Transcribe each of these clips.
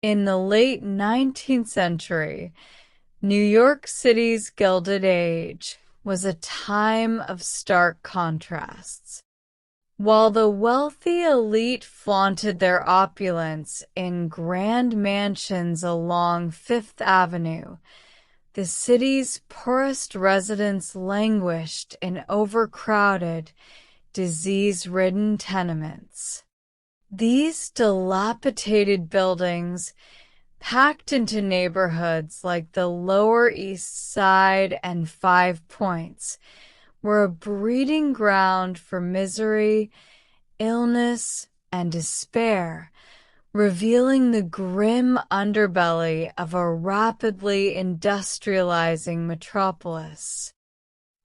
In the late 19th century, New York City's Gilded Age was a time of stark contrasts. While the wealthy elite flaunted their opulence in grand mansions along Fifth Avenue, the city's poorest residents languished in overcrowded, disease-ridden tenements. These dilapidated buildings, packed into neighborhoods like the Lower East Side and Five Points, were a breeding ground for misery, illness, and despair, revealing the grim underbelly of a rapidly industrializing metropolis.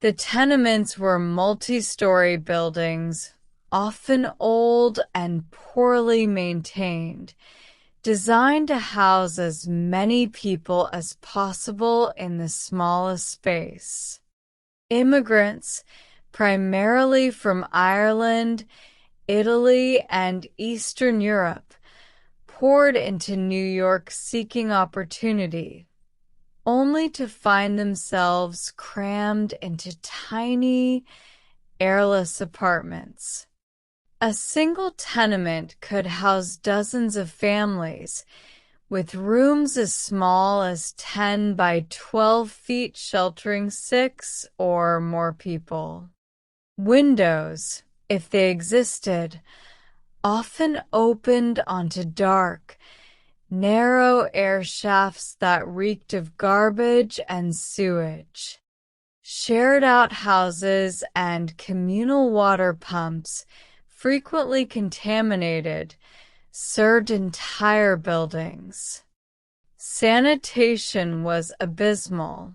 The tenements were multi-story buildings, often old and poorly maintained, designed to house as many people as possible in the smallest space. Immigrants, primarily from Ireland, Italy, and Eastern Europe, poured into New York seeking opportunity, only to find themselves crammed into tiny, airless apartments. A single tenement could house dozens of families, with rooms as small as 10 by 12 feet sheltering 6 or more people. Windows, if they existed, often opened onto dark, narrow air shafts that reeked of garbage and sewage. Shared outhouses and communal water pumps, frequently contaminated, served entire buildings. Sanitation was abysmal.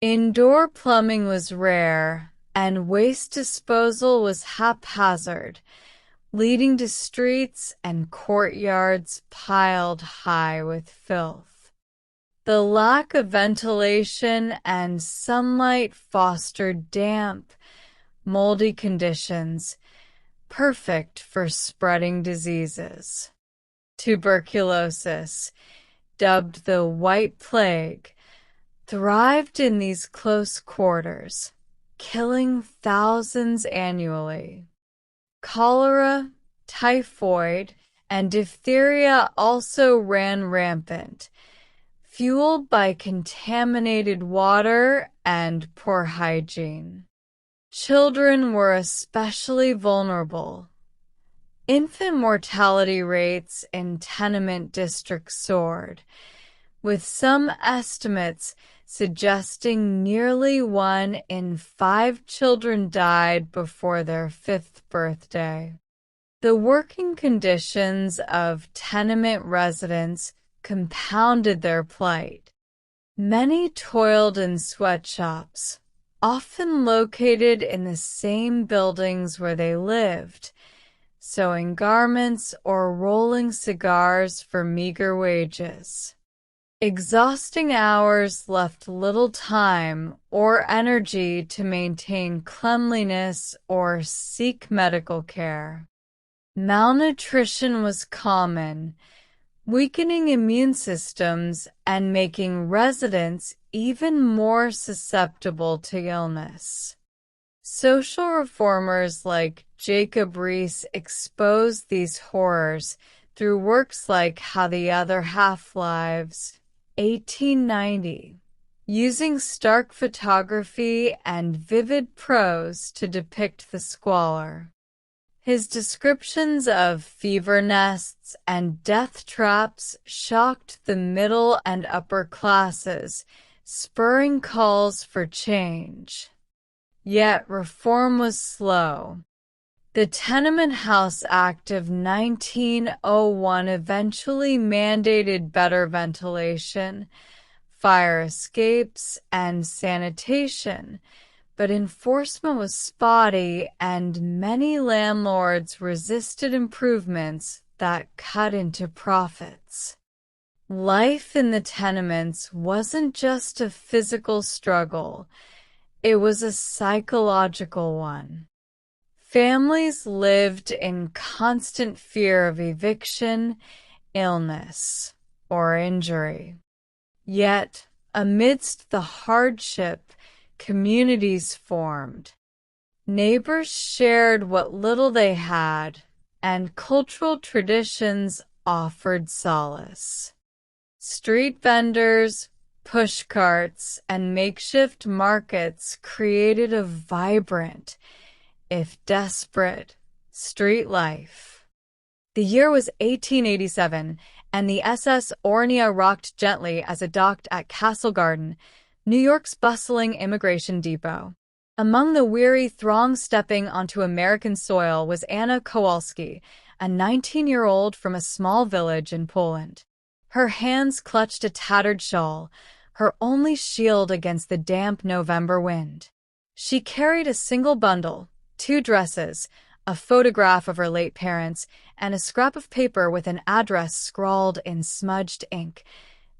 Indoor plumbing was rare, and waste disposal was haphazard, leading to streets and courtyards piled high with filth. The lack of ventilation and sunlight fostered damp, moldy conditions, perfect for spreading diseases. Tuberculosis, dubbed the White Plague, thrived in these close quarters, killing thousands annually. Cholera, typhoid, and diphtheria also ran rampant, fueled by contaminated water and poor hygiene. Children were especially vulnerable. Infant mortality rates in tenement districts soared, with some estimates suggesting nearly 1 in 5 children died before their 5th birthday. The working conditions of tenement residents compounded their plight. Many toiled in sweatshops, often located in the same buildings where they lived, sewing garments or rolling cigars for meager wages. Exhausting hours left little time or energy to maintain cleanliness or seek medical care. Malnutrition was common, weakening immune systems and making residents even more susceptible to illness. Social reformers like Jacob Riis exposed these horrors through works like How the Other Half Lives, 1890, using stark photography and vivid prose to depict the squalor. His descriptions of fever nests and death traps shocked the middle and upper classes, spurring calls for change. Yet reform was slow. The Tenement House Act of 1901 eventually mandated better ventilation, fire escapes, and sanitation, but enforcement was spotty and many landlords resisted improvements that cut into profits. Life in the tenements wasn't just a physical struggle, it was a psychological one. Families lived in constant fear of eviction, illness, or injury. Yet, amidst the hardship, communities formed. Neighbors shared what little they had, and cultural traditions offered solace. Street vendors, pushcarts, and makeshift markets created a vibrant, if desperate, street life. The year was 1887, and the SS Ornia rocked gently as it docked at Castle Garden, New York's bustling immigration depot. Among the weary throng stepping onto American soil was Anna Kowalski, a 19-year-old from a small village in Poland. Her hands clutched a tattered shawl, her only shield against the damp November wind. She carried a single bundle, 2 dresses, a photograph of her late parents, and a scrap of paper with an address scrawled in smudged ink.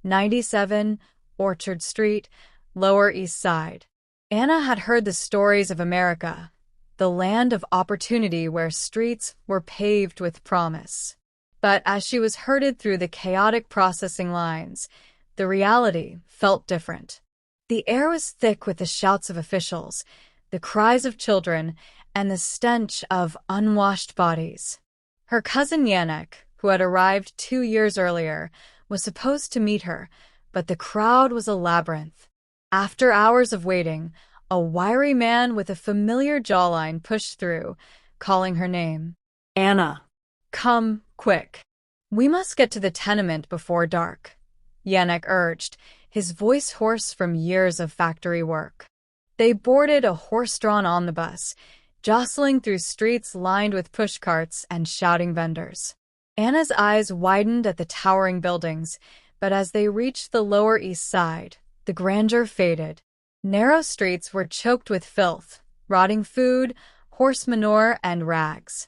97 Orchard Street, Lower East Side. Anna had heard the stories of America, the land of opportunity where streets were paved with promise. But as she was herded through the chaotic processing lines, the reality felt different. The air was thick with the shouts of officials, the cries of children, and the stench of unwashed bodies. Her cousin Janek, who had arrived 2 years earlier, was supposed to meet her, but the crowd was a labyrinth. After hours of waiting, a wiry man with a familiar jawline pushed through, calling her name. "Anna, come, quick. We must get to the tenement before dark," Janek urged, his voice hoarse from years of factory work. They boarded a horse-drawn omnibus, jostling through streets lined with pushcarts and shouting vendors. Anna's eyes widened at the towering buildings, but as they reached the Lower East Side, the grandeur faded. Narrow streets were choked with filth, rotting food, horse manure, and rags.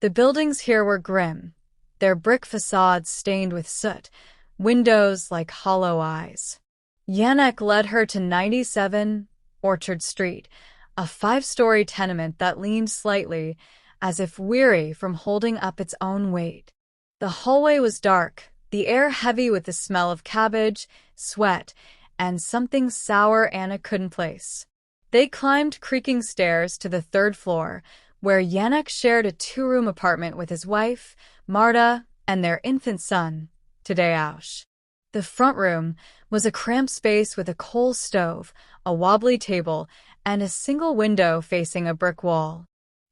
The buildings here were grim, their brick facades stained with soot, windows like hollow eyes. Janek led her to 97 Orchard Street, a 5-story tenement that leaned slightly, as if weary from holding up its own weight. The hallway was dark, the air heavy with the smell of cabbage, sweat, and something sour Anna couldn't place. They climbed creaking stairs to the 3rd floor, where Janek shared a 2-room apartment with his wife, Marta, and their infant son, Tadeusz. The front room was a cramped space with a coal stove, a wobbly table, and a single window facing a brick wall.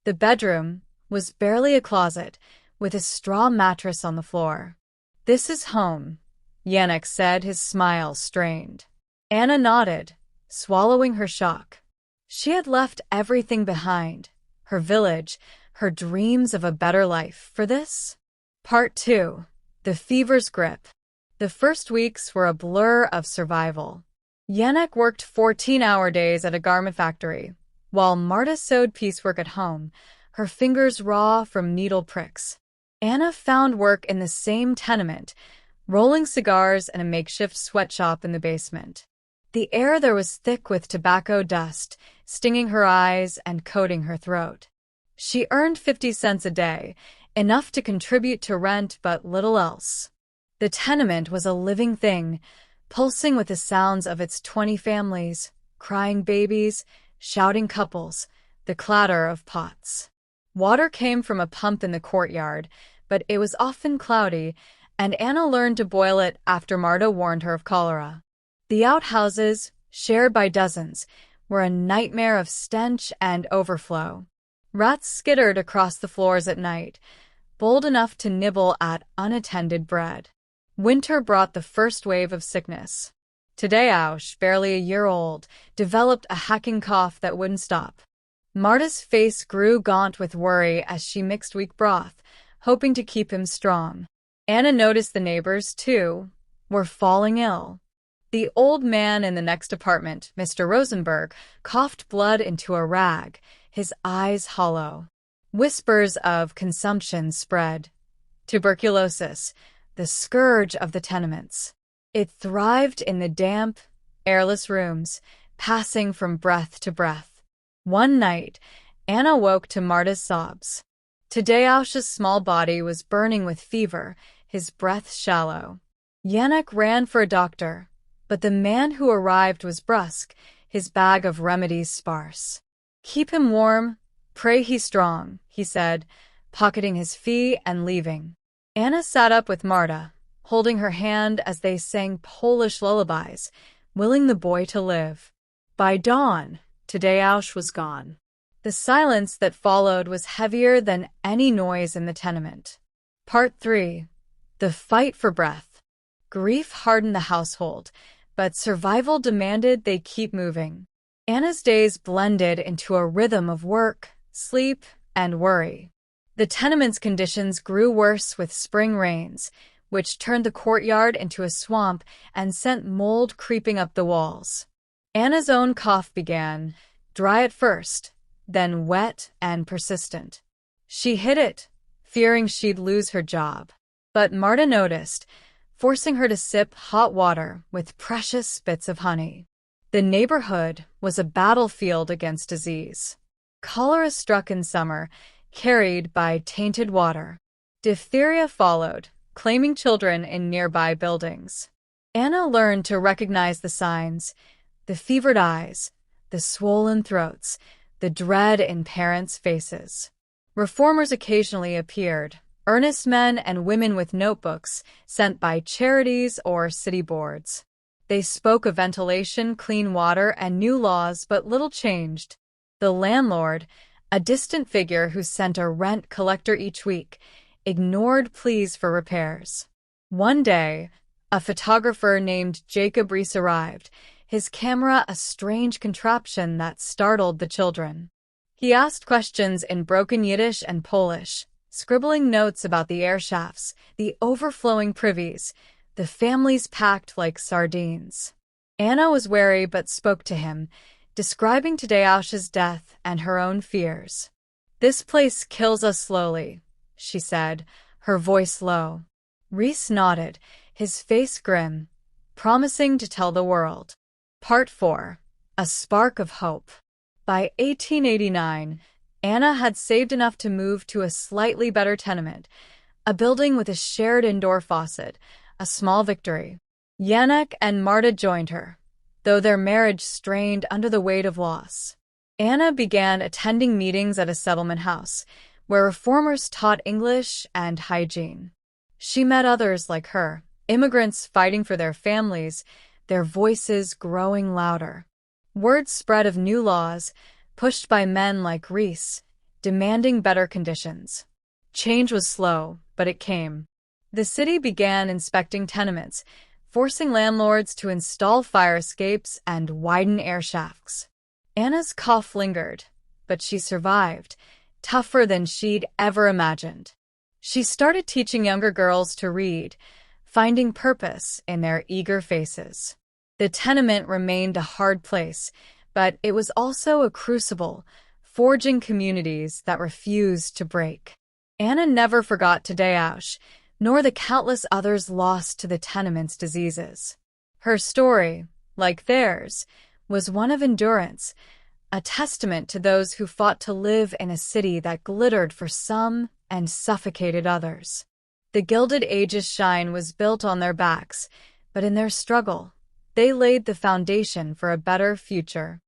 The bedroom was barely a closet, with a straw mattress on the floor. "This is home," Janek said, his smile strained. Anna nodded, swallowing her shock. She had left everything behind, her village, her dreams of a better life, for this. Part 2. The fever's grip. The first weeks were a blur of survival. Janek worked 14-hour days at a garment factory, while Marta sewed piecework at home, her fingers raw from needle pricks. Anna found work in the same tenement, rolling cigars in a makeshift sweatshop in the basement. The air there was thick with tobacco dust, stinging her eyes and coating her throat. She earned 50 cents a day, enough to contribute to rent but little else. The tenement was a living thing, pulsing with the sounds of its 20 families, crying babies, shouting couples, the clatter of pots. Water came from a pump in the courtyard, but it was often cloudy, and Anna learned to boil it after Marta warned her of cholera. The outhouses, shared by dozens, were a nightmare of stench and overflow. Rats skittered across the floors at night, bold enough to nibble at unattended bread. Winter brought the first wave of sickness. Tadeusz, barely a year old, developed a hacking cough that wouldn't stop. Marta's face grew gaunt with worry as she mixed weak broth, hoping to keep him strong. Anna noticed the neighbors, too, were falling ill. The old man in the next apartment, Mr. Rosenberg, coughed blood into a rag, his eyes hollow. Whispers of consumption spread. Tuberculosis, the scourge of the tenements. It thrived in the damp, airless rooms, passing from breath to breath. One night, Anna woke to Marta's sobs. Tadeusz's small body was burning with fever, his breath shallow. Yannick ran for a doctor, but the man who arrived was brusque, his bag of remedies sparse. "Keep him warm, pray he's strong," he said, pocketing his fee and leaving. Anna sat up with Marta, holding her hand as they sang Polish lullabies, willing the boy to live. By dawn, Tadeusz was gone. The silence that followed was heavier than any noise in the tenement. Part 3. The fight for breath. Grief hardened the household, but survival demanded they keep moving. Anna's days blended into a rhythm of work, sleep, and worry. The tenement's conditions grew worse with spring rains, which turned the courtyard into a swamp and sent mold creeping up the walls. Anna's own cough began, dry at first, then wet and persistent. She hid it, fearing she'd lose her job. But Marta noticed, forcing her to sip hot water with precious bits of honey. The neighborhood was a battlefield against disease. Cholera struck in summer, carried by tainted water. Diphtheria followed, claiming children in nearby buildings. Anna learned to recognize the signs: the fevered eyes, the swollen throats, the dread in parents' faces. Reformers occasionally appeared, earnest men and women with notebooks sent by charities or city boards. They spoke of ventilation, clean water, and new laws, but little changed. The landlord, a distant figure who sent a rent collector each week, ignored pleas for repairs. One day, a photographer named Jacob Rees arrived, his camera a strange contraption that startled the children. He asked questions in broken Yiddish and Polish, scribbling notes about the air shafts, the overflowing privies, the families packed like sardines. Anna was wary but spoke to him, describing Tadeusz's death and her own fears. "This place kills us slowly," she said, her voice low. Rees nodded, his face grim, promising to tell the world. Part 4. A Spark of Hope. By 1889, Anna had saved enough to move to a slightly better tenement, a building with a shared indoor faucet, a small victory. Yannick and Marta joined her, though their marriage strained under the weight of loss. Anna began attending meetings at a settlement house, where reformers taught English and hygiene. She met others like her, immigrants fighting for their families, their voices growing louder. Word spread of new laws, pushed by men like Rees, demanding better conditions. Change was slow, but it came. The city began inspecting tenements, forcing landlords to install fire escapes and widen air shafts. Anna's cough lingered, but she survived, tougher than she'd ever imagined. She started teaching younger girls to read, finding purpose in their eager faces. The tenement remained a hard place, but it was also a crucible, forging communities that refused to break. Anna never forgot Tadeusz, nor the countless others lost to the tenement's diseases. Her story, like theirs, was one of endurance, a testament to those who fought to live in a city that glittered for some and suffocated others. The Gilded Age's shine was built on their backs, but in their struggle, they laid the foundation for a better future.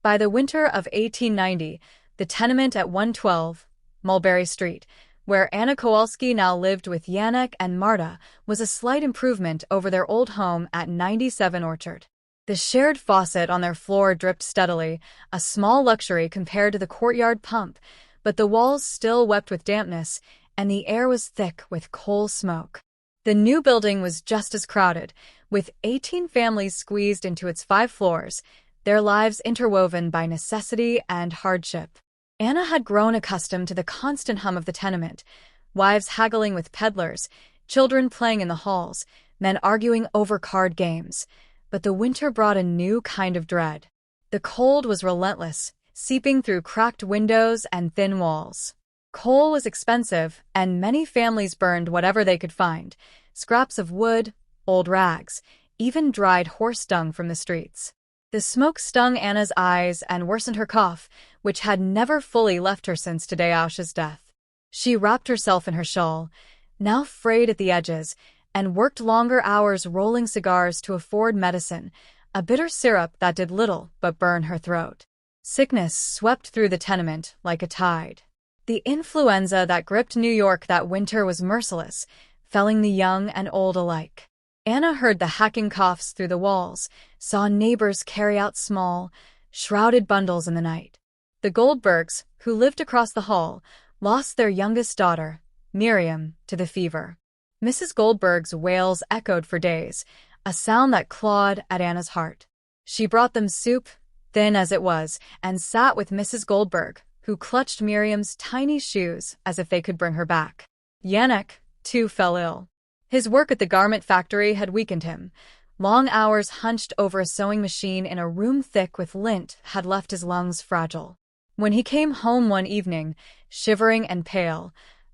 By the winter of 1890, the tenement at 112 Mulberry Street, where Anna Kowalski now lived with Yannick and Marta, was a slight improvement over their old home at 97 Orchard. The shared faucet on their floor dripped steadily, a small luxury compared to the courtyard pump, but the walls still wept with dampness, and the air was thick with coal smoke. The new building was just as crowded, with 18 families squeezed into its 5 floors, their lives interwoven by necessity and hardship. Anna had grown accustomed to the constant hum of the tenement, wives haggling with peddlers, children playing in the halls, men arguing over card games. But the winter brought a new kind of dread. The cold was relentless, seeping through cracked windows and thin walls. Coal was expensive, and many families burned whatever they could find: scraps of wood, old rags, even dried horse dung from the streets. The smoke stung Anna's eyes and worsened her cough, which had never fully left her since Tadeusz's death. She wrapped herself in her shawl, now frayed at the edges, and worked longer hours rolling cigars to afford medicine, a bitter syrup that did little but burn her throat. Sickness swept through the tenement like a tide. The influenza that gripped New York that winter was merciless, felling the young and old alike. Anna heard the hacking coughs through the walls, saw neighbors carry out small, shrouded bundles in the night. The Goldbergs, who lived across the hall, lost their youngest daughter, Miriam, to the fever. Mrs. Goldberg's wails echoed for days, a sound that clawed at Anna's heart. She brought them soup, thin as it was, and sat with Mrs. Goldberg, who clutched Miriam's tiny shoes as if they could bring her back. Yannick, too, fell ill. His work at the garment factory had weakened him. Long hours hunched over a sewing machine in a room thick with lint had left his lungs fragile. When he came home one evening, shivering and pale,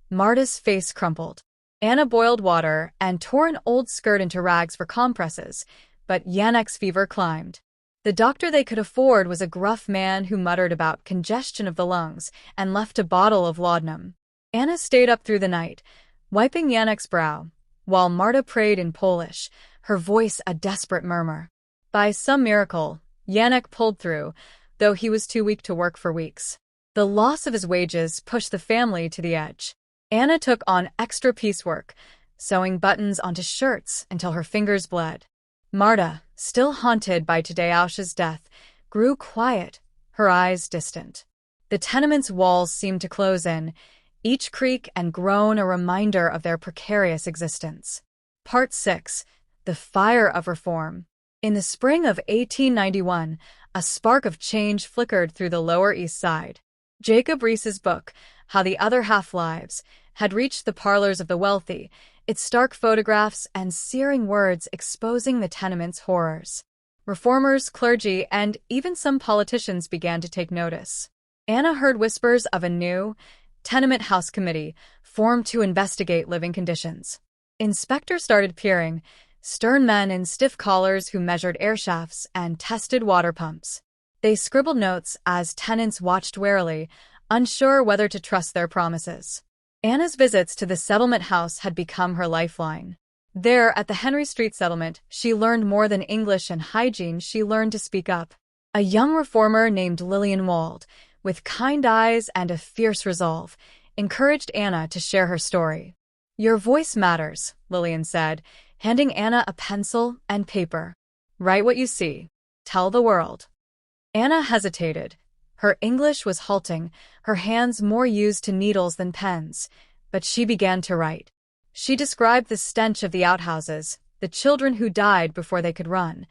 Marta's face crumpled. Anna boiled water and tore an old skirt into rags for compresses, but Yannick's fever climbed. The doctor they could afford was a gruff man who muttered about congestion of the lungs and left a bottle of laudanum. Anna stayed up through the night, wiping Yannick's brow, while Marta prayed in Polish, her voice a desperate murmur. By some miracle, Yannick pulled through, though he was too weak to work for weeks. The loss of his wages pushed the family to the edge. Anna took on extra piecework, sewing buttons onto shirts until her fingers bled. Marta, still haunted by Tadeusz's death, grew quiet, her eyes distant. The tenement's walls seemed to close in, each creak and groan a reminder of their precarious existence. Part 6. The Fire of Reform. In the spring of 1891, a spark of change flickered through the Lower East Side. Jacob Riis's book, How the Other Half Lives, had reached the parlors of the wealthy, its stark photographs and searing words exposing the tenement's horrors. Reformers, clergy, and even some politicians began to take notice. Anna heard whispers of a new tenement house committee formed to investigate living conditions. Inspectors started peering, stern men in stiff collars who measured air shafts and tested water pumps. They scribbled notes as tenants watched warily, unsure whether to trust their promises. Anna's visits to the settlement house had become her lifeline. There, at the Henry Street settlement, she learned more than English and hygiene. She learned to speak up. A young reformer named Lillian Wald, with kind eyes and a fierce resolve, encouraged Anna to share her story. "Your voice matters," Lillian said, handing Anna a pencil and paper. "Write what you see. Tell the world." Anna hesitated. Her English was halting, her hands more used to needles than pens, but she began to write. She described the stench of the outhouses, the children who died before they could run,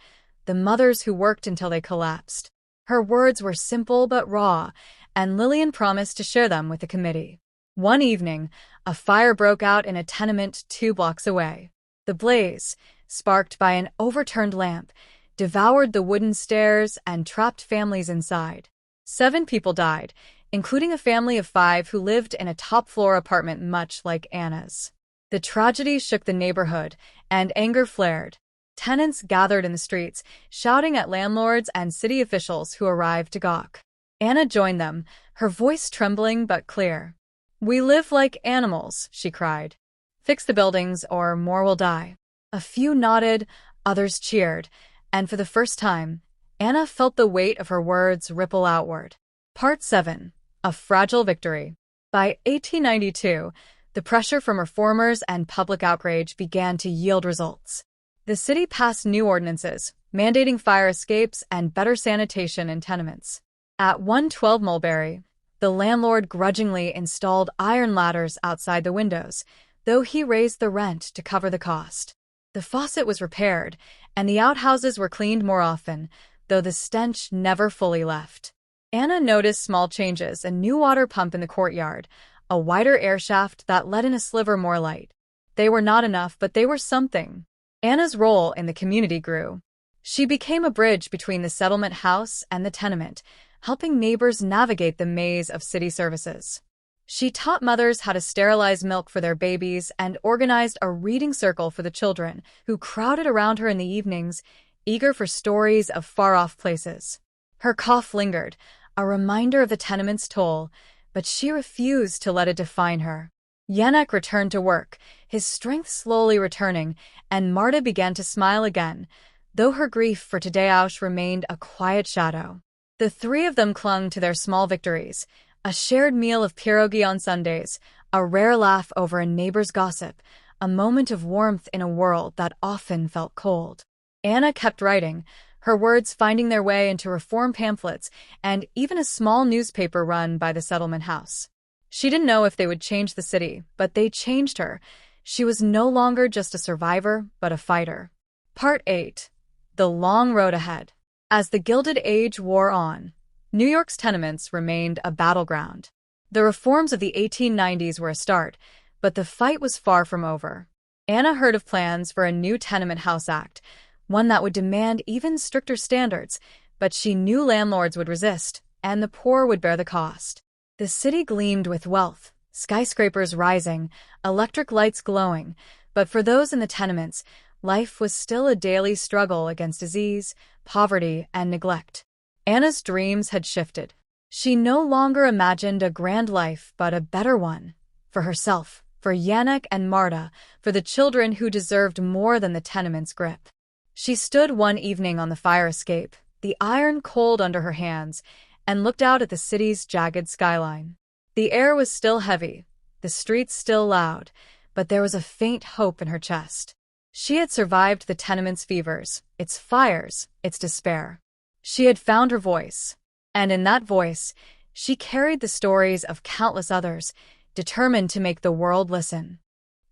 the mothers who worked until they collapsed. Her words were simple but raw, and Lillian promised to share them with the committee. One evening, a fire broke out in a tenement 2 blocks away. The blaze, sparked by an overturned lamp, devoured the wooden stairs and trapped families inside. 7 people died, including a family of 5 who lived in a top-floor apartment much like Anna's. The tragedy shook the neighborhood, and anger flared. Tenants gathered in the streets, shouting at landlords and city officials who arrived to gawk. Anna joined them, her voice trembling but clear. "We live like animals," she cried. "Fix the buildings or more will die." A few nodded, others cheered, and for the first time, Anna felt the weight of her words ripple outward. Part 7. A Fragile Victory. By 1892, the pressure from reformers and public outrage began to yield results. The city passed new ordinances, mandating fire escapes and better sanitation in tenements. At 112 Mulberry, the landlord grudgingly installed iron ladders outside the windows, though he raised the rent to cover the cost. The faucet was repaired, and the outhouses were cleaned more often, though the stench never fully left. Anna noticed small changes: a new water pump in the courtyard, a wider air shaft that let in a sliver more light. They were not enough, but they were something. Anna's role in the community grew. She became a bridge between the settlement house and the tenement, helping neighbors navigate the maze of city services. She taught mothers how to sterilize milk for their babies and organized a reading circle for the children, who crowded around her in the evenings, eager for stories of far-off places. Her cough lingered, a reminder of the tenement's toll, but she refused to let it define her. Yannick returned to work, his strength slowly returning, and Marta began to smile again, though her grief for Tadeusz remained a quiet shadow. The three of them clung to their small victories, a shared meal of pierogi on Sundays, a rare laugh over a neighbor's gossip, a moment of warmth in a world that often felt cold. Anna kept writing, her words finding their way into reform pamphlets and even a small newspaper run by the settlement house. She didn't know if they would change the city, but they changed her. She was no longer just a survivor, but a fighter. Part 8. The Long Road Ahead. As the Gilded Age wore on, New York's tenements remained a battleground. The reforms of the 1890s were a start, but the fight was far from over. Anna heard of plans for a new Tenement House Act, one that would demand even stricter standards, but she knew landlords would resist, and the poor would bear the cost. The city gleamed with wealth, skyscrapers rising, electric lights glowing, but for those in the tenements, life was still a daily struggle against disease, poverty, and neglect. Anna's dreams had shifted. She no longer imagined a grand life, but a better one. For herself, for Yannick and Marta, for the children who deserved more than the tenement's grip. She stood one evening on the fire escape, the iron cold under her hands, and looked out at the city's jagged skyline. The air was still heavy, the streets still loud, but there was a faint hope in her chest. She had survived the tenement's fevers, its fires, its despair. She had found her voice, and in that voice, she carried the stories of countless others, determined to make the world listen.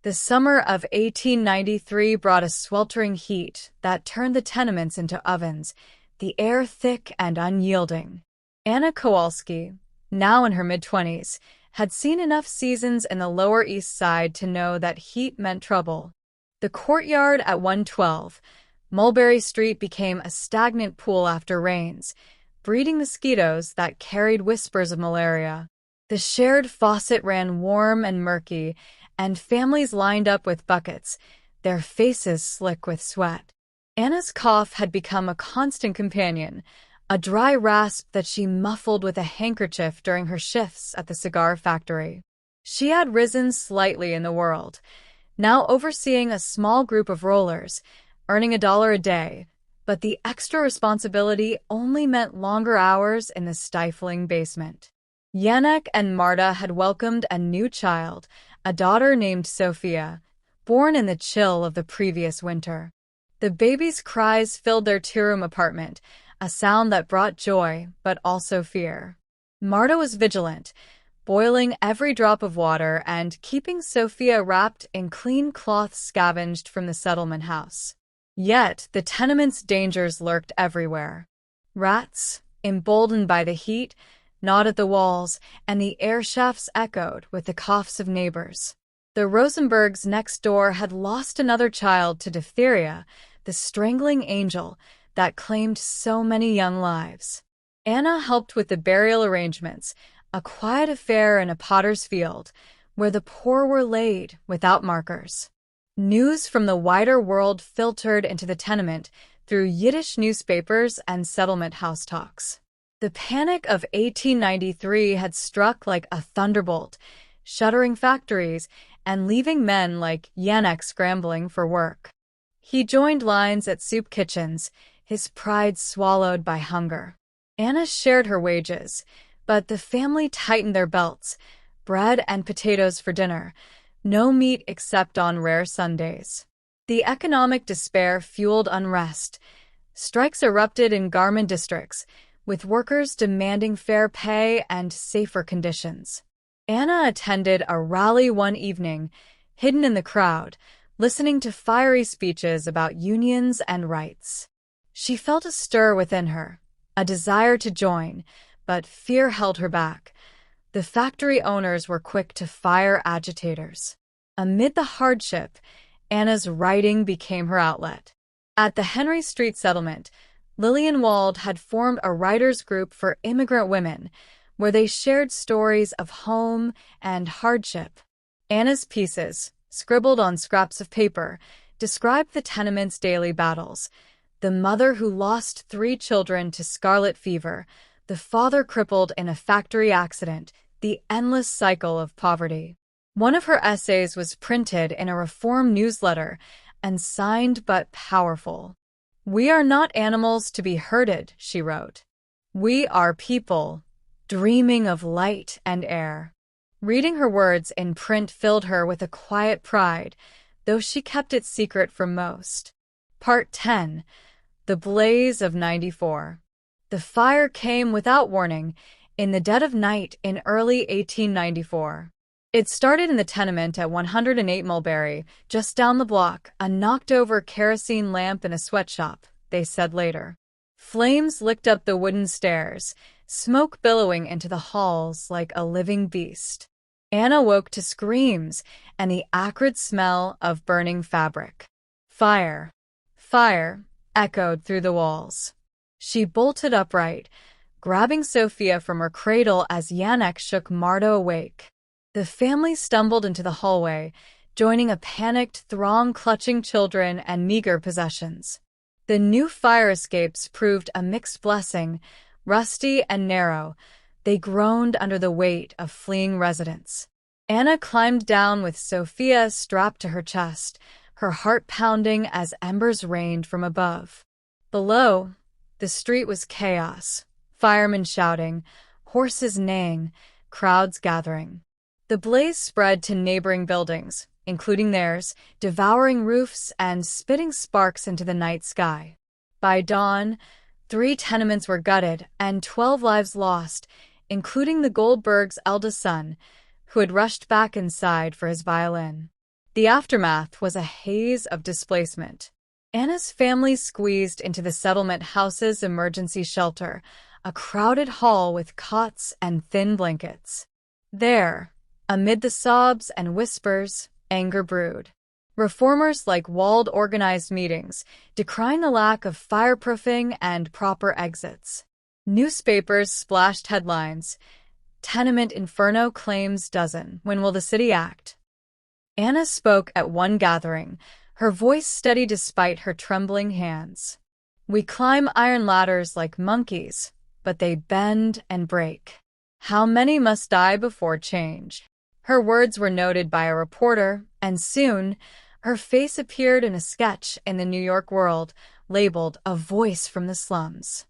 The summer of 1893 brought a sweltering heat that turned the tenements into ovens, the air thick and unyielding. Anna Kowalski, now in her mid-20s, had seen enough seasons in the Lower East Side to know that heat meant trouble. The courtyard at 112, Mulberry Street became a stagnant pool after rains, breeding mosquitoes that carried whispers of malaria. The shared faucet ran warm and murky, and families lined up with buckets, their faces slick with sweat. Anna's cough had become a constant companion, a dry rasp that she muffled with a handkerchief during her shifts at the cigar factory. She had risen slightly in the world, now overseeing a small group of rollers, earning $1 a day, but the extra responsibility only meant longer hours in the stifling basement. Yannick and Marta had welcomed a new child, a daughter named Sophia, born in the chill of the previous winter. The baby's cries filled their two-room apartment, a sound that brought joy but also fear. Marta was vigilant, boiling every drop of water and keeping Sophia wrapped in clean cloth scavenged from the settlement house. Yet the tenement's dangers lurked everywhere. Rats, emboldened by the heat, gnawed at the walls, and the air shafts echoed with the coughs of neighbors. The Rosenbergs next door had lost another child to diphtheria, the strangling angel that claimed so many young lives. Anna helped with the burial arrangements, a quiet affair in a potter's field, where the poor were laid without markers. News from the wider world filtered into the tenement through Yiddish newspapers and settlement house talks. The panic of 1893 had struck like a thunderbolt, shuttering factories and leaving men like Yannick scrambling for work. He joined lines at soup kitchens, his pride swallowed by hunger. Anna shared her wages, but the family tightened their belts, bread and potatoes for dinner, no meat except on rare Sundays. The economic despair fueled unrest. Strikes erupted in garment districts, with workers demanding fair pay and safer conditions. Anna attended a rally one evening, hidden in the crowd, listening to fiery speeches about unions and rights. She felt a stir within her, a desire to join, but fear held her back. The factory owners were quick to fire agitators. Amid the hardship, Anna's writing became her outlet. At the Henry Street settlement, Lillian Wald had formed a writers' group for immigrant women, where they shared stories of home and hardship. Anna's pieces, scribbled on scraps of paper, described the tenement's daily battles. The mother who lost 3 children to scarlet fever, the father crippled in a factory accident, the endless cycle of poverty. One of her essays was printed in a reform newsletter and signed but powerful. "We are not animals to be herded," she wrote. "We are people, dreaming of light and air." Reading her words in print filled her with a quiet pride, though she kept it secret from most. Part 10. The Blaze of '94. The fire came without warning in the dead of night in early 1894. It started in the tenement at 108 Mulberry, just down the block, a knocked-over kerosene lamp in a sweatshop, they said later. Flames licked up the wooden stairs, smoke billowing into the halls like a living beast. Anna woke to screams and the acrid smell of burning fabric. "Fire! Fire!" echoed through the walls. She bolted upright, grabbing Sophia from her cradle as Yannick shook Marta awake. The family stumbled into the hallway, joining a panicked throng clutching children and meager possessions. The new fire escapes proved a mixed blessing, rusty and narrow. They groaned under the weight of fleeing residents. Anna climbed down with Sophia strapped to her chest, her heart pounding as embers rained from above. Below, the street was chaos, firemen shouting, horses neighing, crowds gathering. The blaze spread to neighboring buildings, including theirs, devouring roofs and spitting sparks into the night sky. By dawn, 3 tenements were gutted and 12 lives lost, including the Goldbergs' eldest son, who had rushed back inside for his violin. The aftermath was a haze of displacement. Anna's family squeezed into the settlement house's emergency shelter, a crowded hall with cots and thin blankets. There, amid the sobs and whispers, anger brewed. Reformers like walled organized meetings, decrying the lack of fireproofing and proper exits. Newspapers splashed headlines, "Tenement Inferno claims dozen. When will the city act?" Anna spoke at one gathering, her voice steady despite her trembling hands. "We climb iron ladders like monkeys, but they bend and break. How many must die before change?" Her words were noted by a reporter, and soon, her face appeared in a sketch in the New York World, labeled "A Voice from the Slums."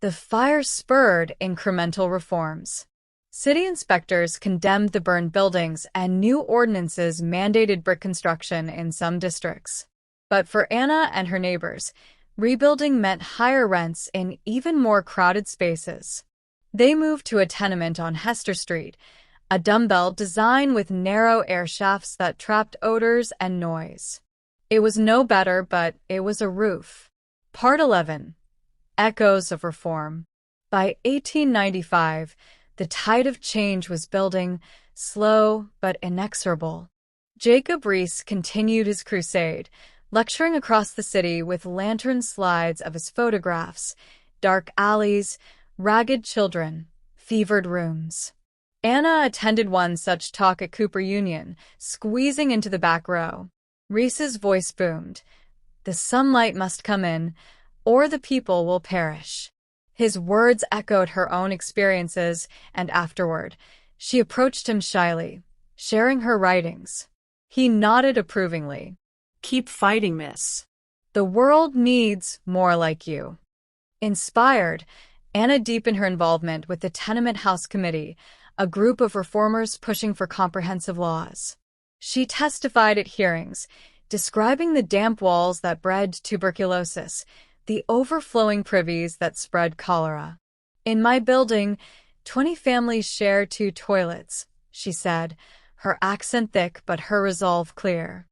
The fire spurred incremental reforms. City inspectors condemned the burned buildings, and new ordinances mandated brick construction in some districts. But for Anna and her neighbors, rebuilding meant higher rents in even more crowded spaces. They moved to a tenement on Hester Street, a dumbbell design with narrow air shafts that trapped odors and noise. It was no better, but it was a roof. Part 11. Echoes of Reform. By 1895, the tide of change was building, slow but inexorable. Jacob Riis continued his crusade, lecturing across the city with lantern slides of his photographs, dark alleys, ragged children, fevered rooms. Anna attended one such talk at Cooper Union, squeezing into the back row. Riis's voice boomed, "The sunlight must come in, or the people will perish." His words echoed her own experiences, and afterward, she approached him shyly, sharing her writings. He nodded approvingly. "Keep fighting, miss. The world needs more like you." Inspired, Anna deepened her involvement with the Tenement House Committee, a group of reformers pushing for comprehensive laws. She testified at hearings, describing the damp walls that bred tuberculosis, the overflowing privies that spread cholera. "In my building, 20 families share 2 toilets," she said, her accent thick but her resolve clear.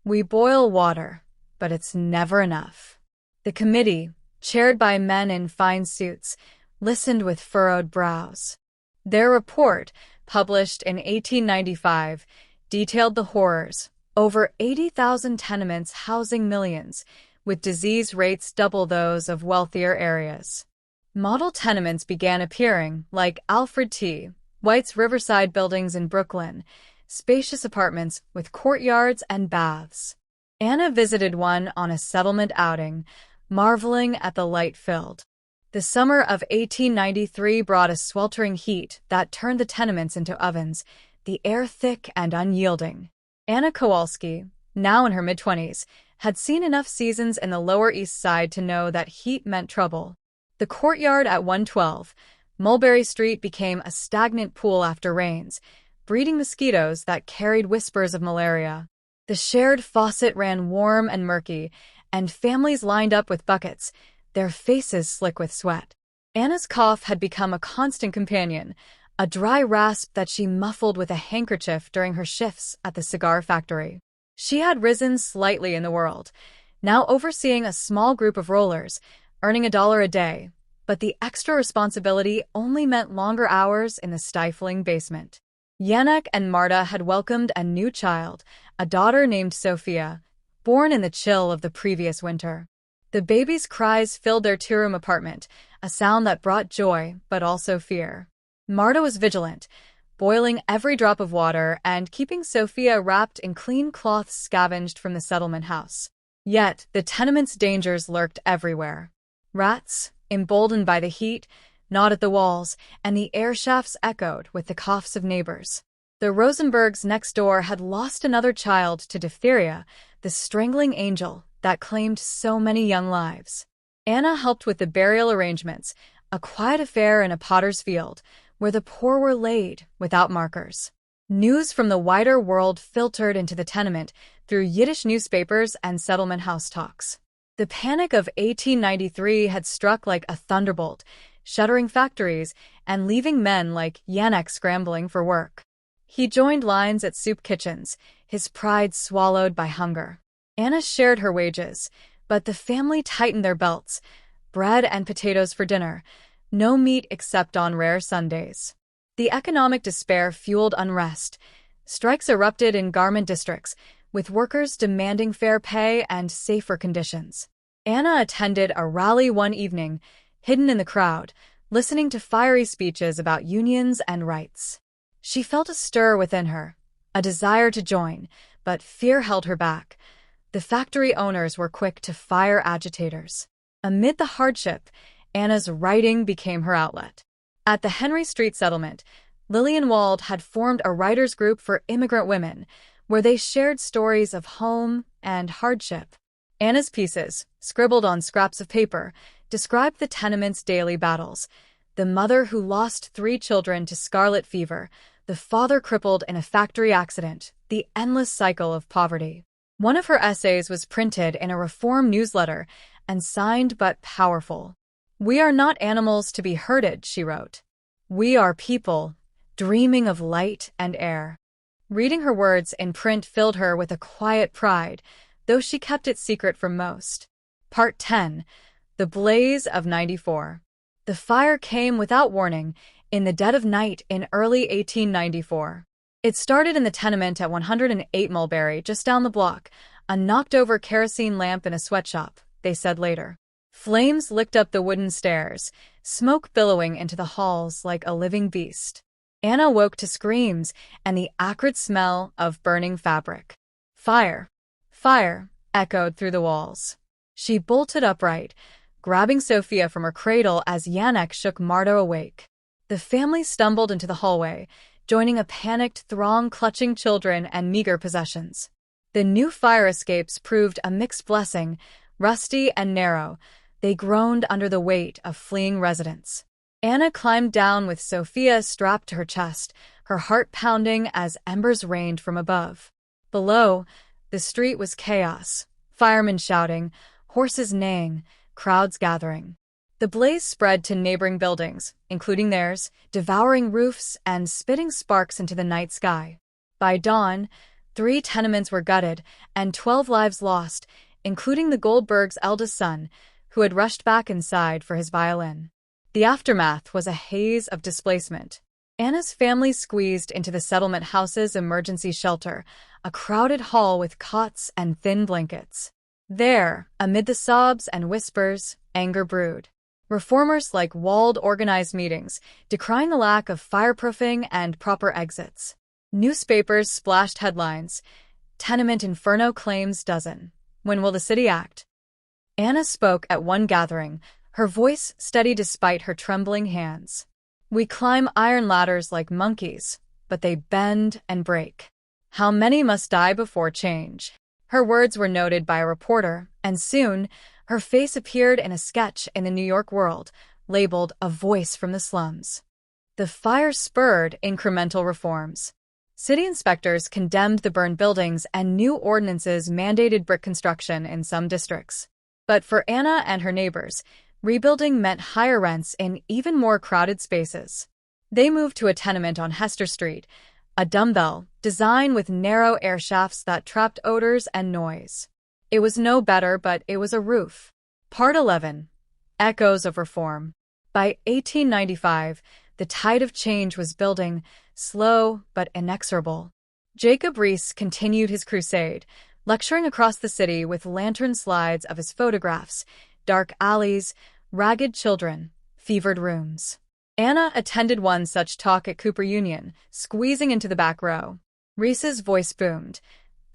"We boil water, but it's never enough." The committee, chaired by men in fine suits, listened with furrowed brows. Their report, published in 1895, detailed the horrors: over 80,000 tenements housing millions, with disease rates double those of wealthier areas. Model tenements began appearing, like Alfred T. White's Riverside buildings in Brooklyn, spacious apartments with courtyards and baths. Anna visited one on a settlement outing, marveling at the light-filled. The summer of 1893 brought a sweltering heat that turned the tenements into ovens, the air thick and unyielding. Anna Kowalski, now in her mid-20s, had seen enough seasons in the Lower East Side to know that heat meant trouble. The courtyard at 112, Mulberry Street, became a stagnant pool after rains, breeding mosquitoes that carried whispers of malaria. The shared faucet ran warm and murky, and families lined up with buckets, their faces slick with sweat. Anna's cough had become a constant companion, a dry rasp that she muffled with a handkerchief during her shifts at the cigar factory. She had risen slightly in the world, now overseeing a small group of rollers, earning $1 a day, but the extra responsibility only meant longer hours in the stifling basement. Yannick and Marta had welcomed a new child, a daughter named Sophia, born in the chill of the previous winter. The baby's cries filled their two-room apartment, a sound that brought joy but also fear. Marta was vigilant, boiling every drop of water and keeping Sophia wrapped in clean cloths scavenged from the settlement house. Yet, the tenement's dangers lurked everywhere. Rats, emboldened by the heat, gnawed at the walls, and the air shafts echoed with the coughs of neighbors. The Rosenbergs next door had lost another child to diphtheria, the strangling angel that claimed so many young lives. Anna helped with the burial arrangements, a quiet affair in a potter's field, where the poor were laid without markers. News from the wider world filtered into the tenement through Yiddish newspapers and settlement house talks. The panic of 1893 had struck like a thunderbolt, shuttering factories and leaving men like Yannick scrambling for work. He joined lines at soup kitchens, his pride swallowed by hunger. Anna shared her wages, but the family tightened their belts. Bread and potatoes for dinner, no meat except on rare Sundays. The economic despair fueled unrest. Strikes erupted in garment districts, with workers demanding fair pay and safer conditions. Anna attended a rally one evening, hidden in the crowd, listening to fiery speeches about unions and rights. She felt a stir within her, a desire to join, but fear held her back. The factory owners were quick to fire agitators. Amid the hardship, Anna's writing became her outlet. At the Henry Street settlement, Lillian Wald had formed a writers' group for immigrant women, where they shared stories of home and hardship. Anna's pieces, scribbled on scraps of paper, described the tenement's daily battles: the mother who lost 3 children to scarlet fever, the father crippled in a factory accident, the endless cycle of poverty. One of her essays was printed in a Reform newsletter and signed but powerful. "We are not animals to be herded," she wrote. "We are people, dreaming of light and air." Reading her words in print filled her with a quiet pride, though she kept it secret from most. Part 10. The Blaze of '94. The fire came without warning, in the dead of night in early 1894. It started in the tenement at 108 Mulberry, just down the block, a knocked-over kerosene lamp in a sweatshop, they said later. Flames licked up the wooden stairs, smoke billowing into the halls like a living beast. Anna woke to screams and the acrid smell of burning fabric. "Fire! Fire!" echoed through the walls. She bolted upright, grabbing Sophia from her cradle as Yannick shook Marta awake. The family stumbled into the hallway, joining a panicked throng clutching children and meager possessions. The new fire escapes proved a mixed blessing, rusty and narrow. They groaned under the weight of fleeing residents. Anna climbed down with Sophia strapped to her chest, her heart pounding as embers rained from above. Below, the street was chaos, firemen shouting, horses neighing, crowds gathering. The blaze spread to neighboring buildings, including theirs, devouring roofs and spitting sparks into the night sky. By dawn, 3 tenements were gutted and 12 lives lost, including the Goldbergs' eldest son, who had rushed back inside for his violin. The aftermath was a haze of displacement. Anna's family squeezed into the settlement house's emergency shelter, a crowded hall with cots and thin blankets. There, amid the sobs and whispers, anger brewed. Reformers like Wald organized meetings, decrying the lack of fireproofing and proper exits. Newspapers splashed headlines: "Tenement Inferno claims dozen. When will the city act?" Anna spoke at one gathering, her voice steady despite her trembling hands. "We climb iron ladders like monkeys. but they bend and break. How many must die before change? Her words were noted by a reporter, and soon, her face appeared in a sketch in the New York World, labeled "A Voice from the Slums." The fire spurred incremental reforms. City inspectors condemned the burned buildings, and new ordinances mandated brick construction in some districts. But for Anna and her neighbors, rebuilding meant higher rents in even more crowded spaces. They moved to a tenement on Hester Street, a dumbbell design with narrow air shafts that trapped odors and noise. It was no better, but it was a roof. Part 11. Echoes of Reform. By 1895, the tide of change was building, slow but inexorable. Jacob Riis continued his crusade, lecturing across the city with lantern slides of his photographs, dark alleys, ragged children, fevered rooms. Anna attended one such talk at Cooper Union, squeezing into the back row. Riis's voice boomed.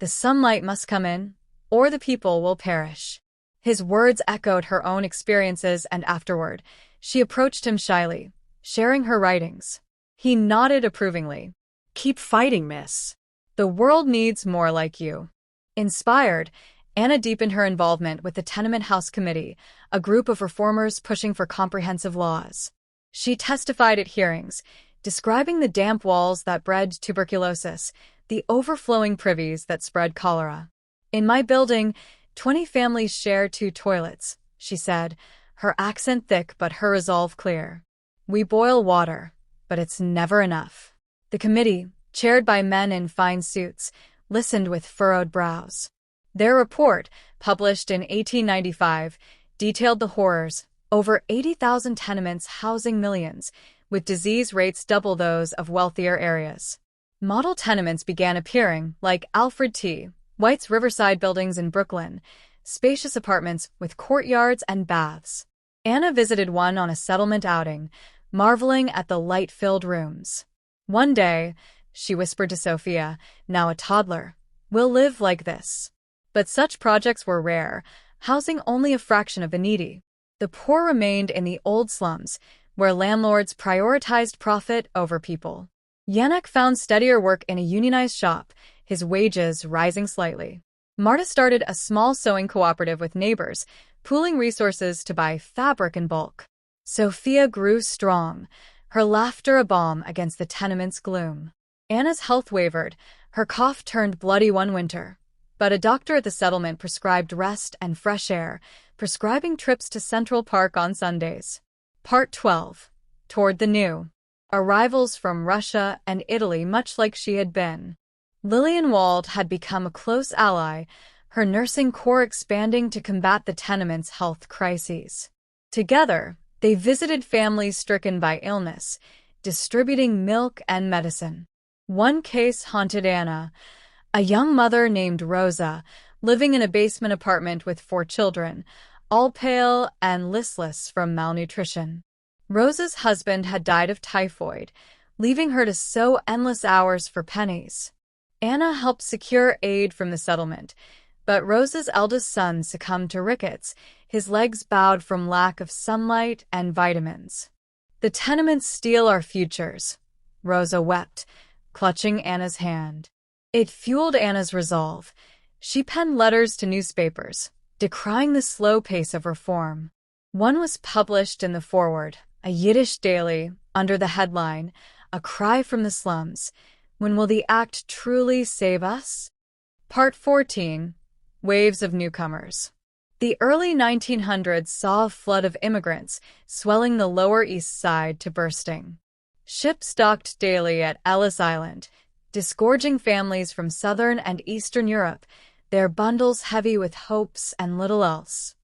"The sunlight must come in, or the people will perish." His words echoed her own experiences, and afterward, she approached him shyly, sharing her writings. He nodded approvingly. "Keep fighting, miss. The world needs more like you." Inspired, Anna deepened her involvement with the Tenement House Committee, a group of reformers pushing for comprehensive laws. She testified at hearings, describing the damp walls that bred tuberculosis, the overflowing privies that spread cholera. "In my building, 20 families share 2 toilets," she said, her accent thick but her resolve clear. "We boil water, but it's never enough." The committee, chaired by men in fine suits, listened with furrowed brows. Their report, published in 1895, detailed the horrors: over 80,000 tenements housing millions, with disease rates double those of wealthier areas. Model tenements began appearing, like Alfred T. White's riverside buildings in Brooklyn, spacious apartments with courtyards and baths. Anna visited one on a settlement outing, marveling at the light-filled rooms. "One day," she whispered to Sophia, now a toddler, "we'll live like this." But such projects were rare, housing only a fraction of the needy. The poor remained in the old slums, where landlords prioritized profit over people. Yannick found steadier work in a unionized shop, his wages rising slightly. Marta started a small sewing cooperative with neighbors, pooling resources to buy fabric in bulk. Sophia grew strong, her laughter a balm against the tenement's gloom. Anna's health wavered, her cough turned bloody one winter. But a doctor at the settlement prescribed rest and fresh air, prescribing trips to Central Park on Sundays. Part 12. Toward the New. Arrivals from Russia and Italy, much like she had been. Lillian Wald had become a close ally, her nursing corps expanding to combat the tenement's health crises. Together, they visited families stricken by illness, distributing milk and medicine. One case haunted Anna, a young mother named Rosa, living in a basement apartment with 4 children, all pale and listless from malnutrition. Rosa's husband had died of typhoid, leaving her to sew endless hours for pennies. Anna helped secure aid from the settlement, but Rosa's eldest son succumbed to rickets, his legs bowed from lack of sunlight and vitamins. "The tenements steal our futures," Rosa wept, clutching Anna's hand. It fueled Anna's resolve. She penned letters to newspapers, decrying the slow pace of reform. One was published in the Forward, a Yiddish daily, under the headline, "A Cry from the Slums. When will the act truly save us?" Part 14. Waves of Newcomers. The early 1900s saw a flood of immigrants, swelling the Lower East Side to bursting. Ships docked daily at Ellis Island, disgorging families from Southern and Eastern Europe, their bundles heavy with hopes and little else.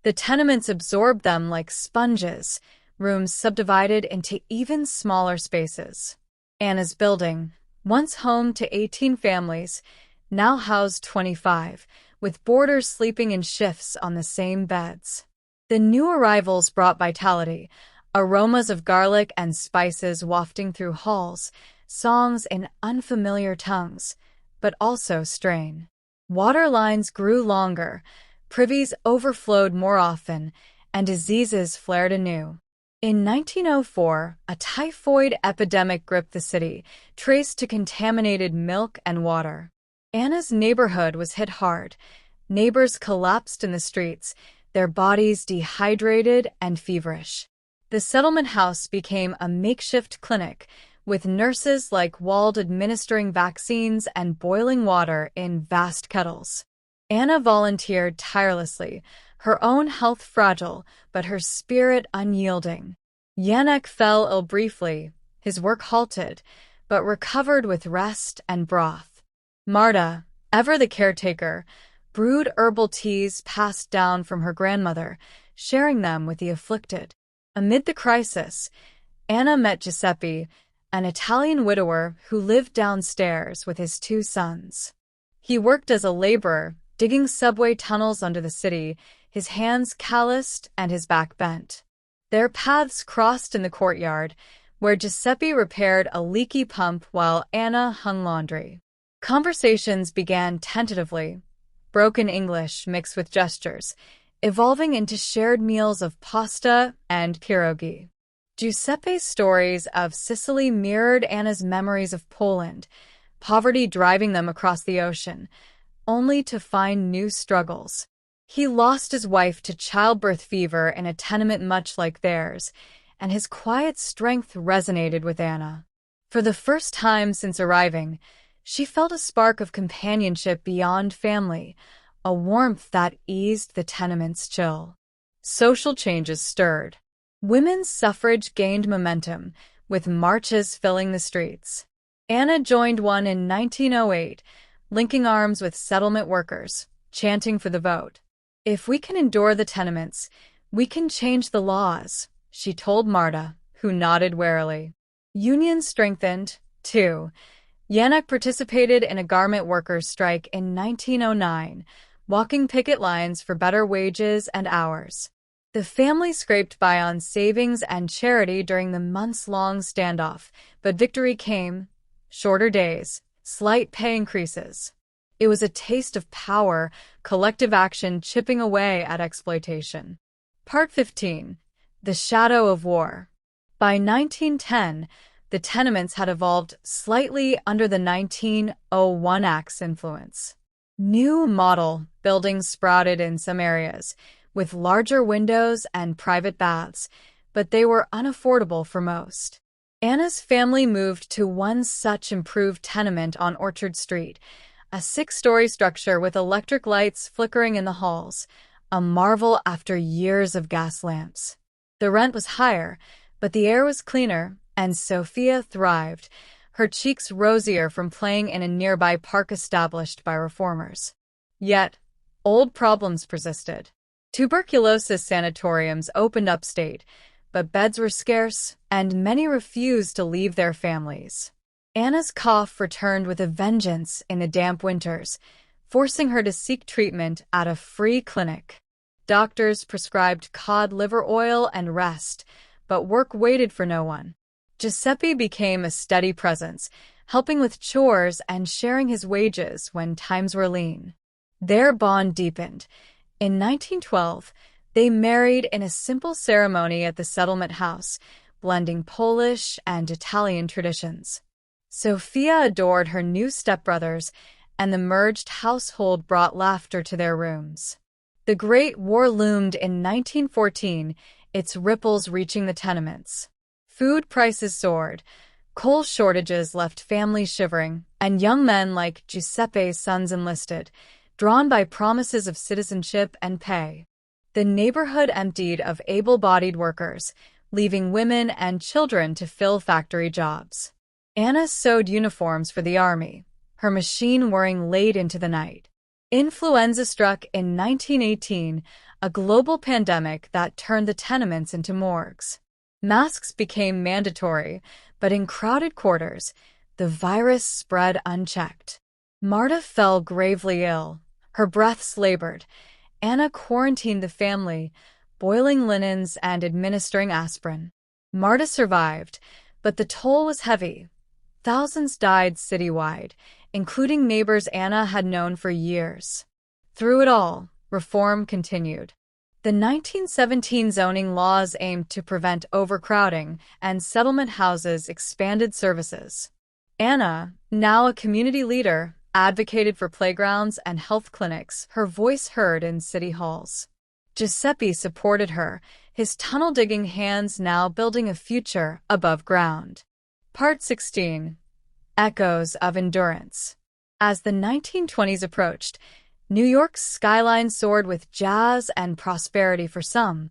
The tenements absorbed them like sponges, rooms subdivided into even smaller spaces. Anna's building, once home to 18 families, now housed 25, with boarders sleeping in shifts on the same beds. The new arrivals brought vitality, aromas of garlic and spices wafting through halls, songs in unfamiliar tongues, but also strain. Water lines grew longer, privies overflowed more often, and diseases flared anew. In 1904, a typhoid epidemic gripped the city, traced to contaminated milk and water. Anna's neighborhood was hit hard. Neighbors collapsed in the streets, their bodies dehydrated and feverish. The settlement house became a makeshift clinic, with nurses like Wald administering vaccines and boiling water in vast kettles. Anna volunteered tirelessly, her own health fragile, but her spirit unyielding. Janek fell ill briefly, his work halted, but recovered with rest and broth. Marta, ever the caretaker, brewed herbal teas passed down from her grandmother, sharing them with the afflicted. Amid the crisis, Anna met Giuseppe, an Italian widower who lived downstairs with his 2 sons. He worked as a laborer, digging subway tunnels under the city, his hands calloused and his back bent. Their paths crossed in the courtyard, where Giuseppe repaired a leaky pump while Anna hung laundry. Conversations began tentatively, broken English mixed with gestures, evolving into shared meals of pasta and pierogi. Giuseppe's stories of Sicily mirrored Anna's memories of Poland, poverty driving them across the ocean, only to find new struggles. He lost his wife to childbirth fever in a tenement much like theirs, and his quiet strength resonated with Anna. For the first time since arriving, she felt a spark of companionship beyond family, a warmth that eased the tenement's chill. Social changes stirred. Women's suffrage gained momentum, with marches filling the streets. Anna joined one in 1908, linking arms with settlement workers, chanting for the vote. "If we can endure the tenements, we can change the laws," she told Marta, who nodded warily. Unions strengthened, too. Janek participated in a garment workers' strike in 1909, walking picket lines for better wages and hours. The family scraped by on savings and charity during the months-long standoff, but victory came: shorter days, slight pay increases. It was a taste of power, collective action chipping away at exploitation. Part 15. The Shadow of War. By 1910, the tenements had evolved slightly under the 1901 Act's influence. New model buildings sprouted in some areas, with larger windows and private baths, but they were unaffordable for most. Anna's family moved to one such improved tenement on Orchard Street, a 6-story structure with electric lights flickering in the halls, a marvel after years of gas lamps. The rent was higher, but the air was cleaner, and Sophia thrived, her cheeks rosier from playing in a nearby park established by reformers. Yet, old problems persisted. Tuberculosis sanatoriums opened upstate, but beds were scarce, and many refused to leave their families. Anna's cough returned with a vengeance in the damp winters, forcing her to seek treatment at a free clinic. Doctors prescribed cod liver oil and rest, but work waited for no one. Giuseppe became a steady presence, helping with chores and sharing his wages when times were lean. Their bond deepened. In 1912, they married in a simple ceremony at the settlement house, blending Polish and Italian traditions. Sophia adored her new stepbrothers, and the merged household brought laughter to their rooms. The Great War loomed in 1914, its ripples reaching the tenements. Food prices soared, coal shortages left families shivering, and young men like Giuseppe's sons enlisted, drawn by promises of citizenship and pay. The neighborhood emptied of able-bodied workers, leaving women and children to fill factory jobs. Anna sewed uniforms for the army, her machine whirring late into the night. Influenza struck in 1918, a global pandemic that turned the tenements into morgues. Masks became mandatory, but in crowded quarters, the virus spread unchecked. Marta fell gravely ill. Her breaths labored. Anna quarantined the family, boiling linens and administering aspirin. Marta survived, but the toll was heavy. Thousands died citywide, including neighbors Anna had known for years. Through it all, reform continued. The 1917 zoning laws aimed to prevent overcrowding, and settlement houses expanded services. Anna, now a community leader, advocated for playgrounds and health clinics, her voice heard in city halls. Giuseppe supported her, his tunnel-digging hands now building a future above ground. Part 16. Echoes of Endurance. As the 1920s approached, New York's skyline soared with jazz and prosperity for some,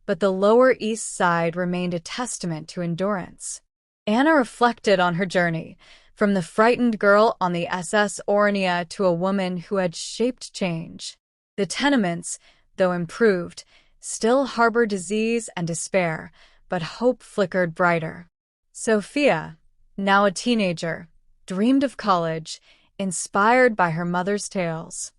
but the Lower East Side remained a testament to endurance. Anna reflected on her journey, from the frightened girl on the SS Orania to a woman who had shaped change. The tenements, though improved, still harbor disease and despair, but hope flickered brighter. Sophia, now a teenager, dreamed of college, inspired by her mother's tales.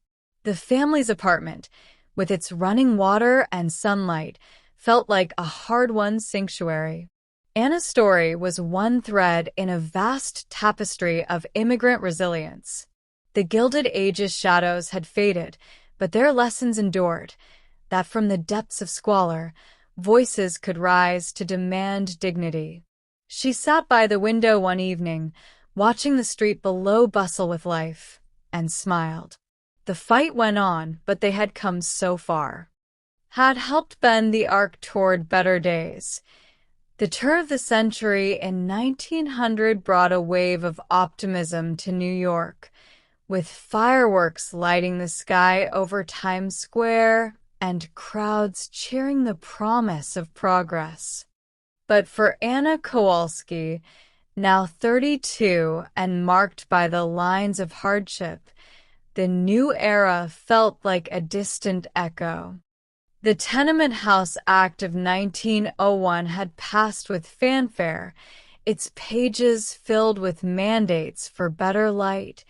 The family's apartment, with its running water and sunlight, felt like a hard-won sanctuary. Anna's story was one thread in a vast tapestry of immigrant resilience. The Gilded Age's shadows had faded, but their lessons endured, that from the depths of squalor, voices could rise to demand dignity. She sat by the window one evening, watching the street below bustle with life, and smiled. The fight went on, but they had come so far. Had helped bend the arc toward better days. The turn of the century in 1900 brought a wave of optimism to New York, with fireworks lighting the sky over Times Square and crowds cheering the promise of progress. But for Anna Kowalski, now 32 and marked by the lines of hardship, the new era felt like a distant echo. The Tenement House Act of 1901 had passed with fanfare, its pages filled with mandates for better light,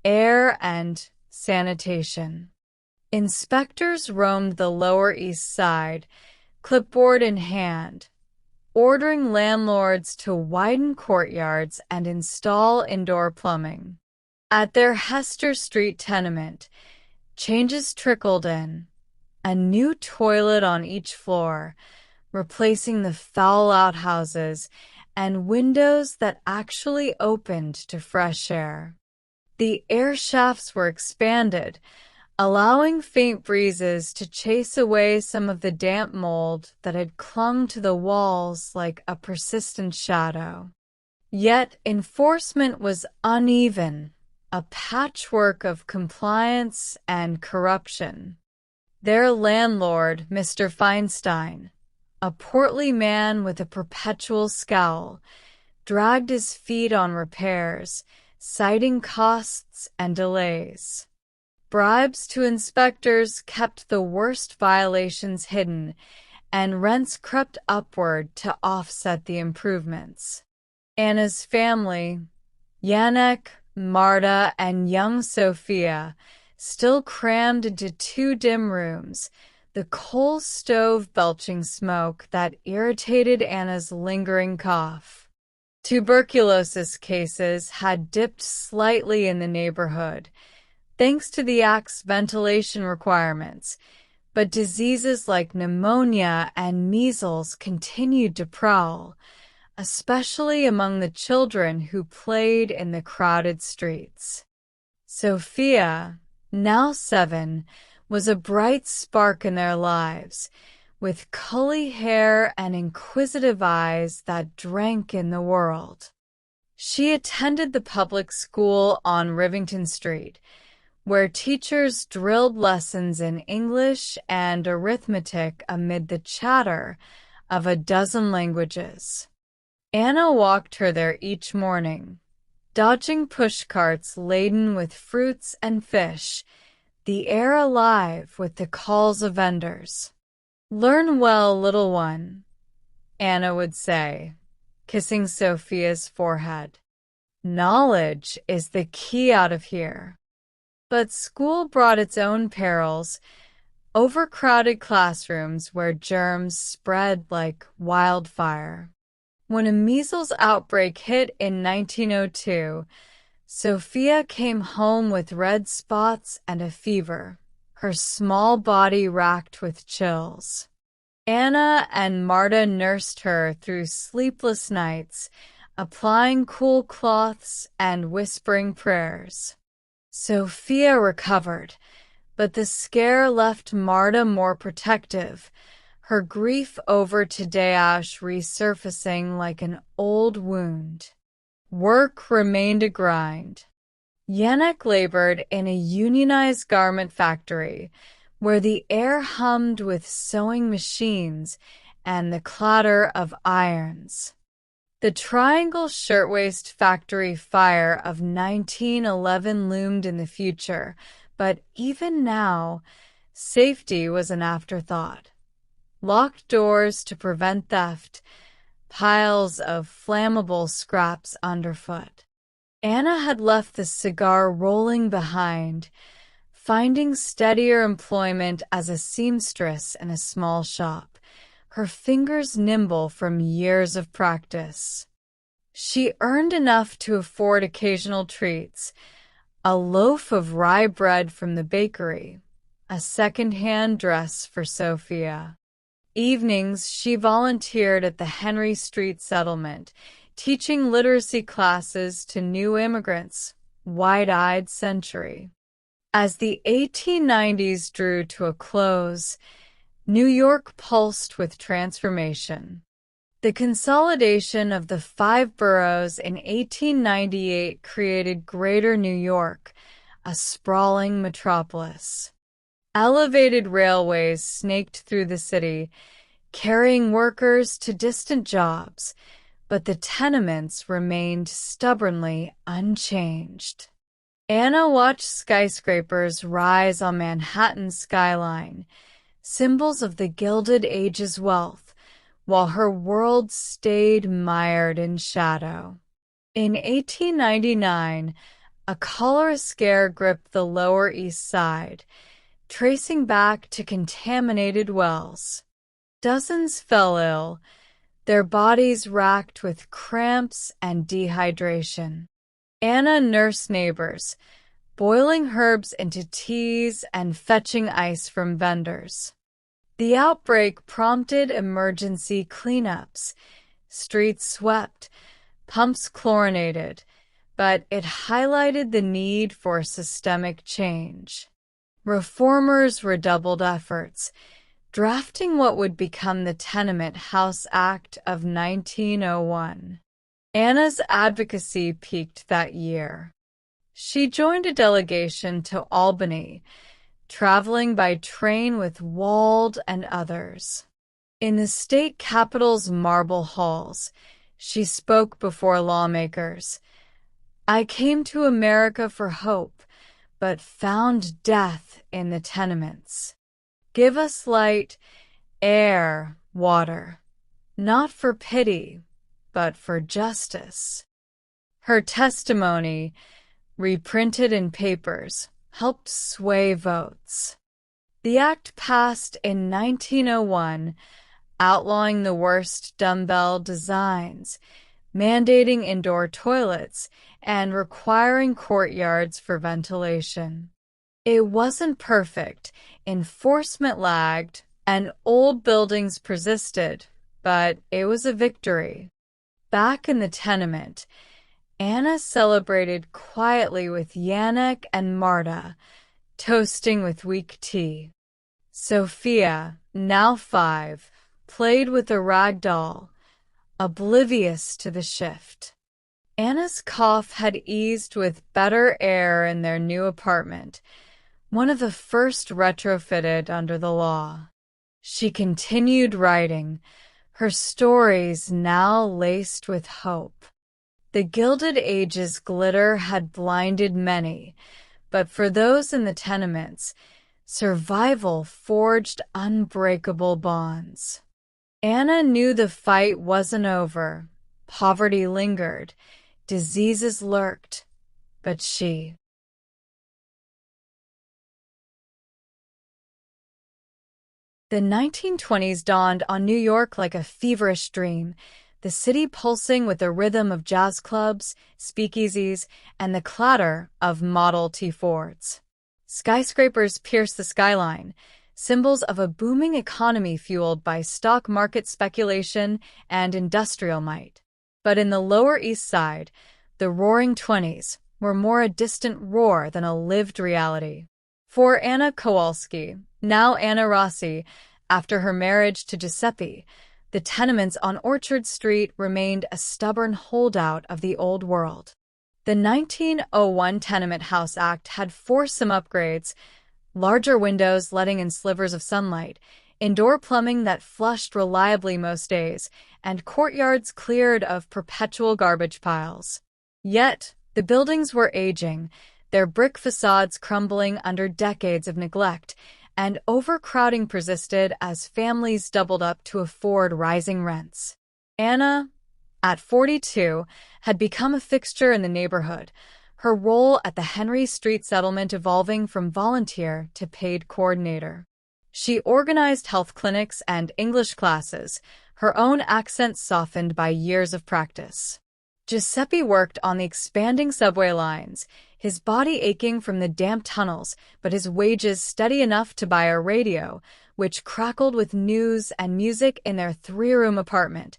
air, and sanitation. Inspectors roamed the Lower East Side, clipboard in hand, ordering landlords to widen courtyards and install indoor plumbing. At their Hester Street tenement, changes trickled in. A new toilet on each floor, replacing the foul outhouses and windows that actually opened to fresh air. The air shafts were expanded, allowing faint breezes to chase away some of the damp mold that had clung to the walls like a persistent shadow. Yet enforcement was uneven, a patchwork of compliance and corruption. Their landlord, Mr. Feinstein, a portly man with a perpetual scowl, dragged his feet on repairs, citing costs and delays. Bribes to inspectors kept the worst violations hidden, and rents crept upward to offset the improvements. Anna's family, Yanek, Marta, and young Sophia, still crammed into 2 dim rooms, the coal stove belching smoke that irritated Anna's lingering cough. Tuberculosis cases had dipped slightly in the neighborhood, thanks to the Act's ventilation requirements, but diseases like pneumonia and measles continued to prowl, especially among the children who played in the crowded streets. Sophia, now 7, was a bright spark in their lives, with curly hair and inquisitive eyes that drank in the world. She attended the public school on Rivington Street, where teachers drilled lessons in English and arithmetic amid the chatter of a dozen languages. Anna walked her there each morning, dodging pushcarts laden with fruits and fish, the air alive with the calls of vendors. "Learn well, little one," Anna would say, kissing Sophia's forehead. "Knowledge is the key out of here." But school brought its own perils, overcrowded classrooms where germs spread like wildfire. When a measles outbreak hit in 1902, Sophia came home with red spots and a fever, her small body racked with chills. Anna and Marta nursed her through sleepless nights, applying cool cloths and whispering prayers. Sophia recovered, but the scare left Marta more protective, her grief over Tadeusz resurfacing like an old wound. Work remained a grind. Janek labored in a unionized garment factory, where the air hummed with sewing machines and the clatter of irons. The Triangle Shirtwaist Factory fire of 1911 loomed in the future, but even now, safety was an afterthought. Locked doors to prevent theft, piles of flammable scraps underfoot. Anna had left the cigar rolling behind, finding steadier employment as a seamstress in a small shop, her fingers nimble from years of practice. She earned enough to afford occasional treats, a loaf of rye bread from the bakery, a second-hand dress for Sophia. Evenings, she volunteered at the Henry Street settlement, teaching literacy classes to new immigrants, wide-eyed century. As the 1890s drew to a close, New York pulsed with transformation. The consolidation of the 5 boroughs in 1898 created Greater New York, a sprawling metropolis. Elevated railways snaked through the city, carrying workers to distant jobs, but the tenements remained stubbornly unchanged. Anna watched skyscrapers rise on Manhattan's skyline, symbols of the Gilded Age's wealth, while her world stayed mired in shadow. In 1899, a cholera scare gripped the Lower East Side, tracing back to contaminated wells. Dozens fell ill, their bodies racked with cramps and dehydration. Anna nursed neighbors, boiling herbs into teas and fetching ice from vendors. The outbreak prompted emergency cleanups, streets swept, pumps chlorinated, but it highlighted the need for systemic change. Reformers redoubled efforts, drafting what would become the Tenement House Act of 1901. Anna's advocacy peaked that year. She joined a delegation to Albany, traveling by train with Wald and others. In the state capitol's marble halls, she spoke before lawmakers. "I came to America for hope, but found death in the tenements. Give us light, air, water, not for pity, but for justice." Her testimony, reprinted in papers, helped sway votes. The act passed in 1901, outlawing the worst dumbbell designs, mandating indoor toilets, and requiring courtyards for ventilation. It wasn't perfect, enforcement lagged, and old buildings persisted, but it was a victory. Back in the tenement, Anna celebrated quietly with Janek and Marta, toasting with weak tea. Sophia, now 5, played with a rag doll, oblivious to the shift. Anna's cough had eased with better air in their new apartment, one of the first retrofitted under the law. She continued writing, her stories now laced with hope. The Gilded Age's glitter had blinded many, but for those in the tenements, survival forged unbreakable bonds. Anna knew the fight wasn't over. Poverty lingered, diseases lurked, but she. The 1920s dawned on New York like a feverish dream, the city pulsing with the rhythm of jazz clubs, speakeasies, and the clatter of Model T Fords. Skyscrapers pierce the skyline, symbols of a booming economy fueled by stock market speculation and industrial might. But in the Lower East Side, the Roaring Twenties were more a distant roar than a lived reality. For Anna Kowalski, now Anna Rossi, after her marriage to Giuseppe, the tenements on Orchard Street remained a stubborn holdout of the old world. The 1901 Tenement House Act had forced some upgrades: larger windows letting in slivers of sunlight, indoor plumbing that flushed reliably most days, and courtyards cleared of perpetual garbage piles. Yet, the buildings were aging, their brick facades crumbling under decades of neglect, and overcrowding persisted as families doubled up to afford rising rents. Anna, at 42, had become a fixture in the neighborhood, her role at the Henry Street settlement evolving from volunteer to paid coordinator. She organized health clinics and English classes, her own accent softened by years of practice. Giuseppe worked on the expanding subway lines, his body aching from the damp tunnels, but his wages steady enough to buy a radio, which crackled with news and music in their three-room apartment,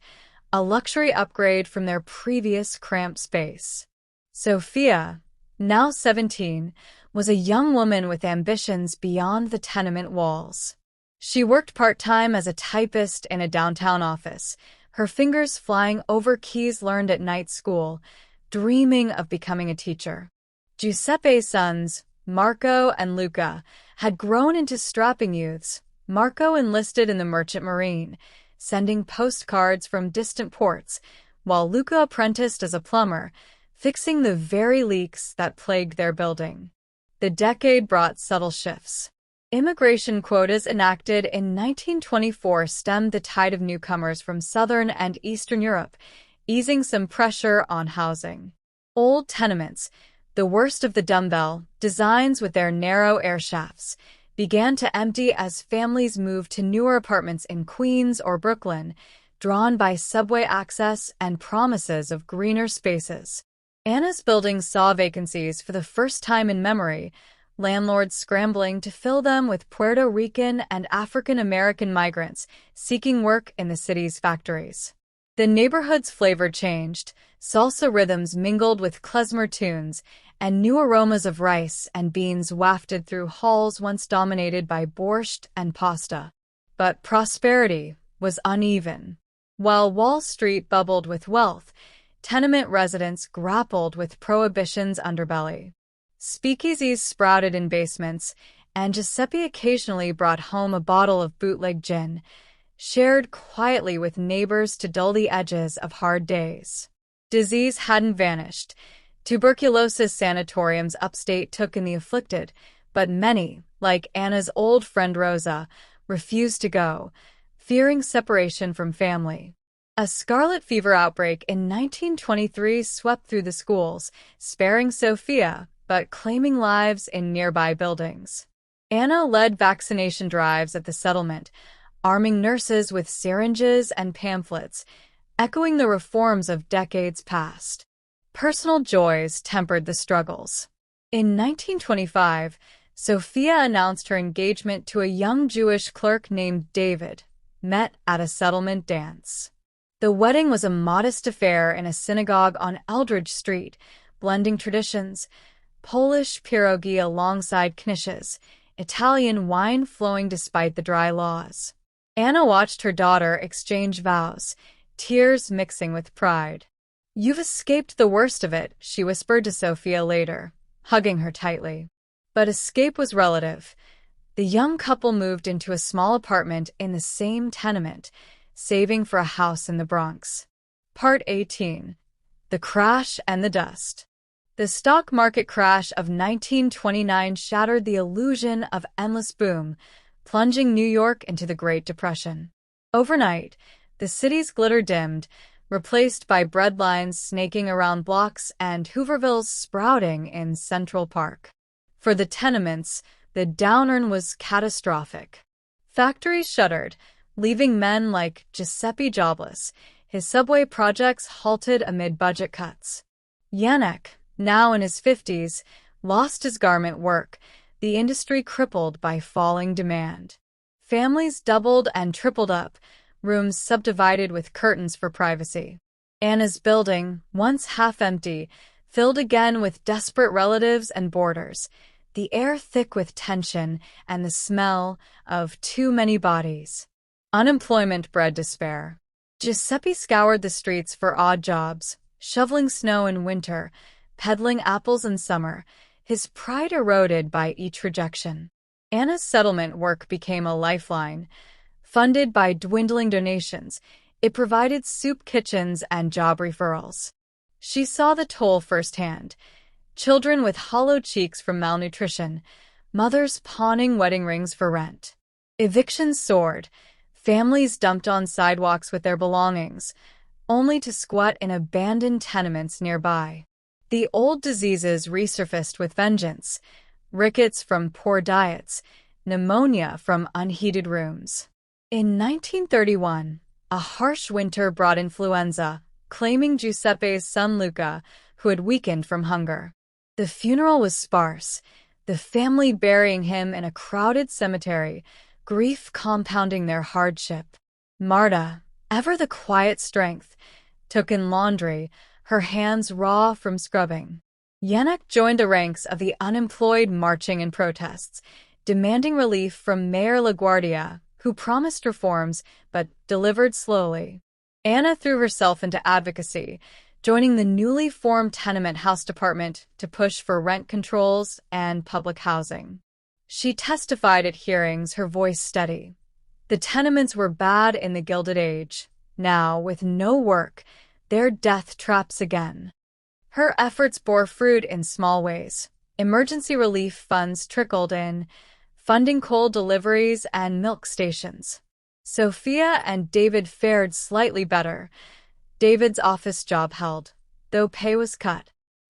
a luxury upgrade from their previous cramped space. Sophia, now 17, was a young woman with ambitions beyond the tenement walls. She worked part-time as a typist in a downtown office, her fingers flying over keys learned at night school, dreaming of becoming a teacher. Giuseppe's sons, Marco and Luca, had grown into strapping youths. Marco enlisted in the Merchant Marine, sending postcards from distant ports, while Luca apprenticed as a plumber, fixing the very leaks that plagued their building. The decade brought subtle shifts. Immigration quotas enacted in 1924 stemmed the tide of newcomers from Southern and Eastern Europe, easing some pressure on housing. Old tenements, the worst of the dumbbell designs with their narrow air shafts, began to empty as families moved to newer apartments in Queens or Brooklyn, drawn by subway access and promises of greener spaces. Anna's building saw vacancies for the first time in memory, landlords scrambling to fill them with Puerto Rican and African American migrants seeking work in the city's factories. The neighborhood's flavor changed, salsa rhythms mingled with klezmer tunes, and new aromas of rice and beans wafted through halls once dominated by borscht and pasta. But prosperity was uneven. While Wall Street bubbled with wealth, tenement residents grappled with Prohibition's underbelly. Speakeasies sprouted in basements, and Giuseppe occasionally brought home a bottle of bootleg gin, shared quietly with neighbors to dull the edges of hard days. Disease hadn't vanished. Tuberculosis sanatoriums upstate took in the afflicted, but many, like Anna's old friend Rosa, refused to go, fearing separation from family. A scarlet fever outbreak in 1923 swept through the schools, sparing Sophia, but claiming lives in nearby buildings. Anna led vaccination drives at the settlement, arming nurses with syringes and pamphlets, echoing the reforms of decades past. Personal joys tempered the struggles. In 1925, Sophia announced her engagement to a young Jewish clerk named David, met at a settlement dance. The wedding was a modest affair in a synagogue on Eldridge Street, blending traditions: Polish pierogi alongside knishes, Italian wine flowing despite the dry laws. Anna watched her daughter exchange vows, tears mixing with pride. "You've escaped the worst of it," she whispered to Sophia later, hugging her tightly. But escape was relative. The young couple moved into a small apartment in the same tenement, saving for a house in the Bronx. Part 18. The Crash and the Dust. The stock market crash of 1929 shattered the illusion of endless boom, plunging New York into the Great Depression. Overnight, the city's glitter dimmed, replaced by breadlines snaking around blocks and Hoovervilles sprouting in Central Park. For the tenements, the downturn was catastrophic. Factories shuttered, leaving men like Giuseppe jobless, his subway projects halted amid budget cuts. Yannick, now in his 50s, lost his garment work, the industry crippled by falling demand. Families doubled and tripled up, rooms subdivided with curtains for privacy. Anna's building, once half-empty, filled again with desperate relatives and boarders, the air thick with tension and the smell of too many bodies. Unemployment bred despair. Giuseppe scoured the streets for odd jobs, shoveling snow in winter, peddling apples in summer, his pride eroded by each rejection. Anna's settlement work became a lifeline. Funded by dwindling donations, it provided soup kitchens and job referrals. She saw the toll firsthand. Children with hollow cheeks from malnutrition, mothers pawning wedding rings for rent. Evictions soared, families dumped on sidewalks with their belongings, only to squat in abandoned tenements nearby. The old diseases resurfaced with vengeance: rickets from poor diets, pneumonia from unheated rooms. In 1931, a harsh winter brought influenza, claiming Giuseppe's son Luca, who had weakened from hunger. The funeral was sparse, the family burying him in a crowded cemetery, grief compounding their hardship. Marta, ever the quiet strength, took in laundry, her hands raw from scrubbing. Janek joined the ranks of the unemployed, marching in protests, demanding relief from Mayor LaGuardia, who promised reforms but delivered slowly. Anna threw herself into advocacy, joining the newly formed Tenement House Department to push for rent controls and public housing. She testified at hearings, her voice steady. The tenements were bad in the Gilded Age. Now, with no work, they're death traps again. Her efforts bore fruit in small ways. Emergency relief funds trickled in, funding coal deliveries and milk stations. Sophia and David fared slightly better. David's office job held, though pay was cut.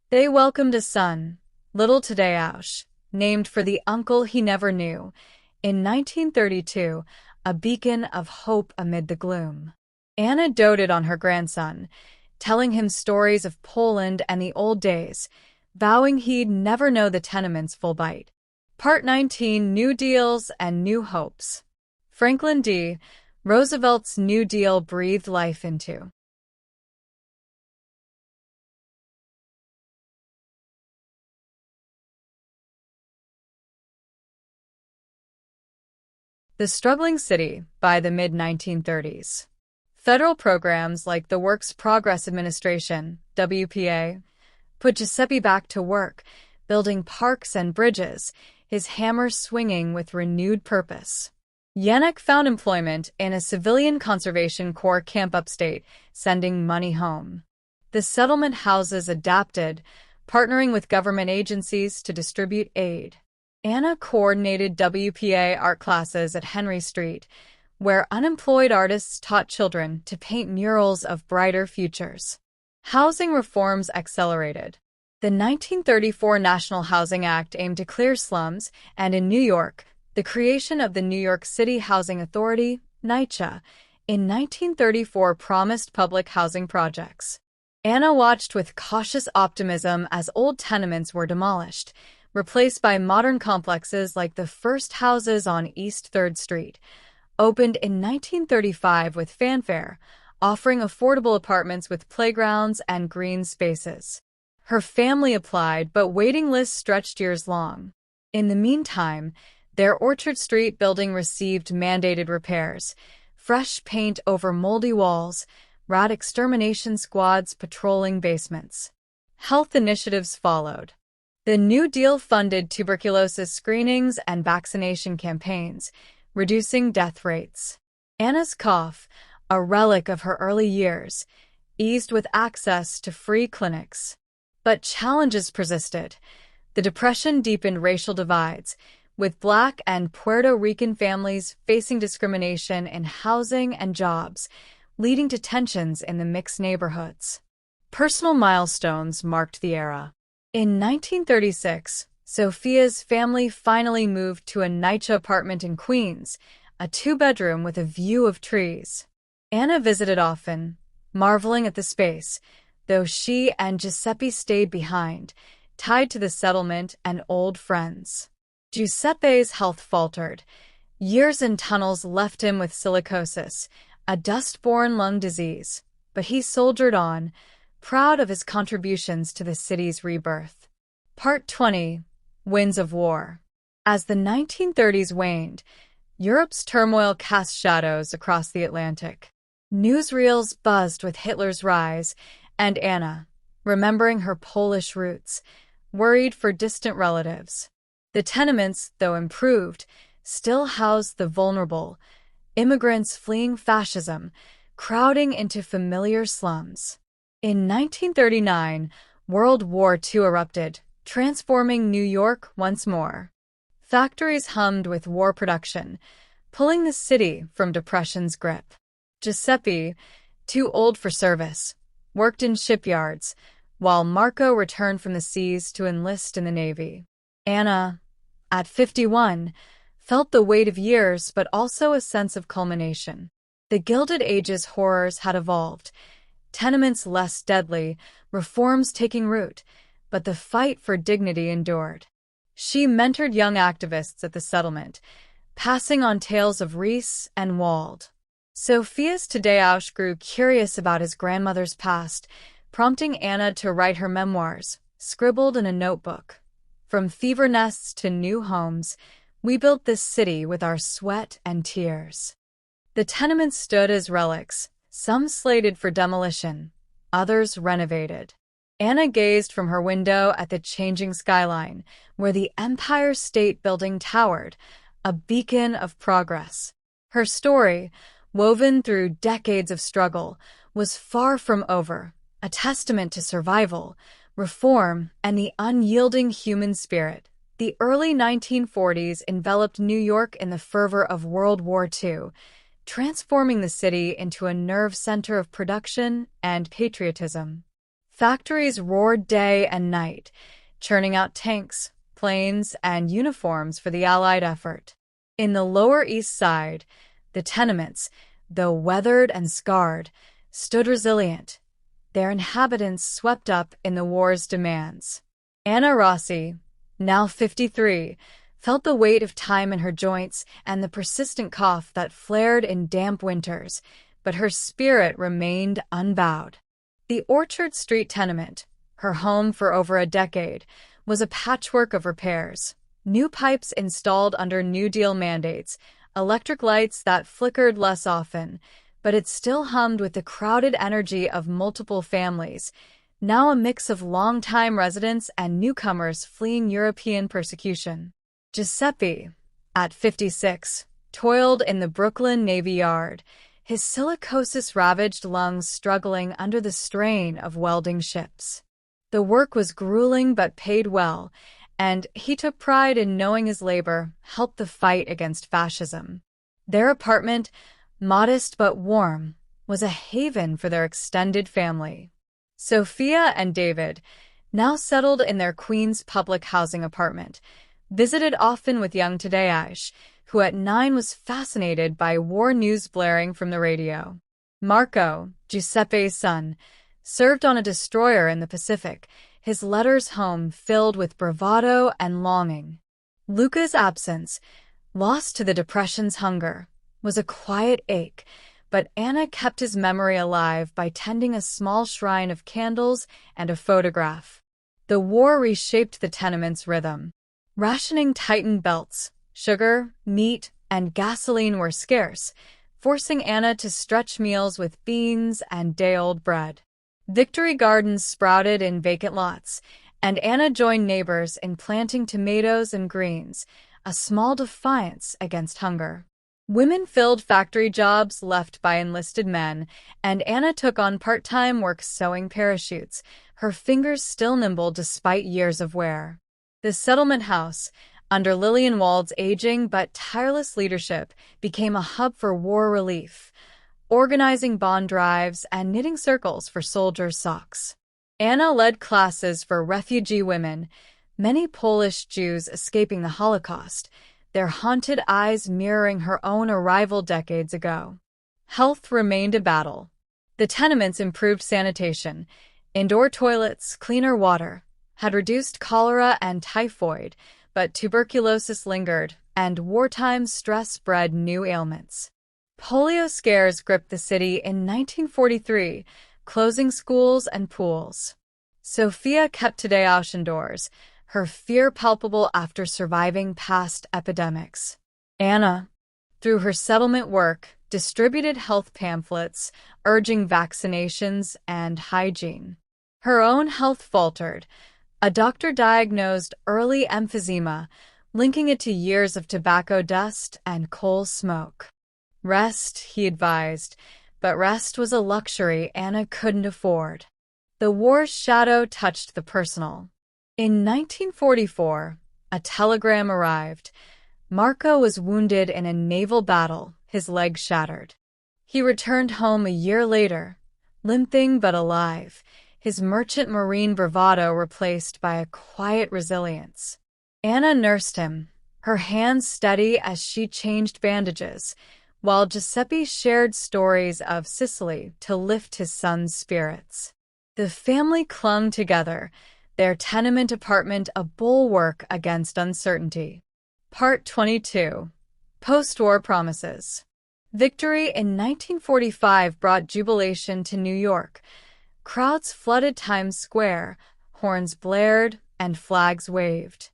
They welcomed a son, little Tadeusz, named for the uncle he never knew, in 1932, a beacon of hope amid the gloom. Anna doted on her grandson, telling him stories of Poland and the old days, vowing he'd never know the tenement's full bite. Part 19: New Deals and New Hopes. Franklin D. Roosevelt's New Deal breathed life into the struggling city by the mid-1930s. Federal programs like the Works Progress Administration, WPA, put Giuseppe back to work, building parks and bridges, his hammer swinging with renewed purpose. Janek found employment in a civilian conservation corps camp upstate, sending money home. The settlement houses adapted, partnering with government agencies to distribute aid. Anna coordinated WPA art classes at Henry Street, where unemployed artists taught children to paint murals of brighter futures. Housing reforms accelerated. The 1934 National Housing Act aimed to clear slums, and in New York, the creation of the New York City Housing Authority, NYCHA, in 1934 promised public housing projects. Anna watched with cautious optimism as old tenements were demolished, replaced by modern complexes like the first houses on East 3rd Street, opened in 1935 with fanfare, offering affordable apartments with playgrounds and green spaces. Her family applied, but waiting lists stretched years long. In the meantime, their Orchard Street building received mandated repairs, fresh paint over moldy walls, rat extermination squads patrolling basements. Health initiatives followed. The New Deal funded tuberculosis screenings and vaccination campaigns, reducing death rates. Anna's cough, a relic of her early years, eased with access to free clinics. But challenges persisted. The Depression deepened racial divides, with Black and Puerto Rican families facing discrimination in housing and jobs, leading to tensions in the mixed neighborhoods. Personal milestones marked the era. In 1936, Sophia's family finally moved to a NYCHA apartment in Queens, a two-bedroom with a view of trees. Anna visited often, marveling at the space, though she and Giuseppe stayed behind, tied to the settlement and old friends. Giuseppe's health faltered. Years in tunnels left him with silicosis, a dust-borne lung disease, but he soldiered on, proud of his contributions to the city's rebirth. Part 20. Winds of War. As the 1930s waned, Europe's turmoil cast shadows across the Atlantic. Newsreels buzzed with Hitler's rise, and Anna, remembering her Polish roots, worried for distant relatives. The tenements, though improved, still housed the vulnerable, immigrants fleeing fascism, crowding into familiar slums. In 1939, World War II erupted, transforming New York once more. Factories hummed with war production, pulling the city from depression's grip. Giuseppe, too old for service, worked in shipyards, while Marco returned from the seas to enlist in the Navy. Anna, at 51, felt the weight of years but also a sense of culmination. The Gilded Age's horrors had evolved, tenements less deadly, reforms taking root, but the fight for dignity endured. She mentored young activists at the settlement, passing on tales of Rees and Wald. Sophia's Tadeusz grew curious about his grandmother's past, prompting Anna to write her memoirs, scribbled in a notebook. From fever nests to new homes, we built this city with our sweat and tears. The tenements stood as relics, some slated for demolition, others renovated. Anna gazed from her window at the changing skyline, where the Empire State Building towered, a beacon of progress. Her story, woven through decades of struggle, was far from over, a testament to survival, reform, and the unyielding human spirit. The early 1940s enveloped New York in the fervor of World War II, transforming the city into a nerve center of production and patriotism. Factories roared day and night, churning out tanks, planes, and uniforms for the Allied effort. In the Lower East Side, the tenements, though weathered and scarred, stood resilient, their inhabitants swept up in the war's demands. Anna Rossi, now 53, felt the weight of time in her joints and the persistent cough that flared in damp winters, but her spirit remained unbowed. The Orchard Street tenement, her home for over a decade, was a patchwork of repairs. New pipes installed under New Deal mandates, electric lights that flickered less often, but it still hummed with the crowded energy of multiple families, now a mix of longtime residents and newcomers fleeing European persecution. Giuseppe, at 56, toiled in the Brooklyn Navy Yard, his silicosis-ravaged lungs struggling under the strain of welding ships. The work was grueling but paid well, and he took pride in knowing his labor helped the fight against fascism. Their apartment, modest but warm, was a haven for their extended family. Sophia and David, now settled in their Queens public housing apartment, visited often with young Tadeusz, who at 9 was fascinated by war news blaring from the radio. Marco, Giuseppe's son, served on a destroyer in the Pacific, his letters home filled with bravado and longing. Luca's absence, lost to the Depression's hunger, was a quiet ache, but Anna kept his memory alive by tending a small shrine of candles and a photograph. The war reshaped the tenement's rhythm. Rationing tightened belts, sugar, meat, and gasoline were scarce, forcing Anna to stretch meals with beans and day-old bread. Victory gardens sprouted in vacant lots, and Anna joined neighbors in planting tomatoes and greens, a small defiance against hunger. Women filled factory jobs left by enlisted men, and Anna took on part-time work sewing parachutes, her fingers still nimble despite years of wear. The settlement house, under Lillian Wald's aging but tireless leadership, became a hub for war relief, organizing bond drives and knitting circles for soldiers' socks. Anna led classes for refugee women, many Polish Jews escaping the Holocaust, their haunted eyes mirroring her own arrival decades ago. Health remained a battle. The tenements improved sanitation, indoor toilets, cleaner water, had reduced cholera and typhoid, but tuberculosis lingered, and wartime stress bred new ailments. Polio scares gripped the city in 1943, closing schools and pools. Sophia kept Tadeusz indoors, her fear palpable after surviving past epidemics. Anna, through her settlement work, distributed health pamphlets urging vaccinations and hygiene. Her own health faltered. A doctor diagnosed early emphysema, linking it to years of tobacco dust and coal smoke. Rest, he advised, but rest was a luxury Anna couldn't afford. The war's shadow touched the personal. In 1944, a telegram arrived. Marco was wounded in a naval battle, his leg shattered. He returned home a year later, limping but alive, his merchant marine bravado replaced by a quiet resilience. Anna nursed him, her hands steady as she changed bandages, while Giuseppe shared stories of Sicily to lift his son's spirits. The family clung together, their tenement apartment a bulwark against uncertainty. Part 22. Post-war promises. Victory in 1945 brought jubilation to New York. Crowds flooded Times Square, horns blared, and flags waved.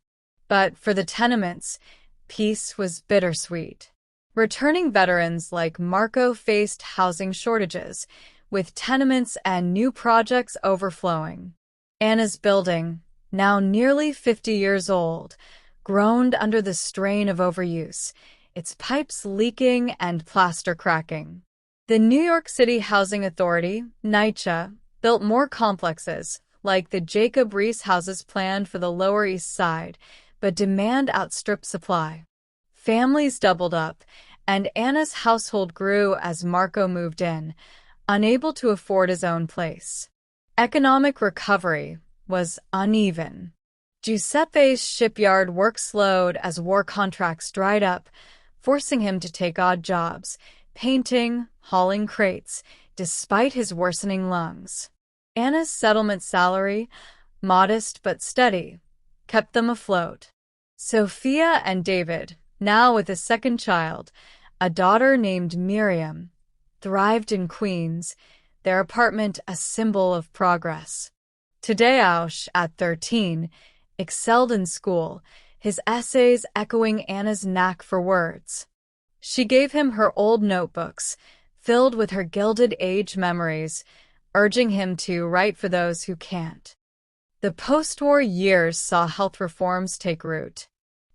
But for the tenements, peace was bittersweet. Returning veterans like Marco faced housing shortages, with tenements and new projects overflowing. Anna's building, now nearly 50 years old, groaned under the strain of overuse, its pipes leaking and plaster cracking. The New York City Housing Authority, NYCHA, built more complexes, like the Jacob Riis houses planned for the Lower East Side, but demand outstripped supply. Families doubled up, and Anna's household grew as Marco moved in, unable to afford his own place. Economic recovery was uneven. Giuseppe's shipyard work slowed as war contracts dried up, forcing him to take odd jobs, painting, hauling crates, despite his worsening lungs. Anna's settlement salary, modest but steady, kept them afloat. Sophia and David, now with a second child, a daughter named Miriam, thrived in Queens, their apartment a symbol of progress. Tadeusz, at 13, excelled in school, his essays echoing Anna's knack for words. She gave him her old notebooks, filled with her Gilded Age memories, urging him to write for those who can't. The post-war years saw health reforms take root.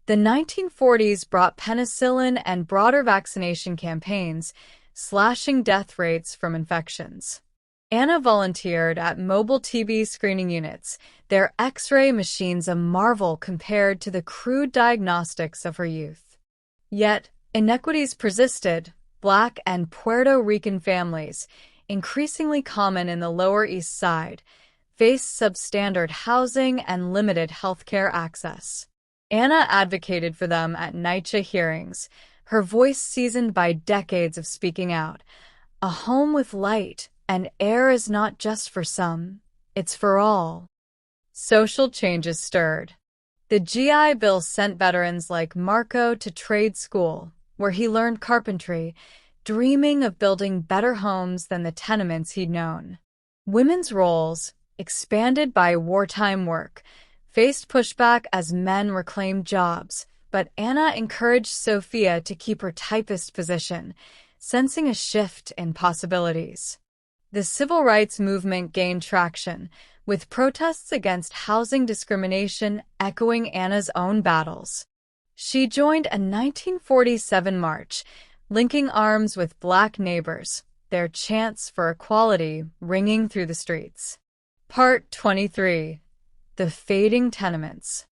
The 1940s brought penicillin and broader vaccination campaigns, slashing death rates from infections. Anna volunteered at mobile TB screening units, their X-ray machines a marvel compared to the crude diagnostics of her youth. Yet, inequities persisted. Black and Puerto Rican families, increasingly common in the Lower East Side, faced substandard housing and limited healthcare access. Anna advocated for them at NYCHA hearings, her voice seasoned by decades of speaking out. A home with light and air is not just for some, it's for all. Social changes stirred. The GI Bill sent veterans like Marco to trade school, where he learned carpentry, dreaming of building better homes than the tenements he'd known. Women's roles, expanded by wartime work, faced pushback as men reclaimed jobs, but Anna encouraged Sophia to keep her typist position, sensing a shift in possibilities. The civil rights movement gained traction, with protests against housing discrimination echoing Anna's own battles. She joined a 1947 march, linking arms with Black neighbors, their chants for equality ringing through the streets. Part 23. The Fading Tenements.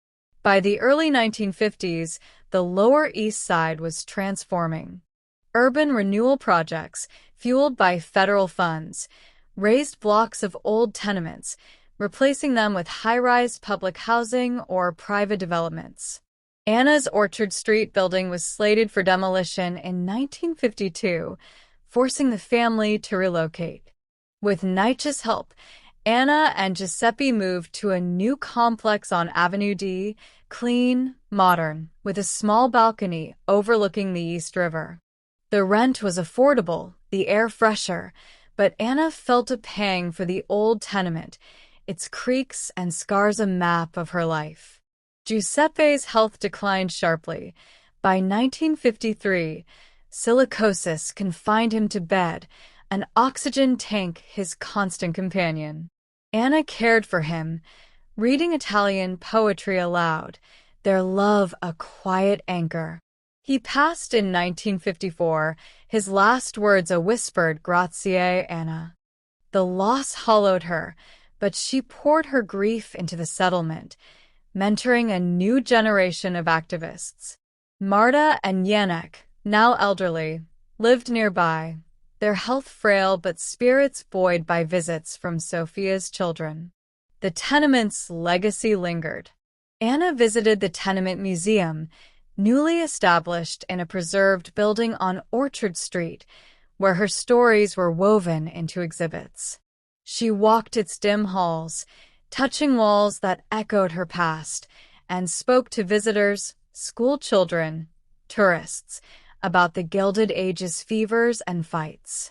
By the early 1950s, the Lower East Side was transforming. Urban renewal projects, fueled by federal funds, raised blocks of old tenements, replacing them with high-rise public housing or private developments. Anna's Orchard Street building was slated for demolition in 1952, forcing the family to relocate. With NYCHA's help, Anna and Giuseppe moved to a new complex on Avenue D, clean, modern, with a small balcony overlooking the East River. The rent was affordable, the air fresher, but Anna felt a pang for the old tenement, its creaks and scars a map of her life. Giuseppe's health declined sharply. By 1953, silicosis confined him to bed, an oxygen tank his constant companion. Anna cared for him, reading Italian poetry aloud, their love a quiet anchor. He passed in 1954, his last words a whispered "Grazie, Anna." The loss hollowed her, but she poured her grief into the settlement, mentoring a new generation of activists. Marta and Yanek, now elderly, lived nearby, their health frail but spirits buoyed by visits from Sophia's children. The tenement's legacy lingered. Anna visited the Tenement Museum, newly established in a preserved building on Orchard Street, where her stories were woven into exhibits. She walked its dim halls, touching walls that echoed her past, and spoke to visitors, school children, tourists, about the Gilded Age's fevers and fights.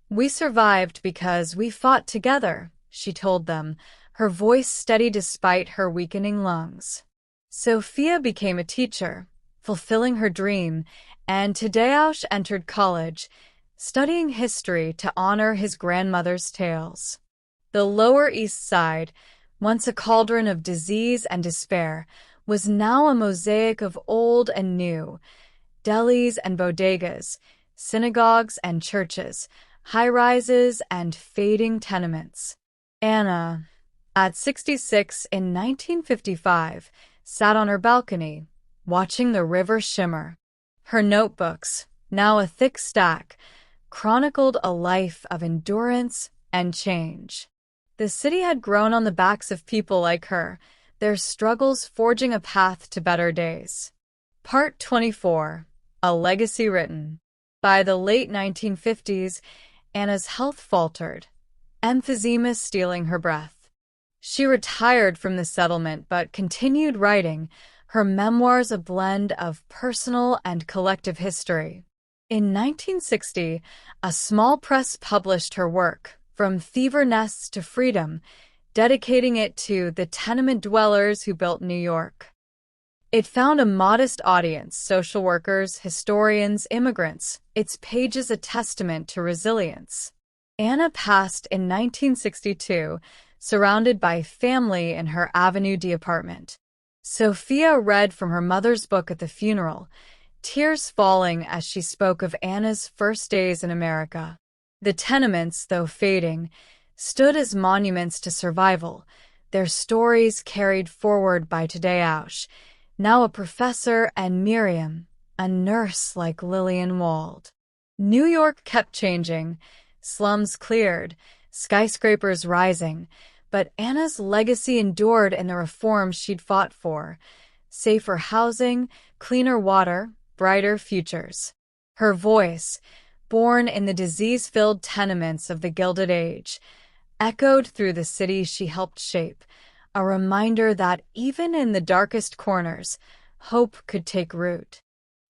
"We survived because we fought together," she told them, her voice steady despite her weakening lungs. Sophia became a teacher, fulfilling her dream, and Tadeusz entered college, studying history to honor his grandmother's tales. The Lower East Side, once a cauldron of disease and despair, was now a mosaic of old and new, delis and bodegas, synagogues and churches, high-rises and fading tenements. Anna, at 66 in 1955, sat on her balcony, watching the river shimmer. Her notebooks, now a thick stack, chronicled a life of endurance and change. The city had grown on the backs of people like her, their struggles forging a path to better days. Part 24. A Legacy Written. By the late 1950s, Anna's health faltered, emphysema stealing her breath. She retired from the settlement but continued writing, her memoirs a blend of personal and collective history. In 1960, a small press published her work, From Fever Nests to Freedom, dedicating it to the tenement dwellers who built New York. It found a modest audience, social workers, historians, immigrants, its pages a testament to resilience. Anna passed in 1962, surrounded by family in her Avenue D apartment. Sophia read from her mother's book at the funeral, tears falling as she spoke of Anna's first days in America. The tenements, though fading, stood as monuments to survival, their stories carried forward by Tadeusz, now a professor, and Miriam, a nurse like Lillian Wald. New York kept changing, slums cleared, skyscrapers rising, but Anna's legacy endured in the reforms she'd fought for: safer housing, cleaner water, brighter futures. Her voice, born in the disease-filled tenements of the Gilded Age, echoed through the city she helped shape, a reminder that even in the darkest corners, hope could take root.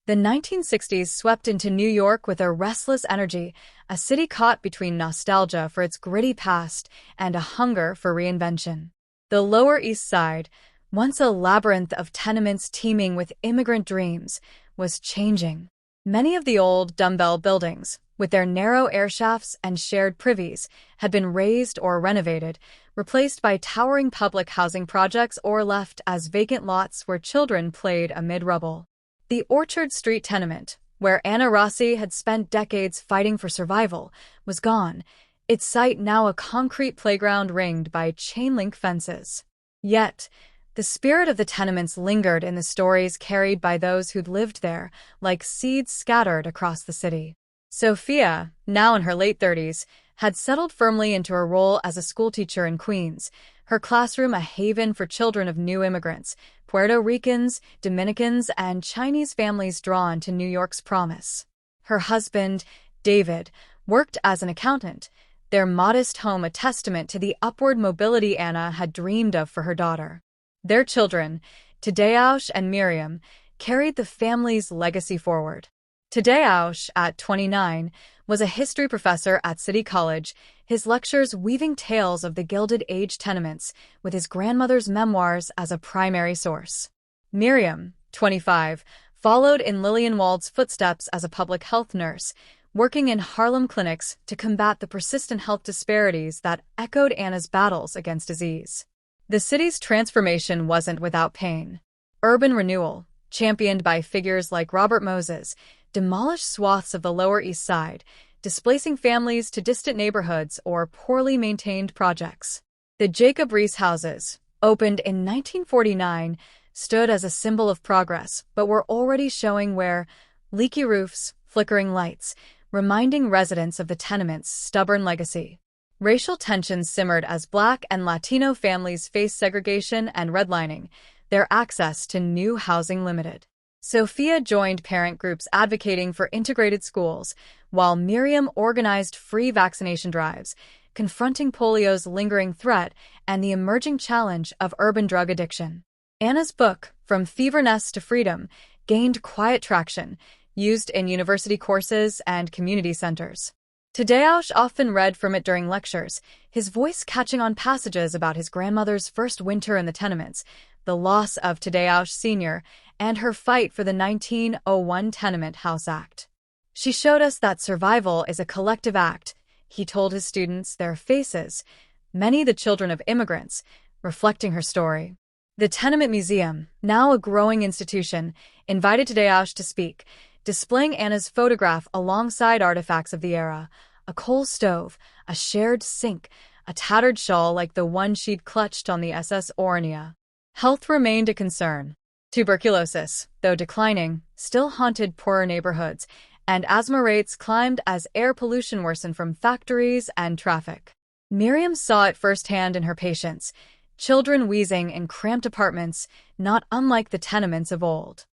The 1960s swept into New York with a restless energy, a city caught between nostalgia for its gritty past and a hunger for reinvention. The Lower East Side, once a labyrinth of tenements teeming with immigrant dreams, was changing. Many of the old dumbbell buildings, with their narrow air shafts and shared privies, had been razed or renovated, replaced by towering public housing projects or left as vacant lots where children played amid rubble. The Orchard Street tenement, where Anna Rossi had spent decades fighting for survival, was gone, its site now a concrete playground ringed by chain-link fences. Yet, the spirit of the tenements lingered in the stories carried by those who'd lived there, like seeds scattered across the city. Sophia, now in her late 30s, had settled firmly into her role as a schoolteacher in Queens, her classroom a haven for children of new immigrants, Puerto Ricans, Dominicans, and Chinese families drawn to New York's promise. Her husband, David, worked as an accountant, their modest home a testament to the upward mobility Anna had dreamed of for her daughter. Their children, Tadeusz and Miriam carried the family's legacy forward. Tadeusz, at 29, was a history professor at City College, his lectures weaving tales of the Gilded Age tenements with his grandmother's memoirs as a primary source. Miriam, 25, followed in Lillian Wald's footsteps as a public health nurse, working in Harlem clinics to combat the persistent health disparities that echoed Anna's battles against disease. The city's transformation wasn't without pain. Urban renewal, championed by figures like Robert Moses, demolished swaths of the Lower East Side, displacing families to distant neighborhoods or poorly maintained projects. The Jacob Riis houses, opened in 1949, stood as a symbol of progress, but were already showing wear, leaky roofs, flickering lights, reminding residents of the tenement's stubborn legacy. Racial tensions simmered as Black and Latino families faced segregation and redlining, their access to new housing limited. Sophia joined parent groups advocating for integrated schools, while Miriam organized free vaccination drives, confronting polio's lingering threat and the emerging challenge of urban drug addiction. Anna's book, From Fever Nest to Freedom, gained quiet traction, used in university courses and community centers. Tadeusz often read from it during lectures, his voice catching on passages about his grandmother's first winter in the tenements, the loss of Tadeusz Sr., and her fight for the 1901 Tenement House Act. She showed us that survival is a collective act, he told his students, their faces, many the children of immigrants, reflecting her story. The Tenement Museum, now a growing institution, invited Tadeusz to speak, displaying Anna's photograph alongside artifacts of the era, a coal stove, a shared sink, a tattered shawl like the one she'd clutched on the SS Orania. Health remained a concern. Tuberculosis, though declining, still haunted poorer neighborhoods, and asthma rates climbed as air pollution worsened from factories and traffic. Miriam saw it firsthand in her patients, children wheezing in cramped apartments, not unlike the tenements of old.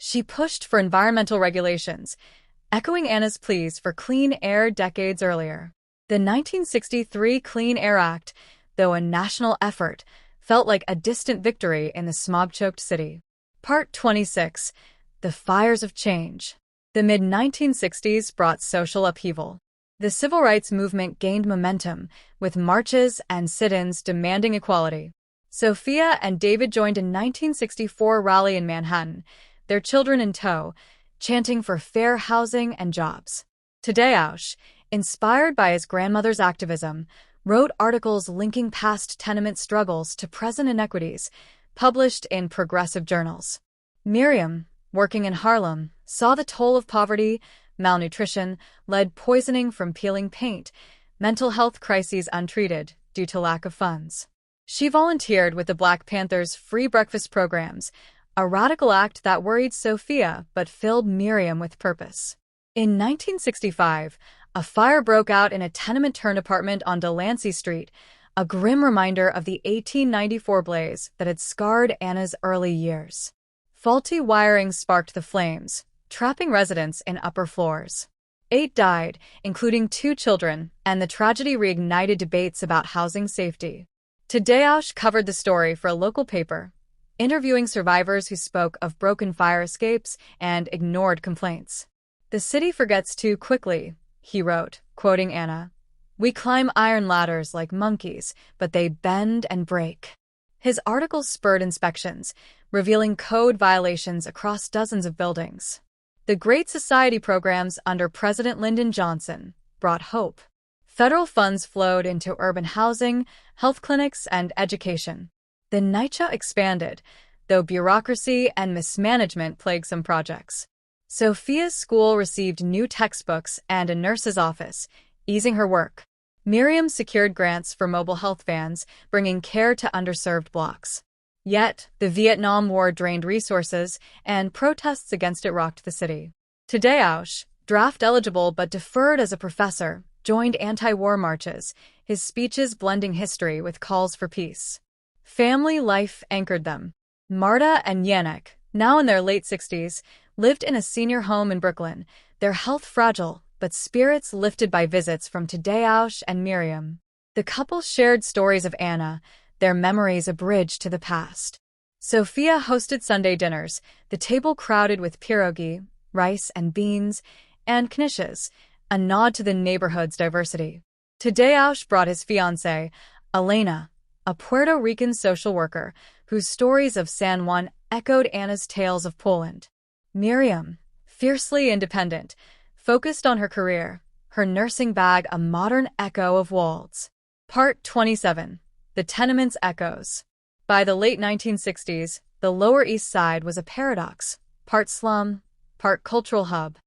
She pushed for environmental regulations, echoing Anna's pleas for clean air decades earlier. The 1963 Clean Air Act, though a national effort, felt like a distant victory in the smog-choked city. Part 26. The Fires of Change. The mid-1960s brought social upheaval. The civil rights movement gained momentum, with marches and sit-ins demanding equality. Sophia and David joined a 1964 rally in Manhattan, their children in tow, chanting for fair housing and jobs. Tadeusz, inspired by his grandmother's activism, wrote articles linking past tenement struggles to present inequities, published in progressive journals. Miriam, working in Harlem, saw the toll of poverty, malnutrition, lead poisoning from peeling paint, mental health crises untreated due to lack of funds. She volunteered with the Black Panthers' free breakfast programs, a radical act that worried Sophia but filled Miriam with purpose. In 1965, a fire broke out in a tenement-turned apartment on Delancey Street, a grim reminder of the 1894 blaze that had scarred Anna's early years. Faulty wiring sparked the flames, trapping residents in upper floors. 8 died, including 2 children, and the tragedy reignited debates about housing safety. Tadeusz covered the story for a local paper, interviewing survivors who spoke of broken fire escapes and ignored complaints. "The city forgets too quickly," he wrote, quoting Anna. "We climb iron ladders like monkeys, but they bend and break." His articles spurred inspections, revealing code violations across dozens of buildings. The Great Society programs under President Lyndon Johnson brought hope. Federal funds flowed into urban housing, health clinics, and education. The NYCHA expanded, though bureaucracy and mismanagement plagued some projects. Sophia's school received new textbooks and a nurse's office, easing her work. Miriam secured grants for mobile health vans, bringing care to underserved blocks. Yet, the Vietnam War drained resources, and protests against it rocked the city. Tadeusz, draft-eligible but deferred as a professor, joined anti-war marches, his speeches blending history with calls for peace. Family life anchored them. Marta and Yannick, now in their late 60s, lived in a senior home in Brooklyn, their health fragile, but spirits lifted by visits from Tadeusz and Miriam. The couple shared stories of Anna, their memories a bridge to the past. Sophia hosted Sunday dinners, the table crowded with pierogi, rice and beans, and knishes, a nod to the neighborhood's diversity. Tadeusz brought his fiancée, Elena, a Puerto Rican social worker whose stories of San Juan echoed Anna's tales of Poland. Miriam, fiercely independent, focused on her career, her nursing bag a modern echo of Wald's. Part 27. The Tenements Echoes. By the late 1960s, the Lower East Side was a paradox, part slum, part cultural hub.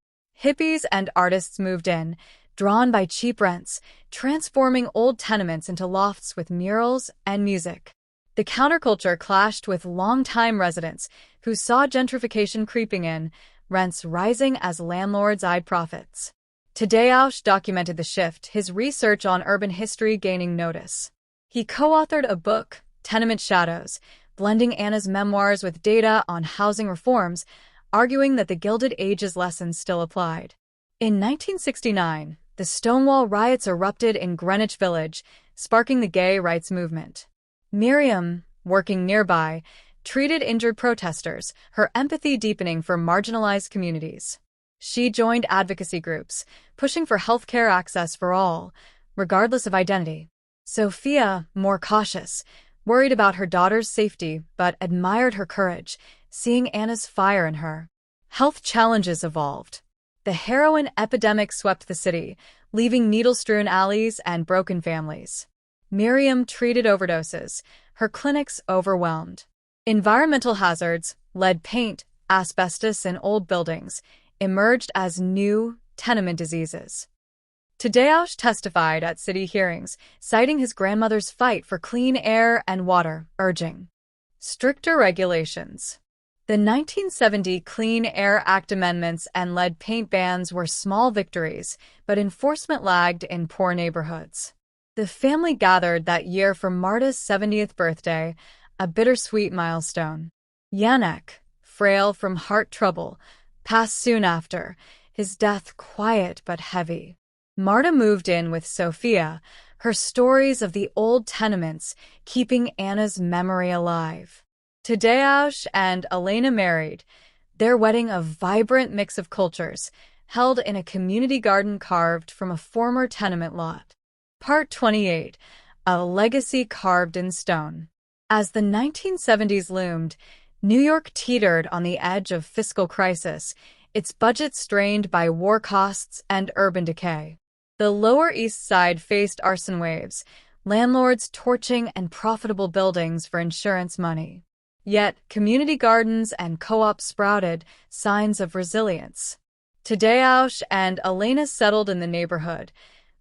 Hippies and artists moved in, drawn by cheap rents, transforming old tenements into lofts with murals and music. The counterculture clashed with longtime residents who saw gentrification creeping in, rents rising as landlords eyed profits. Tadeusz documented the shift, his research on urban history gaining notice. He co-authored a book, Tenement Shadows, blending Anna's memoirs with data on housing reforms, arguing that the Gilded Age's lessons still applied. In 1969, the Stonewall riots erupted in Greenwich Village, sparking the gay rights movement. Miriam, working nearby, treated injured protesters, her empathy deepening for marginalized communities. She joined advocacy groups, pushing for healthcare access for all, regardless of identity. Sophia, more cautious, worried about her daughter's safety but admired her courage, seeing Anna's fire in her. Health challenges evolved. The heroin epidemic swept the city, leaving needle-strewn alleys and broken families. Miriam treated overdoses, her clinics overwhelmed. Environmental hazards, lead paint, asbestos in old buildings, emerged as new tenement diseases. Tadeusz testified at city hearings, citing his grandmother's fight for clean air and water, urging stricter regulations. The 1970 Clean Air Act amendments and lead paint bans were small victories, but enforcement lagged in poor neighborhoods. The family gathered that year for Marta's 70th birthday, a bittersweet milestone. Janek, frail from heart trouble, passed soon after, his death quiet but heavy. Marta moved in with Sophia, her stories of the old tenements keeping Anna's memory alive. Tadeusz and Elena married, their wedding a vibrant mix of cultures, held in a community garden carved from a former tenement lot. Part 28. A Legacy Carved in Stone. As the 1970s loomed, New York teetered on the edge of fiscal crisis, its budget strained by war costs and urban decay. The Lower East Side faced arson waves, landlords torching and profitable buildings for insurance money. Yet, community gardens and co-ops sprouted, signs of resilience. Tadeusz and Elena settled in the neighborhood,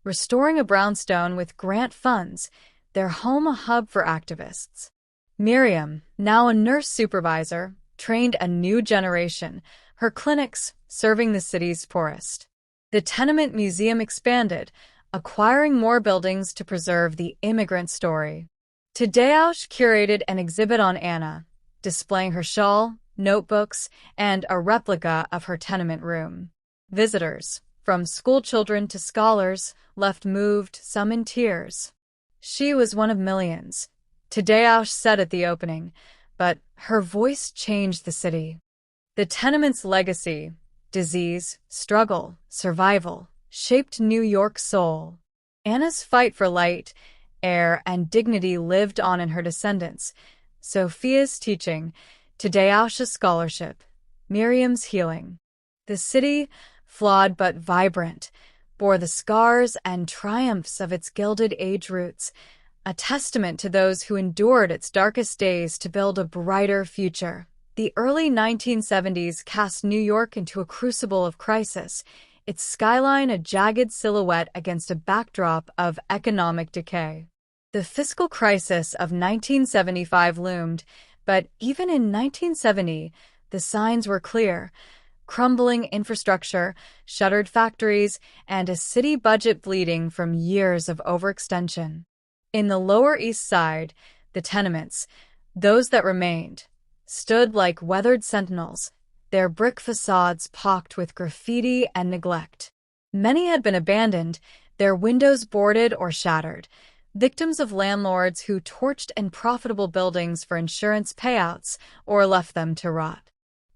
restoring a brownstone with grant funds, their home a hub for activists. Miriam, now a nurse supervisor, trained a new generation, her clinics serving the city's poorest. The tenement museum expanded, acquiring more buildings to preserve the immigrant story. Tadeusz curated an exhibit on Anna, displaying her shawl, notebooks, and a replica of her tenement room. Visitors, from schoolchildren to scholars, left moved, some in tears. She was one of millions, Tadeusz said at the opening, but her voice changed the city. The tenement's legacy, disease, struggle, survival, shaped New York's soul. Anna's fight for light, air, and dignity lived on in her descendants. Sophia's teaching, Tadeusz's scholarship, Miriam's healing. The city, flawed but vibrant, bore the scars and triumphs of its Gilded Age roots, a testament to those who endured its darkest days to build a brighter future. The early 1970s cast New York into a crucible of crisis, its skyline a jagged silhouette against a backdrop of economic decay. The fiscal crisis of 1975 loomed, but even in 1970, the signs were clear. Crumbling infrastructure, shuttered factories, and a city budget bleeding from years of overextension. In the Lower East Side, the tenements, those that remained, stood like weathered sentinels, their brick facades pocked with graffiti and neglect. Many had been abandoned, their windows boarded or shattered, victims of landlords who torched unprofitable buildings for insurance payouts or left them to rot.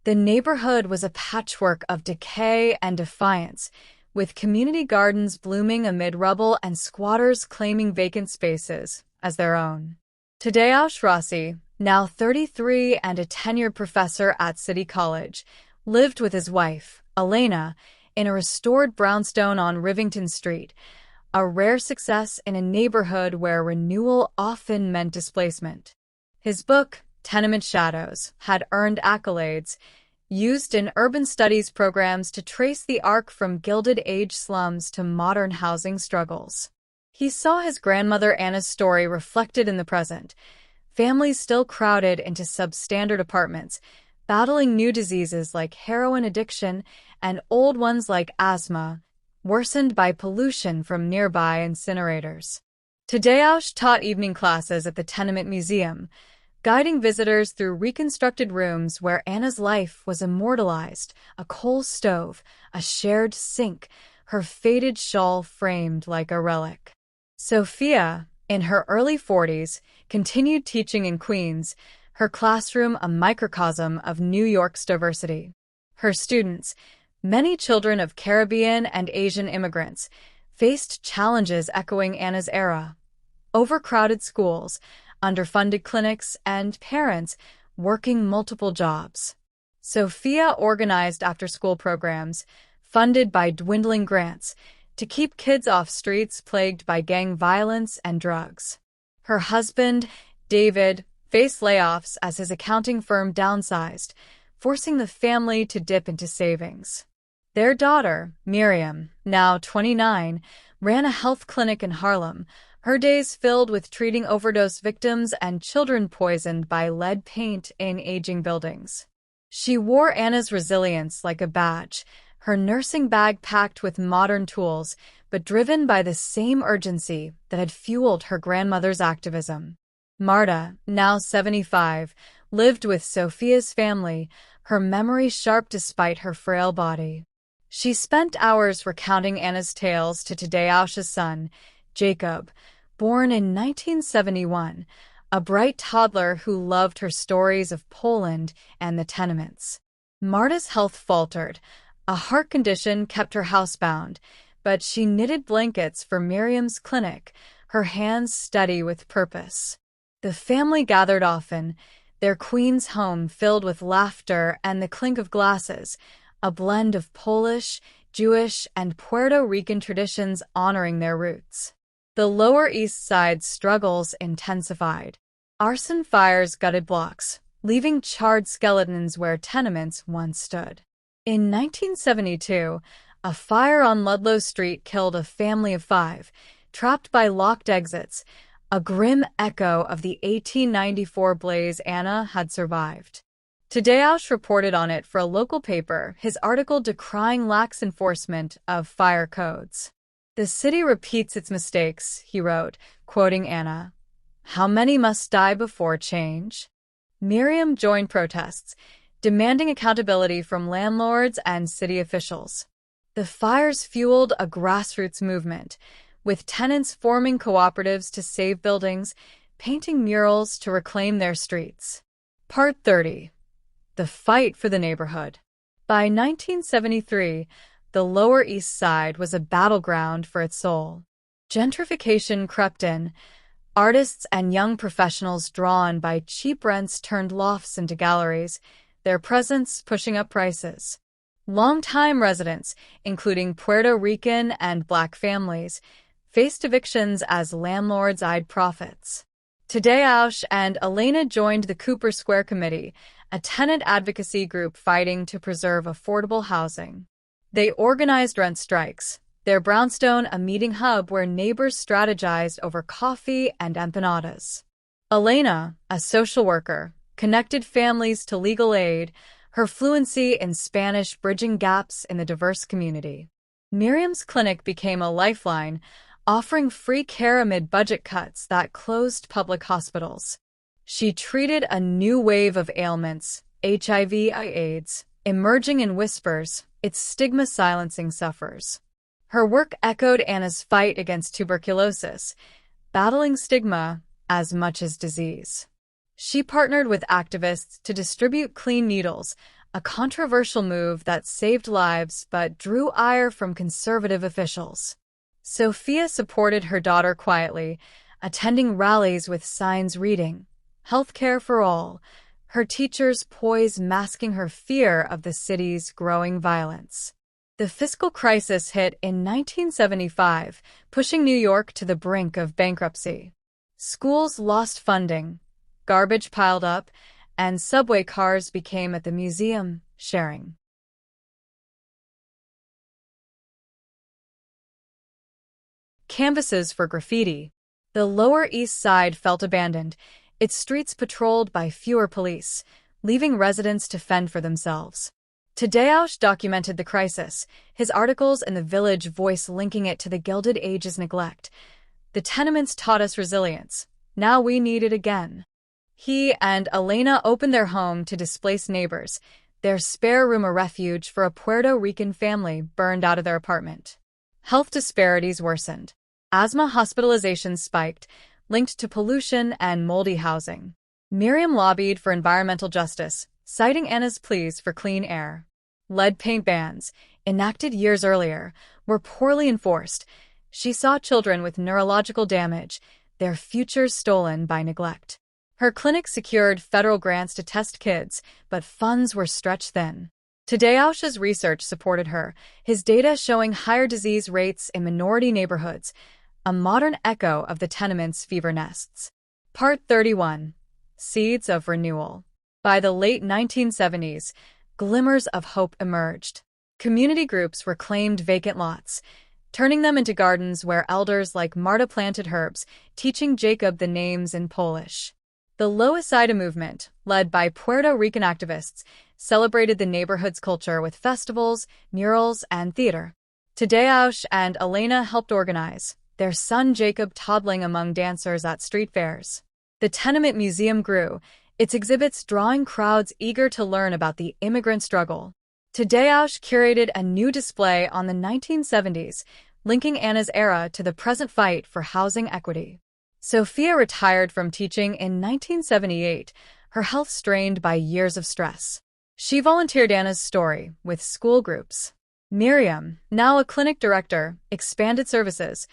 The neighborhood was a patchwork of decay and defiance, with community gardens blooming amid rubble and squatters claiming vacant spaces as their own. Tadeusz Rossi, now 33 and a tenured professor at City College, lived with his wife, Elena, in a restored brownstone on Rivington Street, a rare success in a neighborhood where renewal often meant displacement. His book, Tenement Shadows, had earned accolades, used in urban studies programs to trace the arc from Gilded Age slums to modern housing struggles. He saw his grandmother Anna's story reflected in the present, families still crowded into substandard apartments, battling new diseases like heroin addiction and old ones like asthma, worsened by pollution from nearby incinerators. Tadeusz taught evening classes at the Tenement Museum, guiding visitors through reconstructed rooms where Anna's life was immortalized, a coal stove, a shared sink, her faded shawl framed like a relic. Sophia, in her early 40s, continued teaching in Queens, her classroom a microcosm of New York's diversity. Her students, many children of Caribbean and Asian immigrants, faced challenges echoing Anna's era: overcrowded schools, underfunded clinics, and parents working multiple jobs. Sophia organized after-school programs, funded by dwindling grants, to keep kids off streets plagued by gang violence and drugs. Her husband, David, faced layoffs as his accounting firm downsized, forcing the family to dip into savings. Their daughter, Miriam, now 29, ran a health clinic in Harlem, her days filled with treating overdose victims and children poisoned by lead paint in aging buildings. She wore Anna's resilience like a badge, her nursing bag packed with modern tools, but driven by the same urgency that had fueled her grandmother's activism. Marta, now 75, lived with Sophia's family, her memory sharp despite her frail body. She spent hours recounting Anna's tales to Tadeusz's son, Jacob, born in 1971, a bright toddler who loved her stories of Poland and the tenements. Marta's health faltered. A heart condition kept her housebound, but she knitted blankets for Miriam's clinic, her hands steady with purpose. The family gathered often, their Queens home filled with laughter and the clink of glasses, a blend of Polish, Jewish, and Puerto Rican traditions honoring their roots. The Lower East Side's struggles intensified. Arson fires gutted blocks, leaving charred skeletons where tenements once stood. In 1972, a fire on Ludlow Street killed a family of 5, trapped by locked exits, a grim echo of the 1894 blaze Anna had survived. Tadeusz reported on it for a local paper, his article decrying lax enforcement of fire codes. "The city repeats its mistakes," he wrote, quoting Anna. "How many must die before change?" Miriam joined protests, demanding accountability from landlords and city officials. The fires fueled a grassroots movement, with tenants forming cooperatives to save buildings, painting murals to reclaim their streets. Part 30. The Fight for the Neighborhood. By 1973, the Lower East Side was a battleground for its soul. Gentrification crept in, artists and young professionals drawn by cheap rents turned lofts into galleries, their presence pushing up prices. Longtime residents, including Puerto Rican and Black families, faced evictions as landlords eyed profits. Tadeusz and Elena joined the Cooper Square Committee, a tenant advocacy group fighting to preserve affordable housing. They organized rent strikes, their brownstone a meeting hub where neighbors strategized over coffee and empanadas. Elena, a social worker, connected families to legal aid, her fluency in Spanish bridging gaps in the diverse community. Miriam's clinic became a lifeline, offering free care amid budget cuts that closed public hospitals. She treated a new wave of ailments, HIV/AIDS, emerging in whispers, its stigma silencing sufferers. Her work echoed Anna's fight against tuberculosis, battling stigma as much as disease. She partnered with activists to distribute clean needles, a controversial move that saved lives but drew ire from conservative officials. Sophia supported her daughter quietly, attending rallies with signs reading, "Healthcare for all," her teachers' poise masking her fear of the city's growing violence. The fiscal crisis hit in 1975, pushing New York to the brink of bankruptcy. Schools lost funding, garbage piled up, and subway cars became at the museum sharing. Canvases for graffiti. The Lower East Side felt abandoned, its streets patrolled by fewer police, leaving residents to fend for themselves. Tadeusz documented the crisis, his articles in the Village Voice linking it to the Gilded Age's neglect. "The tenements taught us resilience. Now we need it again." He and Elena opened their home to displaced neighbors, their spare room a refuge for a Puerto Rican family burned out of their apartment. Health disparities worsened. Asthma hospitalizations spiked, linked to pollution and moldy housing. Miriam lobbied for environmental justice, citing Anna's pleas for clean air. Lead paint bans, enacted years earlier, were poorly enforced. She saw children with neurological damage, their futures stolen by neglect. Her clinic secured federal grants to test kids, but funds were stretched thin. Tadeusz's research supported her, his data showing higher disease rates in minority neighborhoods, a modern echo of the tenements' fever nests. Part 31. Seeds of Renewal. By the late 1970s, glimmers of hope emerged. Community groups reclaimed vacant lots, turning them into gardens where elders like Marta planted herbs, teaching Jacob the names in Polish. The Loisaida movement, led by Puerto Rican activists, celebrated the neighborhood's culture with festivals, murals, and theater. Tadeusz and Elena helped organize, their son Jacob toddling among dancers at street fairs. The Tenement Museum grew, its exhibits drawing crowds eager to learn about the immigrant struggle. Tadeusz curated a new display on the 1970s, linking Anna's era to the present fight for housing equity. Sophia retired from teaching in 1978, her health strained by years of stress. She volunteered Anna's story with school groups. Miriam, now a clinic director, expanded services,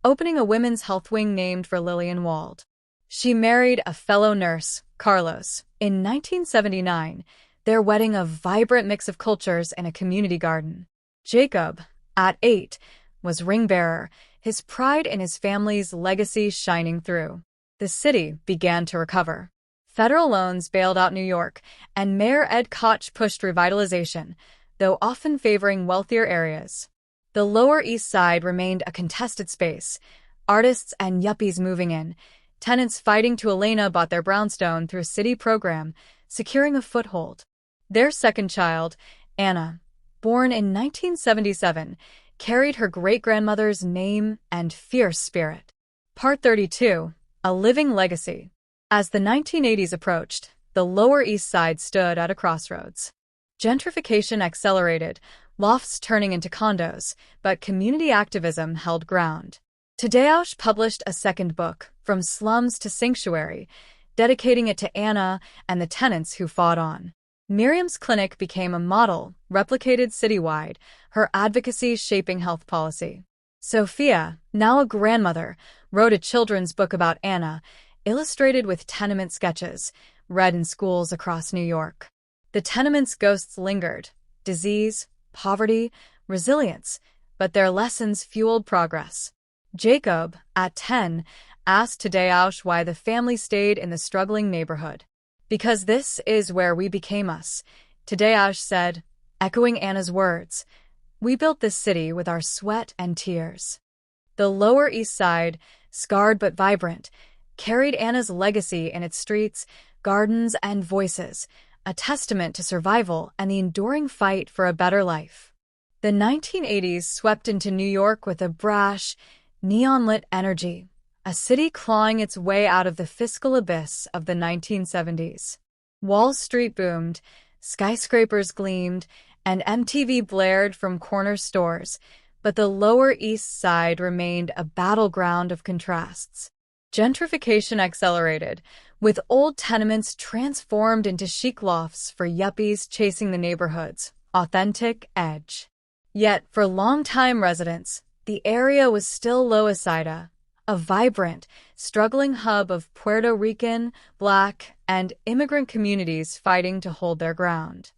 opening a women's health wing named for Lillian Wald. She married a fellow nurse, Carlos, in 1979, their wedding a vibrant mix of cultures in a community garden. Jacob, at 8, was ring-bearer, his pride in his family's legacy shining through. The city began to recover. Federal loans bailed out New York, and Mayor Ed Koch pushed revitalization, though often favoring wealthier areas. The Lower East Side remained a contested space, artists and yuppies moving in, tenants fighting to Elena bought their brownstone through a city program, securing a foothold. Their second child, Anna, born in 1977, carried her great-grandmother's name and fierce spirit. Part 32. A Living Legacy. As the 1980s approached, the Lower East Side stood at a crossroads. Gentrification accelerated, lofts turning into condos, but community activism held ground. Tadeusz published a second book, From Slums to Sanctuary, dedicating it to Anna and the tenants who fought on. Miriam's clinic became a model, replicated citywide, her advocacy shaping health policy. Sophia, now a grandmother, wrote a children's book about Anna, illustrated with tenement sketches, read in schools across New York. The tenement's ghosts lingered, disease, poverty, resilience, but their lessons fueled progress. Jacob, at 10, asked Tadeusz why the family stayed in the struggling neighborhood. "Because this is where we became us," Tadeusz said, echoing Anna's words. "We built this city with our sweat and tears." The Lower East Side, scarred but vibrant, carried Anna's legacy in its streets, gardens, and voices, a testament to survival and the enduring fight for a better life. The 1980s swept into New York with a brash, neon-lit energy, a city clawing its way out of the fiscal abyss of the 1970s. Wall Street boomed, skyscrapers gleamed, and MTV blared from corner stores, but the Lower East Side remained a battleground of contrasts. Gentrification accelerated, with old tenements transformed into chic lofts for yuppies chasing the neighborhood's authentic edge. Yet, for longtime residents, the area was still Loisaida, a vibrant, struggling hub of Puerto Rican, Black, and immigrant communities fighting to hold their ground.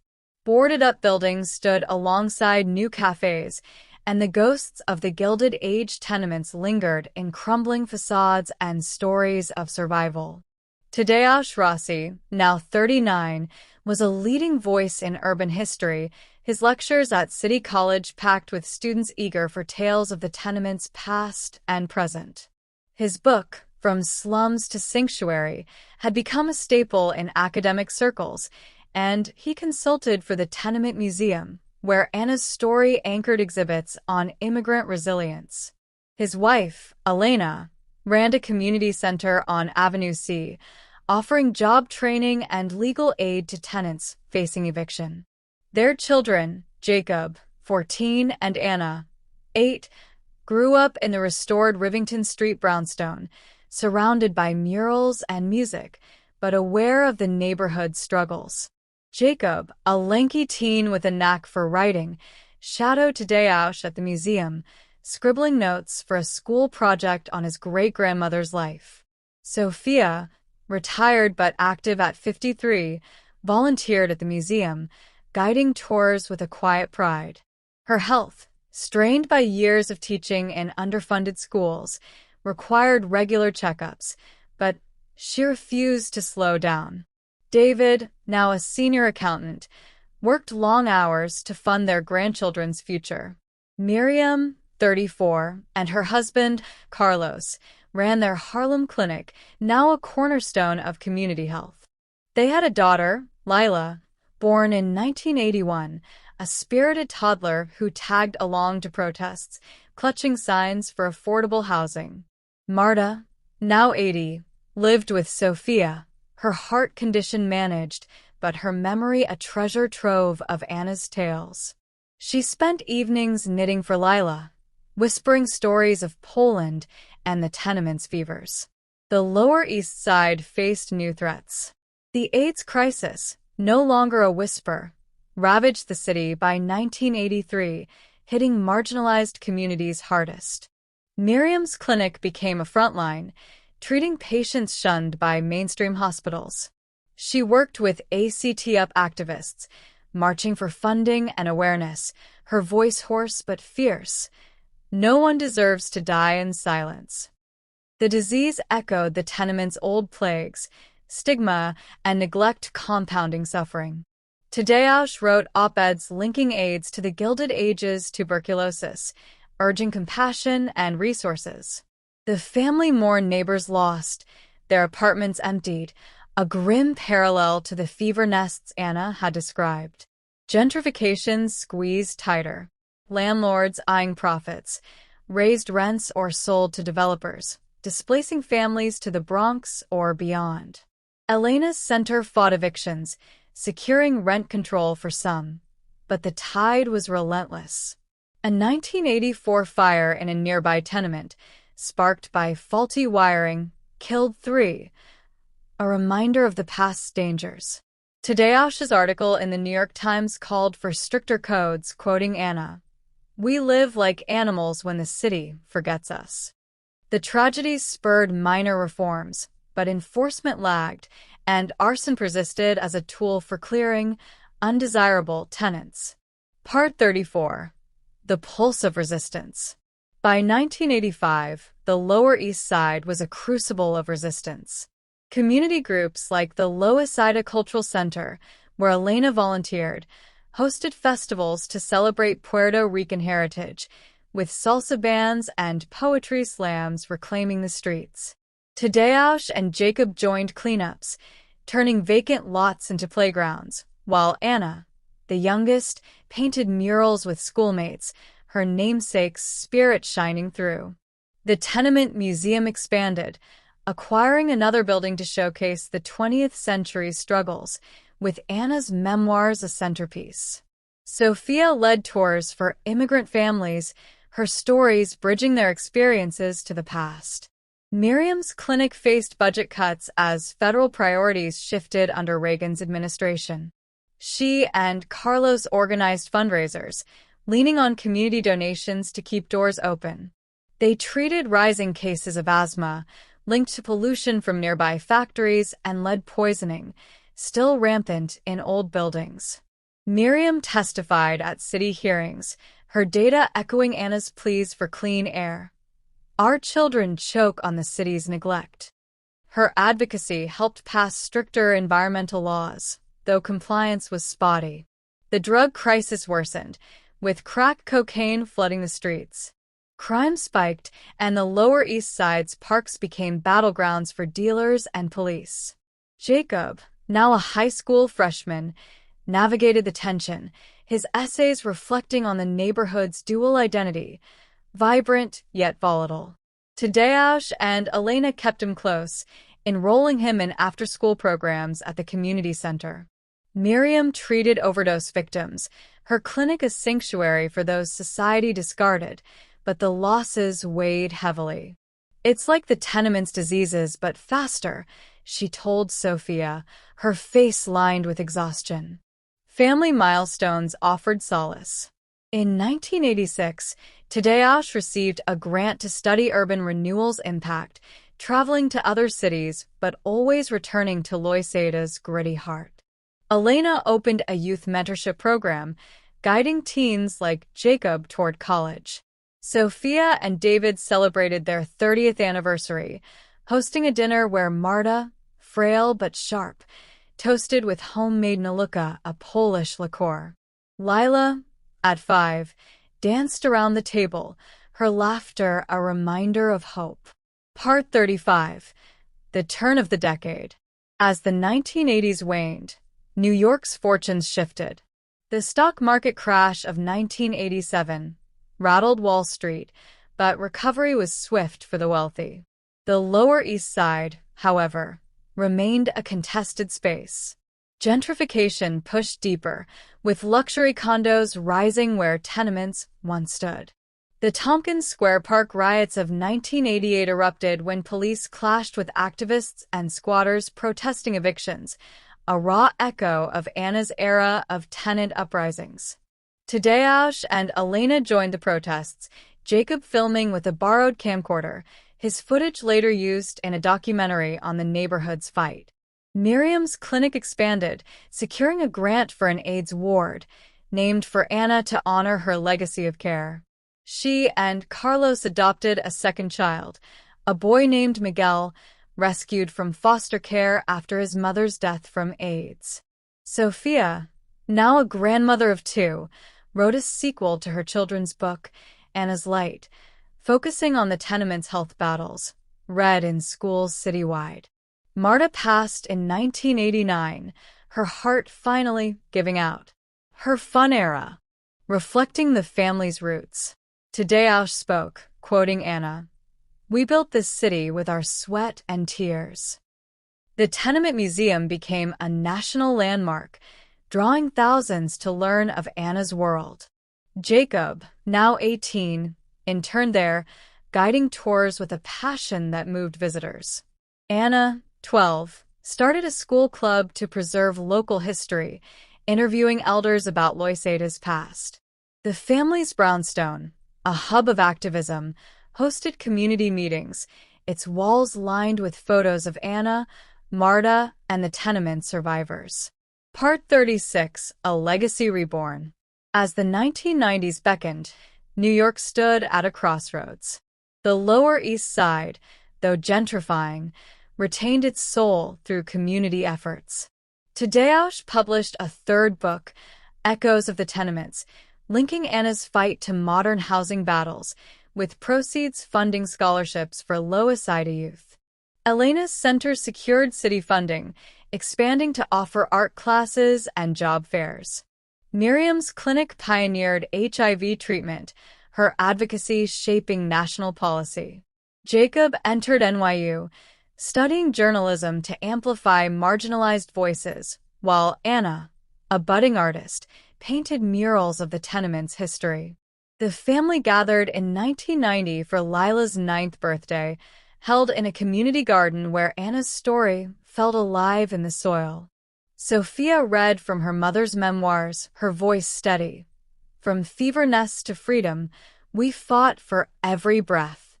Boarded-up buildings stood alongside new cafes, and the ghosts of the Gilded Age tenements lingered in crumbling facades and stories of survival. Tadeusz Rossi, now 39, was a leading voice in urban history, his lectures at City College packed with students eager for tales of the tenements past and present. His book, From Slums to Sanctuary, had become a staple in academic circles, and he consulted for the Tenement Museum, where Anna's story anchored exhibits on immigrant resilience. His wife, Elena, ran a community center on Avenue C, offering job training and legal aid to tenants facing eviction. Their children, Jacob, 14, and Anna, 8, grew up in the restored Rivington Street brownstone, surrounded by murals and music, but aware of the neighborhood's struggles. Jacob, a lanky teen with a knack for writing, shadowed Tadeusz at the museum, scribbling notes for a school project on his great-grandmother's life. Sophia, retired but active at 53, volunteered at the museum, guiding tours with a quiet pride. Her health, strained by years of teaching in underfunded schools, required regular checkups, but she refused to slow down. David, now a senior accountant, worked long hours to fund their grandchildren's future. Miriam, 34, and her husband, Carlos, ran their Harlem clinic, now a cornerstone of community health. They had a daughter, Lila, born in 1981, a spirited toddler who tagged along to protests, clutching signs for affordable housing. Marta, now 80, lived with Sophia, her heart condition managed, but her memory a treasure trove of Anna's tales. She spent evenings knitting for Lila, whispering stories of Poland and the tenements fevers. The Lower East Side faced new threats. The AIDS crisis, no longer a whisper, ravaged the city by 1983, hitting marginalized communities hardest. Miriam's clinic became a frontline, treating patients shunned by mainstream hospitals. She worked with ACT UP activists, marching for funding and awareness, her voice hoarse but fierce. No one deserves to die in silence. The disease echoed the tenement's old plagues, stigma and neglect compounding suffering. Tadeusz wrote op-eds linking AIDS to the Gilded Age's tuberculosis, urging compassion and resources. The family mourned neighbors lost, their apartments emptied, a grim parallel to the fever nests Anna had described. Gentrification squeezed tighter. Landlords eyeing profits, raised rents or sold to developers, displacing families to the Bronx or beyond. Elena's center fought evictions, securing rent control for some, but the tide was relentless. A 1984 fire in a nearby tenement, sparked by faulty wiring, killed 3, a reminder of the past's dangers. Tadeusz's article in the New York Times called for stricter codes, quoting Anna, "We live like animals when the city forgets us." The tragedies spurred minor reforms, but enforcement lagged, and arson persisted as a tool for clearing undesirable tenants. Part 34. The Pulse of Resistance. By 1985, the Lower East Side was a crucible of resistance. Community groups like the Loisaida Cultural Center, where Elena volunteered, hosted festivals to celebrate Puerto Rican heritage, with salsa bands and poetry slams reclaiming the streets. Tadeusz and Jacob joined cleanups, turning vacant lots into playgrounds, while Anna, the youngest, painted murals with schoolmates, her namesake's spirit shining through. The Tenement Museum expanded, acquiring another building to showcase the 20th century's struggles, with Anna's memoirs a centerpiece. Sophia led tours for immigrant families, her stories bridging their experiences to the past. Miriam's clinic faced budget cuts as federal priorities shifted under Reagan's administration. She and Carlos organized fundraisers, leaning on community donations to keep doors open. They treated rising cases of asthma, linked to pollution from nearby factories and lead poisoning, still rampant in old buildings. Miriam testified at city hearings, her data echoing Anna's pleas for clean air. Our children choke on the city's neglect. Her advocacy helped pass stricter environmental laws, though compliance was spotty. The drug crisis worsened, with crack cocaine flooding the streets. Crime spiked, and the Lower East Side's parks became battlegrounds for dealers and police. Jacob, now a high school freshman, navigated the tension, his essays reflecting on the neighborhood's dual identity, vibrant yet volatile. Tadeusz and Elena kept him close, enrolling him in after-school programs at the community center. Miriam treated overdose victims, her clinic a sanctuary for those society discarded, but the losses weighed heavily. It's like the Tenements diseases, but faster, she told Sophia, her face lined with exhaustion. Family milestones offered solace. In 1986, Tadeusz received a grant to study urban renewal's impact, traveling to other cities but always returning to Loisade's gritty heart. Elena opened a youth mentorship program, guiding teens like Jacob toward college. Sophia and David celebrated their 30th anniversary, hosting a dinner where Marta, frail but sharp, toasted with homemade naluka, a Polish liqueur. Lila, at 5, danced around the table, her laughter a reminder of hope. Part 35. The Turn of the Decade. As the 1980s waned, New York's fortunes shifted. The stock market crash of 1987 rattled Wall Street, but recovery was swift for the wealthy. The Lower East Side, however, remained a contested space. Gentrification pushed deeper, with luxury condos rising where tenements once stood. The Tompkins Square Park riots of 1988 erupted when police clashed with activists and squatters protesting evictions, a raw echo of Anna's era of tenant uprisings. Tadeusz and Elena joined the protests, Jacob filming with a borrowed camcorder, his footage later used in a documentary on the neighborhood's fight. Miriam's clinic expanded, securing a grant for an AIDS ward, named for Anna to honor her legacy of care. She and Carlos adopted a second child, a boy named Miguel, rescued from foster care after his mother's death from AIDS. Sophia, now a grandmother of 2, wrote a sequel to her children's book, Anna's Light, focusing on the tenements' health battles, read in schools citywide. Marta passed in 1989, her heart finally giving out. Her fun era, reflecting the family's roots. Tadeusz spoke, quoting Anna, "We built this city with our sweat and tears." The Tenement Museum became a national landmark, drawing thousands to learn of Anna's world. Jacob, now 18, interned there, guiding tours with a passion that moved visitors. Anna, 12, started a school club to preserve local history, interviewing elders about Loisade's past. The family's brownstone, a hub of activism, hosted community meetings, its walls lined with photos of Anna, Marta, and the tenement survivors. Part 36, A Legacy Reborn. As the 1990s beckoned, New York stood at a crossroads. The Lower East Side, though gentrifying, retained its soul through community efforts. Tadeusz published a third book, Echoes of the Tenements, linking Anna's fight to modern housing battles, with proceeds funding scholarships for Lower Side youth. Elena's center secured city funding, expanding to offer art classes and job fairs. Miriam's clinic pioneered HIV treatment, her advocacy shaping national policy. Jacob entered NYU, studying journalism to amplify marginalized voices, while Anna, a budding artist, painted murals of the tenement's history. The family gathered in 1990 for Lila's 9th birthday, held in a community garden where Anna's story felt alive in the soil. Sophia read from her mother's memoirs, her voice steady. From fever nests to freedom, we fought for every breath.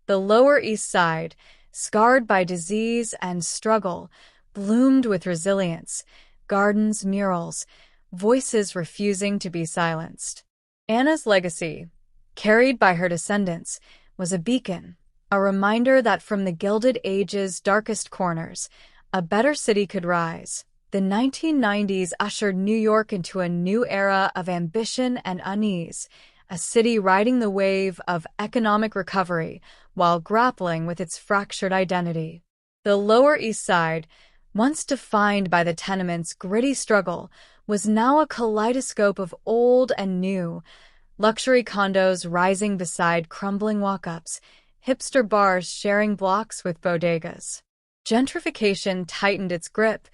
The Lower East Side, scarred by disease and struggle, bloomed with resilience, gardens, murals, voices refusing to be silenced. Anna's legacy, carried by her descendants, was a beacon, a reminder that from the Gilded Age's darkest corners, a better city could rise. The 1990s ushered New York into a new era of ambition and unease, a city riding the wave of economic recovery while grappling with its fractured identity. The Lower East Side, once defined by the Tenements' gritty struggle, was now a kaleidoscope of old and new, luxury condos rising beside crumbling walk-ups, hipster bars sharing blocks with bodegas. Gentrification tightened its grip,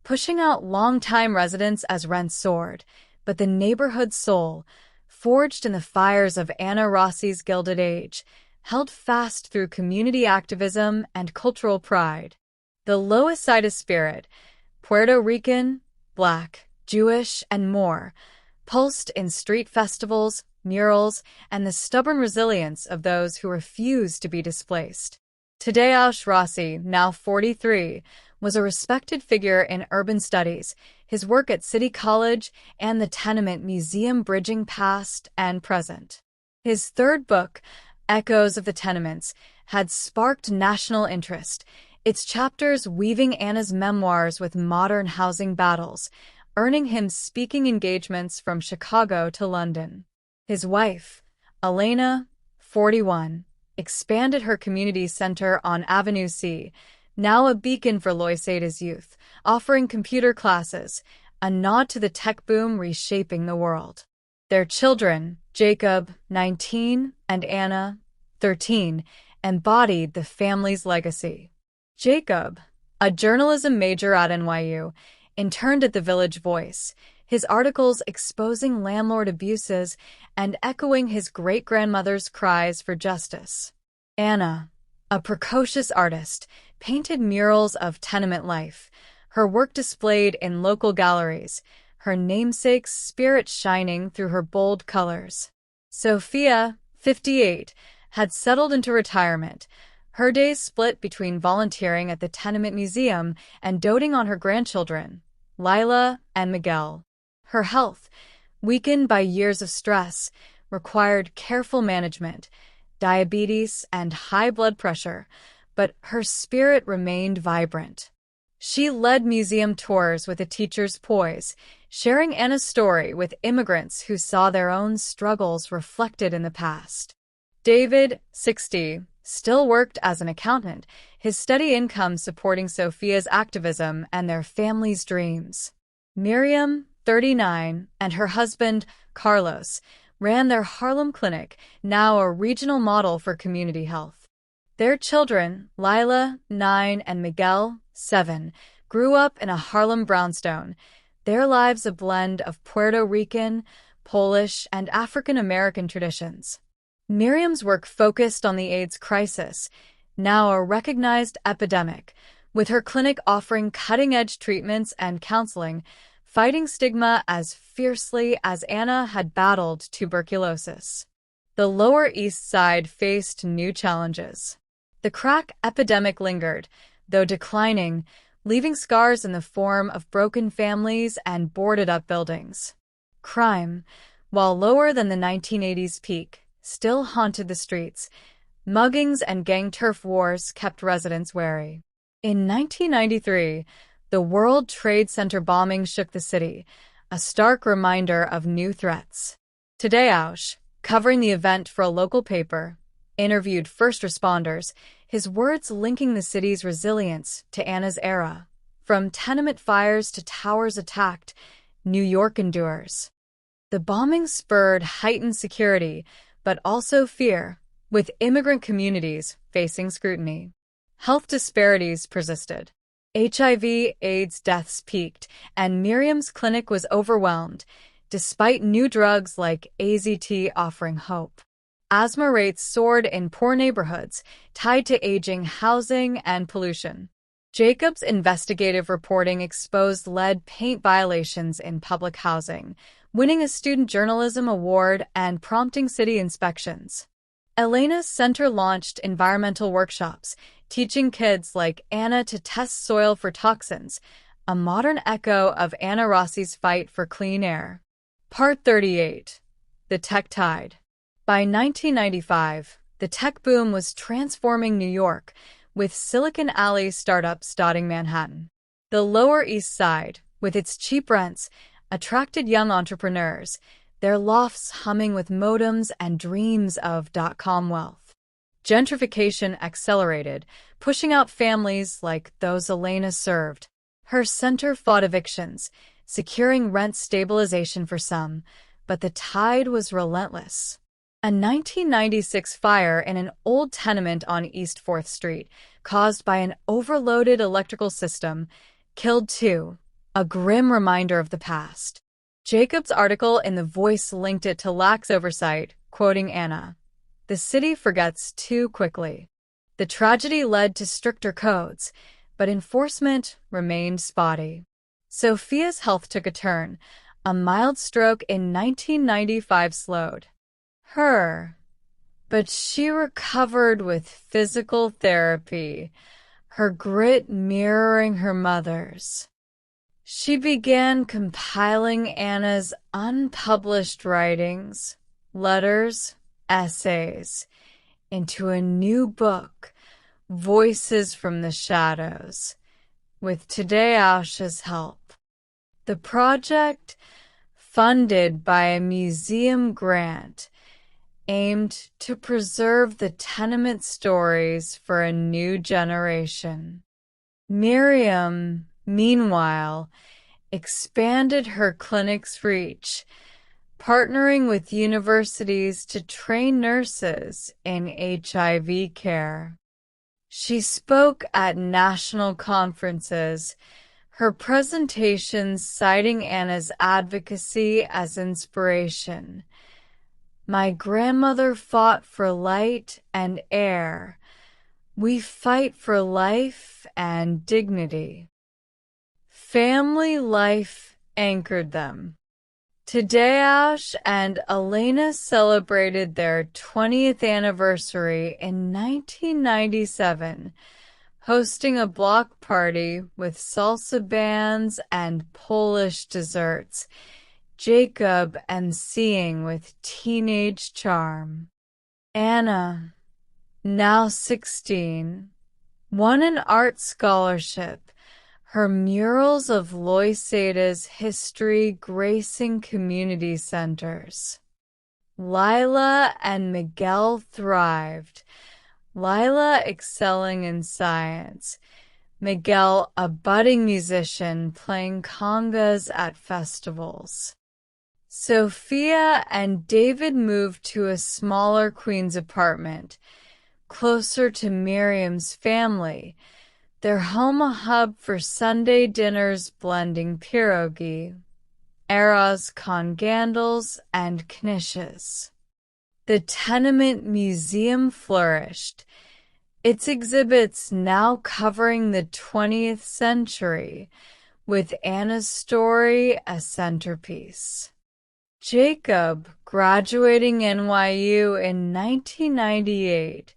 pushing out longtime residents as rents soared, but the neighborhood's soul, forged in the fires of Anna Rossi's Gilded Age, held fast through community activism and cultural pride. The lowest side of spirit, Puerto Rican, Black, Jewish, and more, pulsed in street festivals, murals, and the stubborn resilience of those who refused to be displaced. Tadeusz Rossi, now 43, was a respected figure in urban studies, his work at City College and the Tenement Museum bridging past and present. His third book, Echoes of the Tenements, had sparked national interest, its chapters weaving Anna's memoirs with modern housing battles, earning him speaking engagements from Chicago to London. His wife, Elena, 41, expanded her community center on Avenue C, now a beacon for Loisade's youth, offering computer classes, a nod to the tech boom reshaping the world. Their children, Jacob, 19, and Anna, 13, embodied the family's legacy. Jacob, a journalism major at NYU, interned at the Village Voice, his articles exposing landlord abuses and echoing his great-grandmother's cries for justice. Anna, a precocious artist, painted murals of tenement life, her work displayed in local galleries, her namesake's spirit shining through her bold colors. Sophia, 58, had settled into retirement, her days split between volunteering at the Tenement Museum and doting on her grandchildren, Lila and Miguel. Her health, weakened by years of stress, required careful management, diabetes, and high blood pressure, but her spirit remained vibrant. She led museum tours with a teacher's poise, sharing Anna's story with immigrants who saw their own struggles reflected in the past. David, 60, still worked as an accountant, his steady income supporting Sophia's activism and their family's dreams. Miriam, 39, and her husband, Carlos, ran their Harlem clinic, now a regional model for community health. Their children, Lila, 9, and Miguel, 7, grew up in a Harlem brownstone, their lives a blend of Puerto Rican, Polish, and African-American traditions. Miriam's work focused on the AIDS crisis, now a recognized epidemic, with her clinic offering cutting-edge treatments and counseling, fighting stigma as fiercely as Anna had battled tuberculosis. The Lower East Side faced new challenges. The crack epidemic lingered, though declining, leaving scars in the form of broken families and boarded-up buildings. Crime, while lower than the 1980s peak, still haunted the streets. Muggings and gang turf wars kept residents wary. In 1993, the World Trade Center bombing shook the city, a stark reminder of new threats. Tadeusz, covering the event for a local paper, interviewed first responders, his words linking the city's resilience to Anna's era. From tenement fires to towers attacked, New York endures. The bombing spurred heightened security, but also fear, with immigrant communities facing scrutiny. Health disparities persisted. HIV/AIDS deaths peaked, and Miriam's clinic was overwhelmed, despite new drugs like AZT offering hope. Asthma rates soared in poor neighborhoods, tied to aging housing and pollution. Jacobs' investigative reporting exposed lead paint violations in public housing, winning a student journalism award and prompting city inspections. Elena's center launched environmental workshops, teaching kids like Anna to test soil for toxins, a modern echo of Anna Rossi's fight for clean air. Part 38. The Tech Tide. By 1995, the tech boom was transforming New York, with Silicon Alley startups dotting Manhattan. The Lower East Side, with its cheap rents, attracted young entrepreneurs, their lofts humming with modems and dreams of dot-com wealth. Gentrification accelerated, pushing out families like those Elena served. Her center fought evictions, securing rent stabilization for some, but the tide was relentless. A 1996 fire in an old tenement on East 4th Street, caused by an overloaded electrical system, killed 2, a grim reminder of the past. Jacobs' article in The Voice linked it to lax oversight, quoting Anna. The city forgets too quickly. The tragedy led to stricter codes, but enforcement remained spotty. Sophia's health took a turn. A mild stroke in 1995 slowed her, but she recovered with physical therapy, her grit mirroring her mother's. She began compiling Anna's unpublished writings, letters, essays, into a new book, Voices from the Shadows, with Tadeusz's help. The project, funded by a museum grant, aimed to preserve the tenement stories for a new generation. Miriam, meanwhile, expanded her clinic's reach, partnering with universities to train nurses in HIV care. She spoke at national conferences, her presentations citing Anna's advocacy as inspiration. My grandmother fought for light and air. We fight for life and dignity. Family life anchored them. Tadeusz and Elena celebrated their 20th anniversary in 1997, hosting a block party with salsa bands and Polish desserts, Jacob emceeing with teenage charm. Anna, now 16, won an art scholarship, her murals of Loiseda's history gracing community centers. Lila and Miguel thrived, Lila excelling in science, Miguel a budding musician playing congas at festivals. Sophia and David moved to a smaller Queens apartment, closer to Miriam's family, their home a hub for Sunday dinners blending pierogi, Eros congandles, and knishes. The tenement museum flourished, its exhibits now covering the 20th century, with Anna's story a centerpiece. Jacob, graduating NYU in 1998,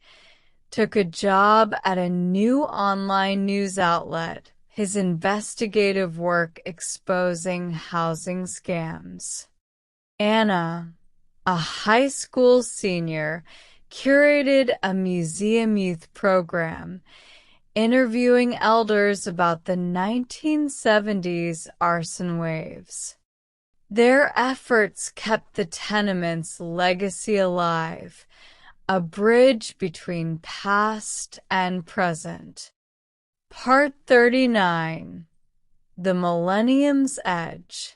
took a job at a new online news outlet, his investigative work exposing housing scams. Anna, a high school senior, curated a museum youth program, interviewing elders about the 1970s arson waves. Their efforts kept the tenement's legacy alive, a bridge between past and present. Part 39. The Millennium's Edge.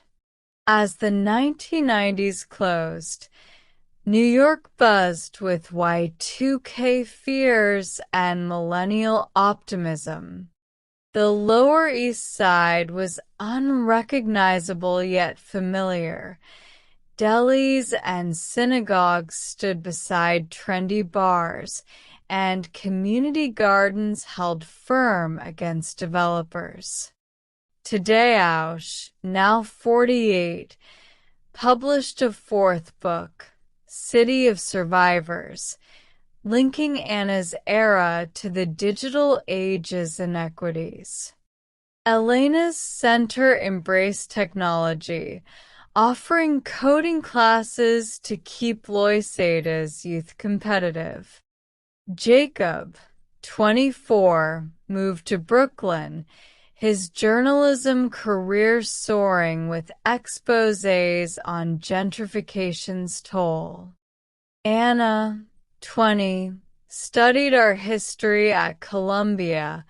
As the 1990s closed, New York buzzed with Y2K fears and millennial optimism. The Lower East Side was unrecognizable yet familiar, Delis and synagogues stood beside trendy bars, and community gardens held firm against developers. Tadeusz, now 48, published a fourth book, City of Survivors, linking Anna's era to the digital age's inequities. Elena's center embraced technology, offering coding classes to keep Loisade's youth competitive. Jacob, 24, moved to Brooklyn, his journalism career soaring with exposés on gentrification's toll. Anna, 20, studied art history at Columbia,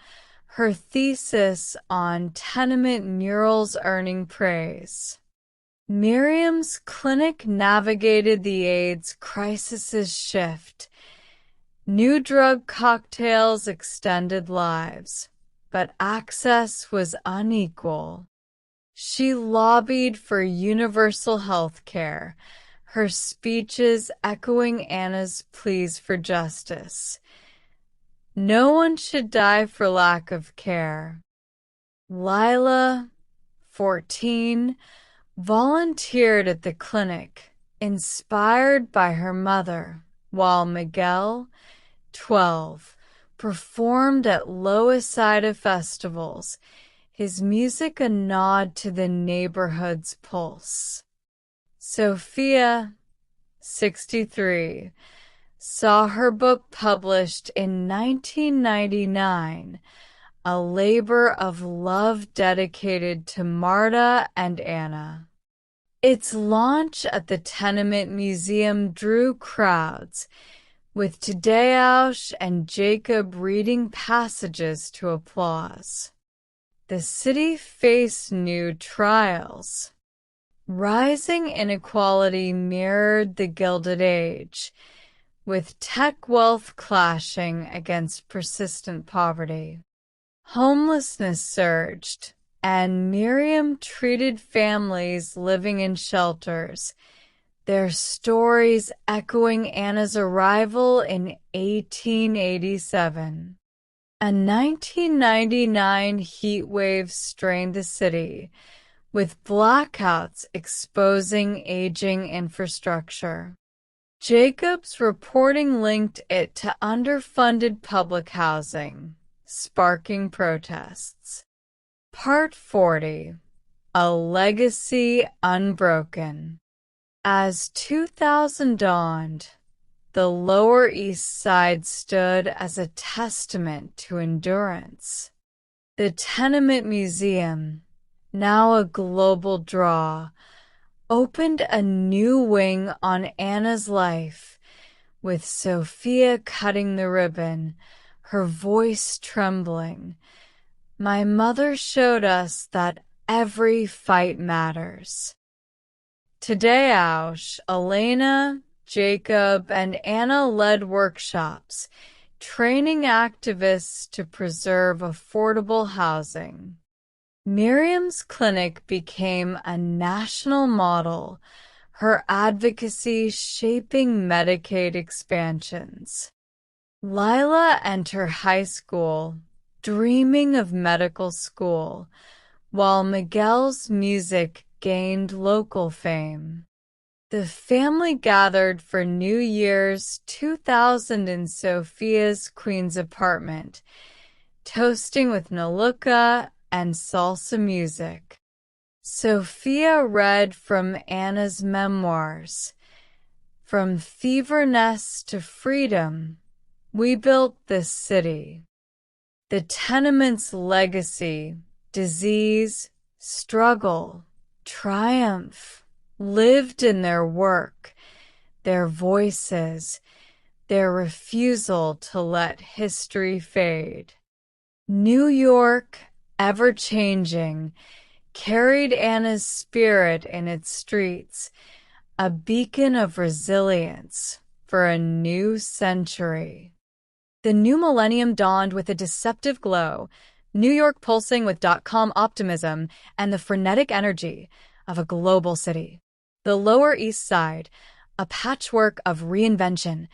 her thesis on tenement murals earning praise. Miriam's clinic navigated the AIDS crisis's shift. New drug cocktails extended lives, but access was unequal. She lobbied for universal health care, her speeches echoing Anna's pleas for justice. No one should die for lack of care. Lila, 14, volunteered at the clinic, inspired by her mother, while Miguel, 12, performed at Loisaide festivals, his music a nod to the neighborhood's pulse. Sophia, 63, saw her book published in 1999, a labor of love dedicated to Marta and Anna. Its launch at the Tenement Museum drew crowds, with Tadeusz and Jacob reading passages to applause. The city faced new trials. Rising inequality mirrored the Gilded Age, with tech wealth clashing against persistent poverty. Homelessness surged, and Miriam treated families living in shelters, their stories echoing Anna's arrival in 1887. A 1999 heat wave strained the city, with blackouts exposing aging infrastructure. Jacob's reporting linked it to underfunded public housing, sparking protests. Part 40. A Legacy Unbroken. As 2000 dawned, the Lower East Side stood as a testament to endurance. The Tenement Museum, now a global draw, opened a new wing on Anna's life, with Sophia cutting the ribbon, her voice trembling. My mother showed us that every fight matters. Tadeusz, Elena, Jacob, and Anna led workshops, training activists to preserve affordable housing. Miriam's clinic became a national model, her advocacy shaping Medicaid expansions. Lila entered high school, dreaming of medical school, while Miguel's music gained local fame. The family gathered for New Year's 2000 in Sophia's Queen's apartment, toasting with Naluka and salsa music. Sophia read from Anna's memoirs. From fever nests to freedom, we built this city. The Tenements' legacy, disease, struggle, triumph, lived in their work, their voices, their refusal to let history fade. New York, ever-changing, carried Anna's spirit in its streets, a beacon of resilience for a new century. The new millennium dawned with a deceptive glow, New York pulsing with .com optimism and the frenetic energy of a global city. The Lower East Side, a patchwork of reinvention,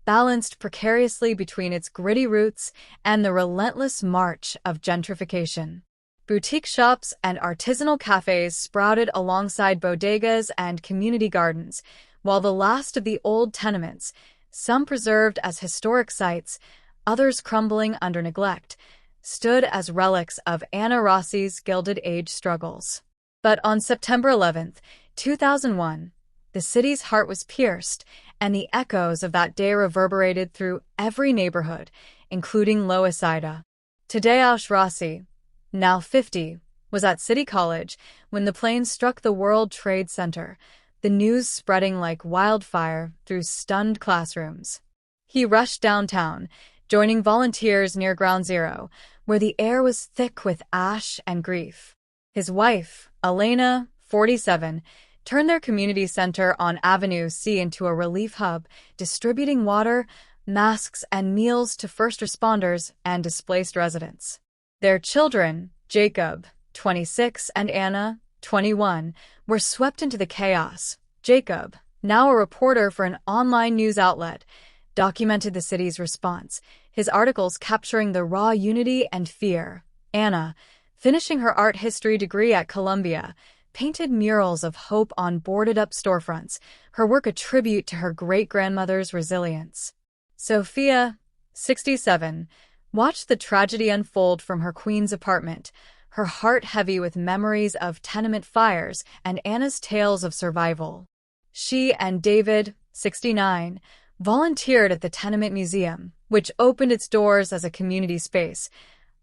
balanced precariously between its gritty roots and the relentless march of gentrification. Boutique shops and artisanal cafes sprouted alongside bodegas and community gardens, while the last of the old tenements, some preserved as historic sites, others crumbling under neglect, stood as relics of Anna Rossi's Gilded Age struggles. But on September 11th, 2001, the city's heart was pierced, and the echoes of that day reverberated through every neighborhood, including Lower Ida. Tadeusz Rossi, now 50, was at City College when the plane struck the World Trade Center, the news spreading like wildfire through stunned classrooms. He rushed downtown, joining volunteers near Ground Zero, where the air was thick with ash and grief. His wife, Elena, 47, turned their community center on Avenue C into a relief hub, distributing water, masks, and meals to first responders and displaced residents. Their children, Jacob, 26, and Anna, 21, were swept into the chaos. Jacob, now a reporter for an online news outlet, documented the city's response, his articles capturing the raw unity and fear. Anna, finishing her art history degree at Columbia, painted murals of hope on boarded-up storefronts, her work a tribute to her great-grandmother's resilience. Sophia, 67, watched the tragedy unfold from her Queens apartment, her heart heavy with memories of tenement fires and Anna's tales of survival. She and David, 69, volunteered at the Tenement Museum, which opened its doors as a community space,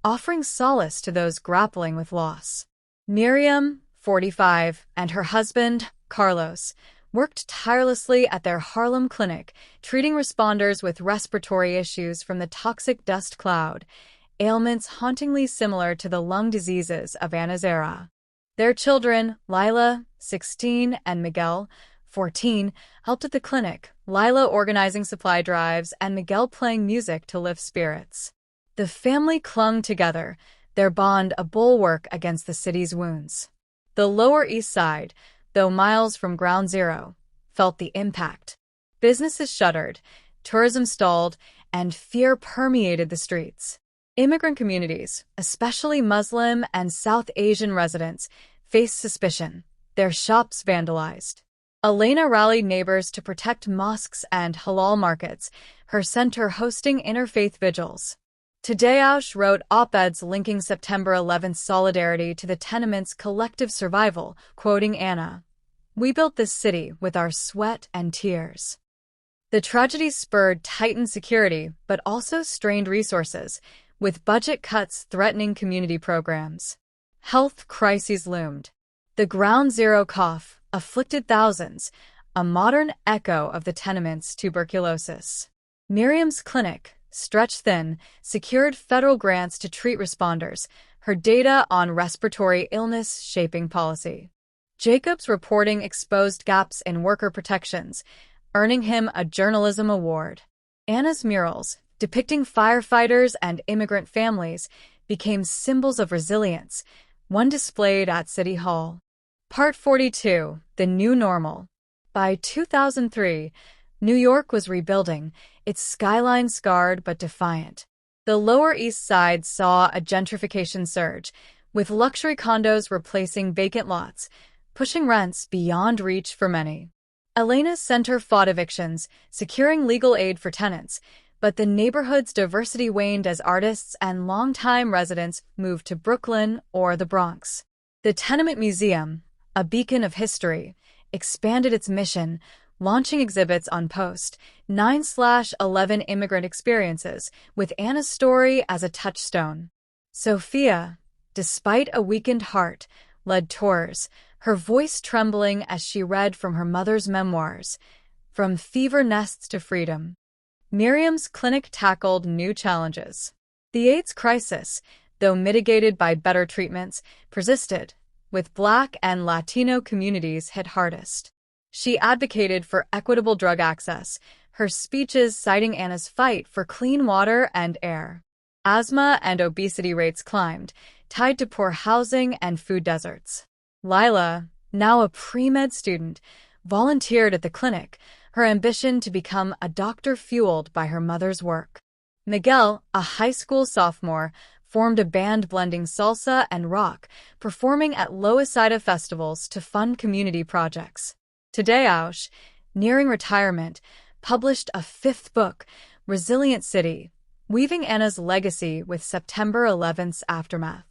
offering solace to those grappling with loss. Miriam, 45, and her husband, Carlos, worked tirelessly at their Harlem clinic, treating responders with respiratory issues from the toxic dust cloud, ailments hauntingly similar to the lung diseases of Anna's era. Their children, Lila, 16, and Miguel, 14, helped at the clinic, Lila organizing supply drives and Miguel playing music to lift spirits. The family clung together, their bond a bulwark against the city's wounds. The Lower East Side, though miles from Ground Zero, felt the impact. Businesses shuttered, tourism stalled, and fear permeated the streets. Immigrant communities, especially Muslim and South Asian residents, faced suspicion, their shops vandalized. Elena rallied neighbors to protect mosques and halal markets, her center hosting interfaith vigils. Tadeusz wrote op-eds linking September 11th solidarity to the Tenements' collective survival, quoting Anna, "We built this city with our sweat and tears." The tragedy spurred tightened security, but also strained resources, with budget cuts threatening community programs. Health crises loomed. The Ground Zero cough afflicted thousands, a modern echo of the Tenements' tuberculosis. Miriam's clinic, stretched thin, secured federal grants to treat responders, her data on respiratory illness shaping policy. Jacob's reporting exposed gaps in worker protections, earning him a journalism award. Anna's murals, depicting firefighters and immigrant families, became symbols of resilience, one displayed at City Hall. Part 42, The New Normal. By 2003, New York was rebuilding, its skyline scarred but defiant. The Lower East Side saw a gentrification surge, with luxury condos replacing vacant lots, pushing rents beyond reach for many. Elena's center fought evictions, securing legal aid for tenants, but the neighborhood's diversity waned as artists and longtime residents moved to Brooklyn or the Bronx. The Tenement Museum, a beacon of history, expanded its mission, launching exhibits on Post 9/11 immigrant experiences, with Anna's story as a touchstone. Sophia, despite a weakened heart, led tours, her voice trembling as she read from her mother's memoirs, From Fever Nests to Freedom. Miriam's clinic tackled new challenges. The AIDS crisis, though mitigated by better treatments, persisted, with Black and Latino communities hit hardest. She advocated for equitable drug access, her speeches citing Anna's fight for clean water and air. Asthma and obesity rates climbed, tied to poor housing and food deserts. Lila, now a pre-med student, volunteered at the clinic, her ambition to become a doctor fueled by her mother's work. Miguel, a high school sophomore, formed a band blending salsa and rock, performing at Loisaida festivals to fund community projects. Tadeusz, nearing retirement, published a fifth book, Resilient City, weaving Anna's legacy with September 11th's aftermath.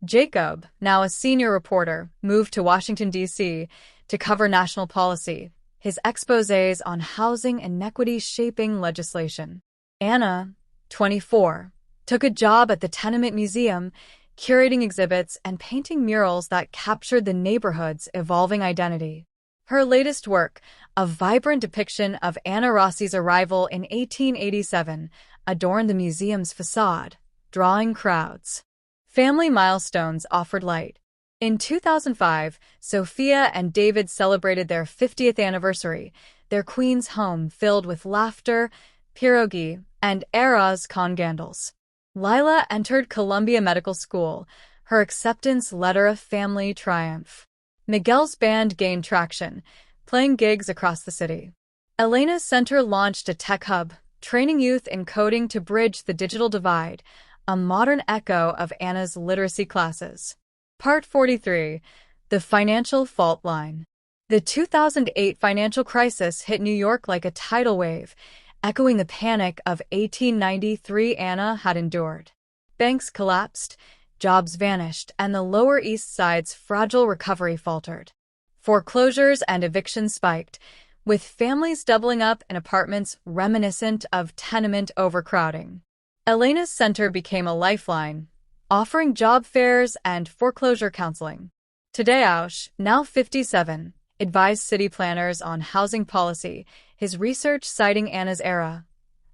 Jacob, now a senior reporter, moved to Washington, D.C. to cover national policy, his exposés on housing inequity shaping legislation. Anna, 24, took a job at the Tenement Museum, curating exhibits and painting murals that captured the neighborhood's evolving identity. Her latest work, a vibrant depiction of Anna Rossi's arrival in 1887, adorned the museum's facade, drawing crowds. Family milestones offered light. In 2005, Sophia and David celebrated their 50th anniversary, their queen's home filled with laughter, pierogi, and arroz con candles. Lila entered Columbia Medical School, her acceptance letter a family triumph. Miguel's band gained traction, playing gigs across the city. Elena's center launched a tech hub, training youth in coding to bridge the digital divide, a modern echo of Anna's literacy classes. Part 43. The Financial Fault Line. The 2008 financial crisis hit New York like a tidal wave, echoing the panic of 1893 Anna had endured. Banks collapsed, jobs vanished, and the Lower East Side's fragile recovery faltered. Foreclosures and evictions spiked, with families doubling up in apartments reminiscent of tenement overcrowding. Elena's center became a lifeline, offering job fairs and foreclosure counseling. Tadeusz, now 57, advised city planners on housing policy, his research citing Anna's era.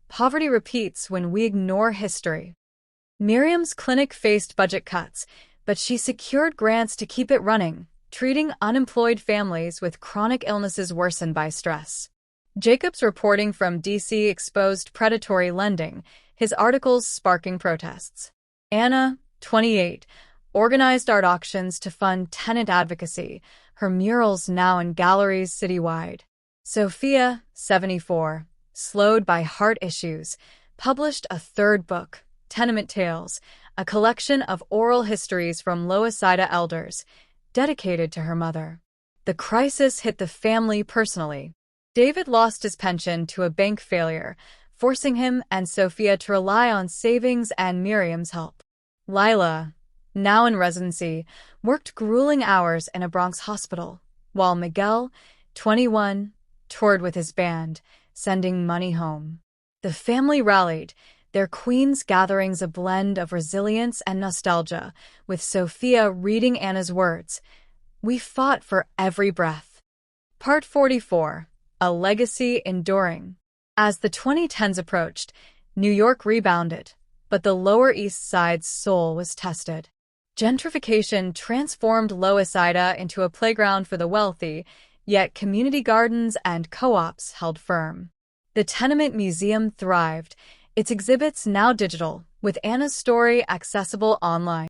Poverty repeats when we ignore history. Miriam's clinic faced budget cuts, but she secured grants to keep it running, treating unemployed families with chronic illnesses worsened by stress. Jacob's reporting from D.C. exposed predatory lending, his articles sparking protests. Anna, 28, organized art auctions to fund tenant advocacy, her murals now in galleries citywide. Sophia, 74, slowed by heart issues, published a third book, Tenement Tales, a collection of oral histories from Loisaida elders, dedicated to her mother. The crisis hit the family personally. David lost his pension to a bank failure, forcing him and Sophia to rely on savings and Miriam's help. Lila, now in residency, worked grueling hours in a Bronx hospital, while Miguel, 21, toured with his band, sending money home. The family rallied, their queen's gatherings a blend of resilience and nostalgia, with Sophia reading Anna's words, "We fought for every breath." Part 44. A Legacy Enduring. As the 2010s approached, New York rebounded, but the Lower East Side's soul was tested. Gentrification transformed Loisaida into a playground for the wealthy, yet community gardens and co-ops held firm. The Tenement Museum thrived, its exhibits now digital, with Anna's story accessible online.